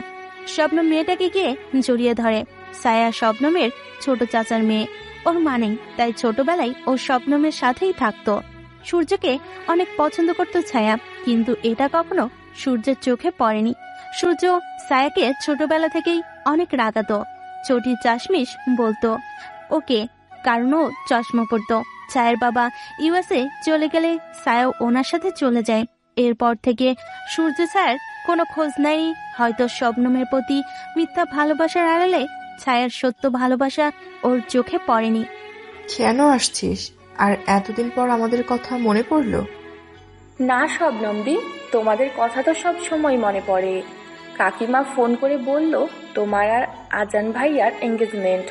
স্বপ্নম মেয়েটাকে গিয়ে জড়িয়ে ধরে। ছায়া স্বপ্নমের ছোট চাচার মেয়ে, ওর মানেই, তাই ছোটবেলায় ও স্বপ্নমের সাথেই থাকতো। সূর্যকে অনেক পছন্দ করত ছায়া, কিন্তু এটা কখনো সূর্যের চোখে পড়েনি। সূর্য ছায়াকে ছোটবেলা থেকেই অনেক রাগাতো। ছোটি চাশমিশ বলতো ওকে, কারণ ও চশমা পরতো। ছায়ের বাবা ইউএসএ চলে গেলে ছায়াও ওনার সাথে চলে যায়। এরপর থেকে সূর্য ছায়ার কোনো খোঁজ নাই। হয়তো শবনমের প্রতি মিথ্যা ভালোবাসার আড়ালে ছায়ার সত্য ভালোবাসা ওর চোখে পড়েনি। কেন আসছিস? আর এতদিন পর আমাদের কথা মনে পড়লো? না শবনমদি, তোমাদের কথা তো সব সময় মনে পড়ে। কাকিমা ফোন করে বলল তোমার আর আজান ভাইয়ার এঙ্গেজমেন্ট,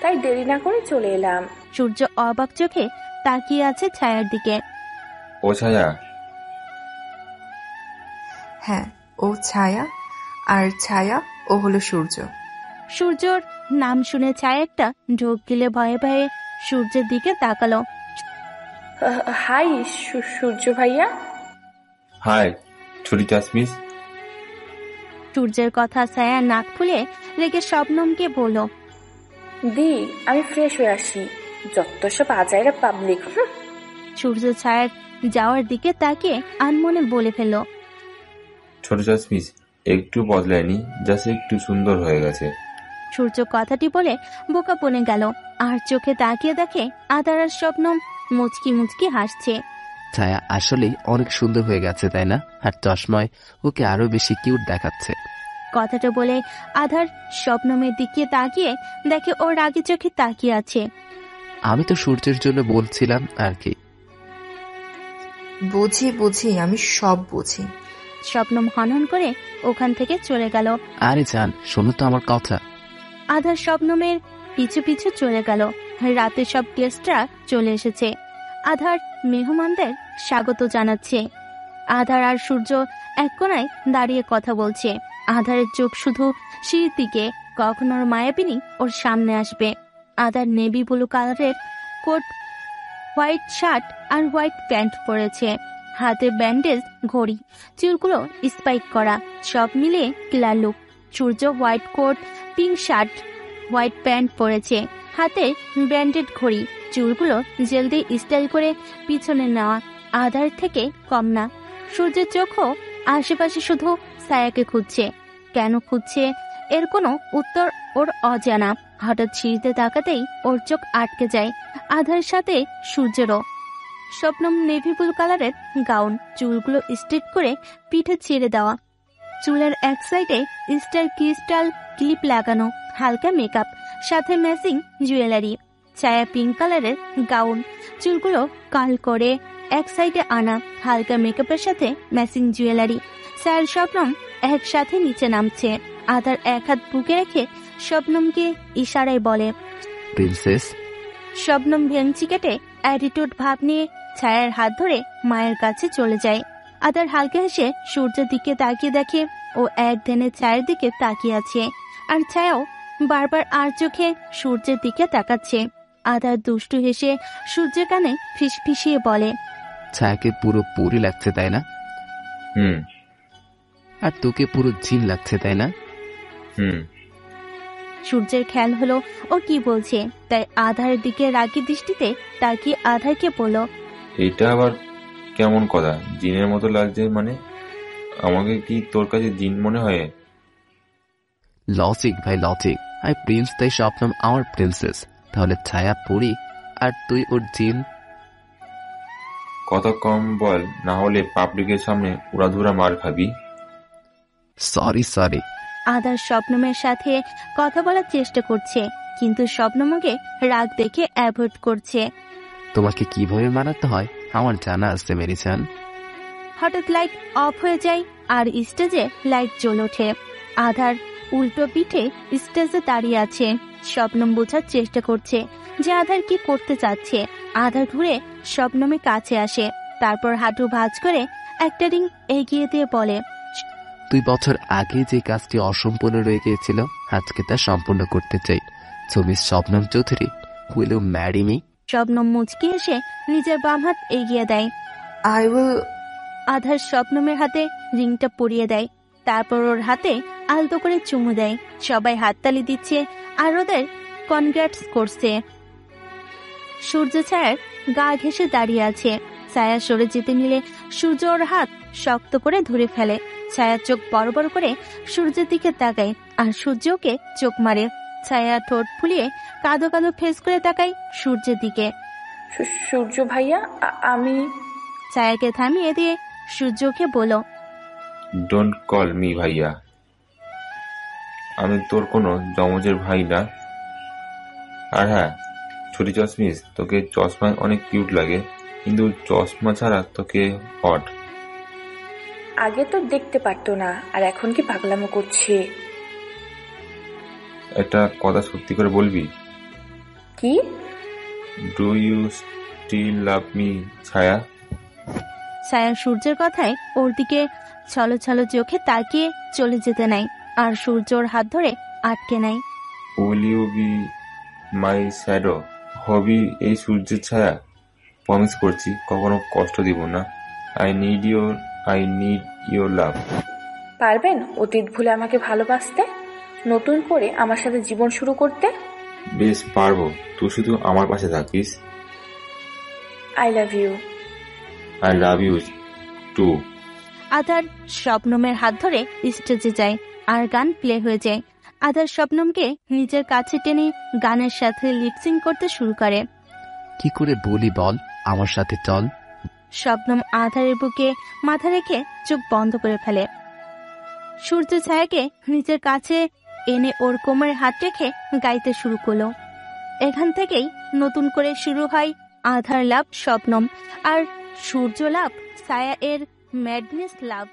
তাই দেরি না করে চলে এলাম। সূর্য অবাক চোখে তাকিয়ে আছে ছায়ার দিকে। ও ছায়া? হ্যাঁ, ও ছায়া, আর ছায়া ও হলো সূর্য। সূর্যর নাম শুনে ছায়া একটা ঢোক গিলে ভয়ে ভয়ে সূর্যের দিকে তাকালো। হাই সূর্য ভাইয়া। হাই ছোটি চাশমিশ। সূর্যের কথা ছায়া নাক ফুলে রেগে শবনমকে বলল, দি আমি ফ্রেশ হয়ে আসি, যত সব আজাইরা পাবলিক। সূর্য ছায়ার যাওয়ার দিকে তাকিয়ে আনমনে বলে ফেলল, ছোট চাশমিশ একটু বদলায়নি, জাস্ট একটু সুন্দর হয়ে গেছে। সূর্য কথাটি বলে বোকা বনে গেল। আর চোখে তাকিয়ে দেখে আধার আর শবনম মুচকি মুচকি হাসছে। ছায়া আসলেই অনেক সুন্দর হয়ে গেছে, তাই না? আর চশমায় ওকে আরো বেশি কিউট দেখাচ্ছে। কথাটা বলে আধার শবনমের দিকে তাকিয়ে দেখে ওর রাগে চোখে তাকিয়ে আছে। আমি তো সূর্যের জন্য বলছিলাম আর কি। বুঝি বুঝি, আমি সব বুঝি। শবনম হনহন করে ওখান থেকে চলে গেল। আরে জান, শোনো তো আমার কথা। আধার শবনমের পিছু পিছু চলে গেল। রাতে সব গেস্টরা চলে এসেছে। আধার মেহমানদের স্বাগত জানাচ্ছে। আধার আর সূর্য এক কোনায় দাঁড়িয়ে কথা বলছে। আধারের চোখ শুধু সিঁড়ির দিকে, কখন ওর মায়াবিনী ওর সামনে আসবে। আধার নেভি ব্লু কালারের কোট, হোয়াইট শার্ট আর হোয়াইট প্যান্ট পরেছে। হাতে ব্যান্ডেজ, ঘড়ি, চুলগুলো স্পাইক করা, সব মিলিয়ে killer look. Surya white coat, pink shirt, white pant পরেছে, হাতে ব্যান্ডেড ঘড়ি, চুলগুলো জেল দিয়ে স্টাইল করে পিছনে নেওয়া। আধার থেকে কম না। সূর্যের চোখও আশেপাশে শুধু ছায়াকে খুঁজছে। কেন খুঁজছে এর কোনো উত্তর ওর অজানা। হঠাৎ সিঁড়িতে তাকাতেই ওর চোখ আটকে যায় আধার সাথে সূর্যেরও। স্বপ্নম নেভি ব্লু কালারের গাউন, চুলগুলো স্ট্রেট করে পিঠে ছেড়ে দেওয়া, চুলের এক সাইডে স্টার ক্রিস্টাল ক্লিপ লাগানো, হালকা মেকআপ, সাথে ম্যাচিং জুয়েলারি। ছায়া পিঙ্ক কালারের গাউন, চুলগুলো কার্ল করে এক সাইডে আনা, হালকা মেকআপের সাথে ম্যাচিং জুয়েলারি। ছায়ার স্বপ্নম একসাথে নিচে নামছে। আধার এক হাত বুকে রেখে শবনমকে ইশারায় বলে, প্রিন্সেস। শবনম ভেঙচি কেটে অ্যাটিটিউড ভাব নিয়ে ছায়ার হাত ধরে মায়ের কাছে চলে যায়। আধার হালকা হেসে সূর্যের দিকে তাকিয়ে দেখে ও এক ধ্যানে ছায়ার দিকে তাকিয়ে আছে, আর ছায়াও বারবার আর চোখে সূর্যের দিকে তাকাচ্ছে। আধার দুষ্টু হেসে সূর্যের কানে ফিসফিসিয়ে বলে, ছায়াকে পুরো পরি লাগছে তাই না? হুম। আর তোকে পুরো জিন লাগছে তাই না? হুম। সূর্যের খেয়াল হলো ও কি বলছে, তাই আধারের দিকে রাগী দৃষ্টিতে তাকিয়ে আধারকে বলল, এটা আবার কেমন কথা? জিনের মতো লাগছে মানে? আমাকে কি তোর কাছে জিন মনে হয়? লজিক ভাই, লজিক। আই প্রিন্স, তাই স্বপ্নম আমার প্রিন্সেস। তাহলে ছায়া পরি আর তুই ওর জিন। কথা কম বল, না হলে পাবলিকের সামনে উড়াধুরা মার খাবি। Sorry sorry. আধার শবনমের সাথে কথা বলার চেষ্টা করছে, কিন্তু শবনমকে রাগ দেখে অ্যাভয়েড করছে। তোমাকে কিভাবে মানাতে হয় আমার জানা আছে মেরি জান। হঠাৎ লাইট অফ হয়ে যায় আর স্টেজে লাইট জ্বলে ওঠে। আধার উল্টো পিঠে স্টেজে দাঁড়িয়ে আছে। শবনম বোঝার চেষ্টা করছে যে আধার কি করতে চাচ্ছে। আধার ঘুরে শবনমের কাছে আসে, তারপর হাঁটু ভাঁজ করে একটা রিং এগিয়ে দিয়ে বলে, 2 বছর আগে যে কাজটি অসম্পূর্ণ রয়ে গিয়েছিল আজকে তা সম্পূর্ণ করতে চাই। So miss Shabnam Chowdhury, will you marry me? Shabnam মুচকি এসে নিজের বাম হাত এগিয়ে দেয়। I will. আধার শবনমের হাতে রিংটা পরিয়ে দেয়, তারপর ওর হাতে আলতো করে চুমু দেয়। সবাই হাততালি দিচ্ছে আর ওদের কনগ্রাটস করছে। সূর্য ছায়ার গা ঘেঁষে দাঁড়িয়ে আছে। ছায়া সরে যেতে নিলে সূর্য ওর হাত শক্ত করে ধরে ফেলে। ছায়া চোখ বড় বড় করে সূর্যের দিকে তাকায় আর সূর্যকে চোখ মারে। ছায়া ঠোঁট ফুলিয়ে কাঁদো কাঁদো ফেস করে তাকায় সূর্যের দিকে। সূর্য ভাইয়া, আমি। ছায়াকে থামিয়ে দিয়ে সূর্যকে বলো, ডোন্ট কল মি ভাইয়া। আমি তোর কোনো জমজের ভাই না। আর হ্যাঁ, ছোটি চশমিস, তোকে চশমায় অনেক কিউট লাগে, কিন্তু চশমা ছাড়া তোকে হট। আগে তো দেখতে পারতো না, আর এখন কি পাগলামো করছে? একটা কথা সত্যি করে বলবি? কি? Do you still love me Chhaya? Chhaya সূর্যের কথায় ওর দিকে ছলো ছলো চোখে তাকিয়ে চলে যেতে নাই, আর সূর্যর হাত ধরে আটকে নাই। Will you be my shadow? হবি এই সূর্যের ছায়া? প্রমিস করছি কখনো কষ্ট দিব না। I need your love. পারবেন অতীত ভুলে আমাকে ভালোবাসতে, নতুন করে আমার সাথে জীবন শুরু করতে? বেশ পারবো, তুই শুধু আমার পাশে থাকিস। I love you. I love you too. Aadhar শবনমের হাত ধরে স্টেজে যায় আর গান প্লে হয়ে যায়। আধার শবনমকে নিজের কাছে টেনে গানের সাথে লিপসিং করতে শুরু করে। কি করে বলি বল, আমার সাথে চল। শবনম আধারের বুকে মাথা রেখে চোখ বন্ধ করে ফেলে। সূর্য ছায়াকে নিজের কাছে এনে ওর কোমরে হাত রেখে গাইতে শুরু করলো। এখান থেকেই নতুন করে শুরু হয় আধার লাভ শবনম আর সূর্য লাভ ছায়া এর ম্যাডনেস লাভ।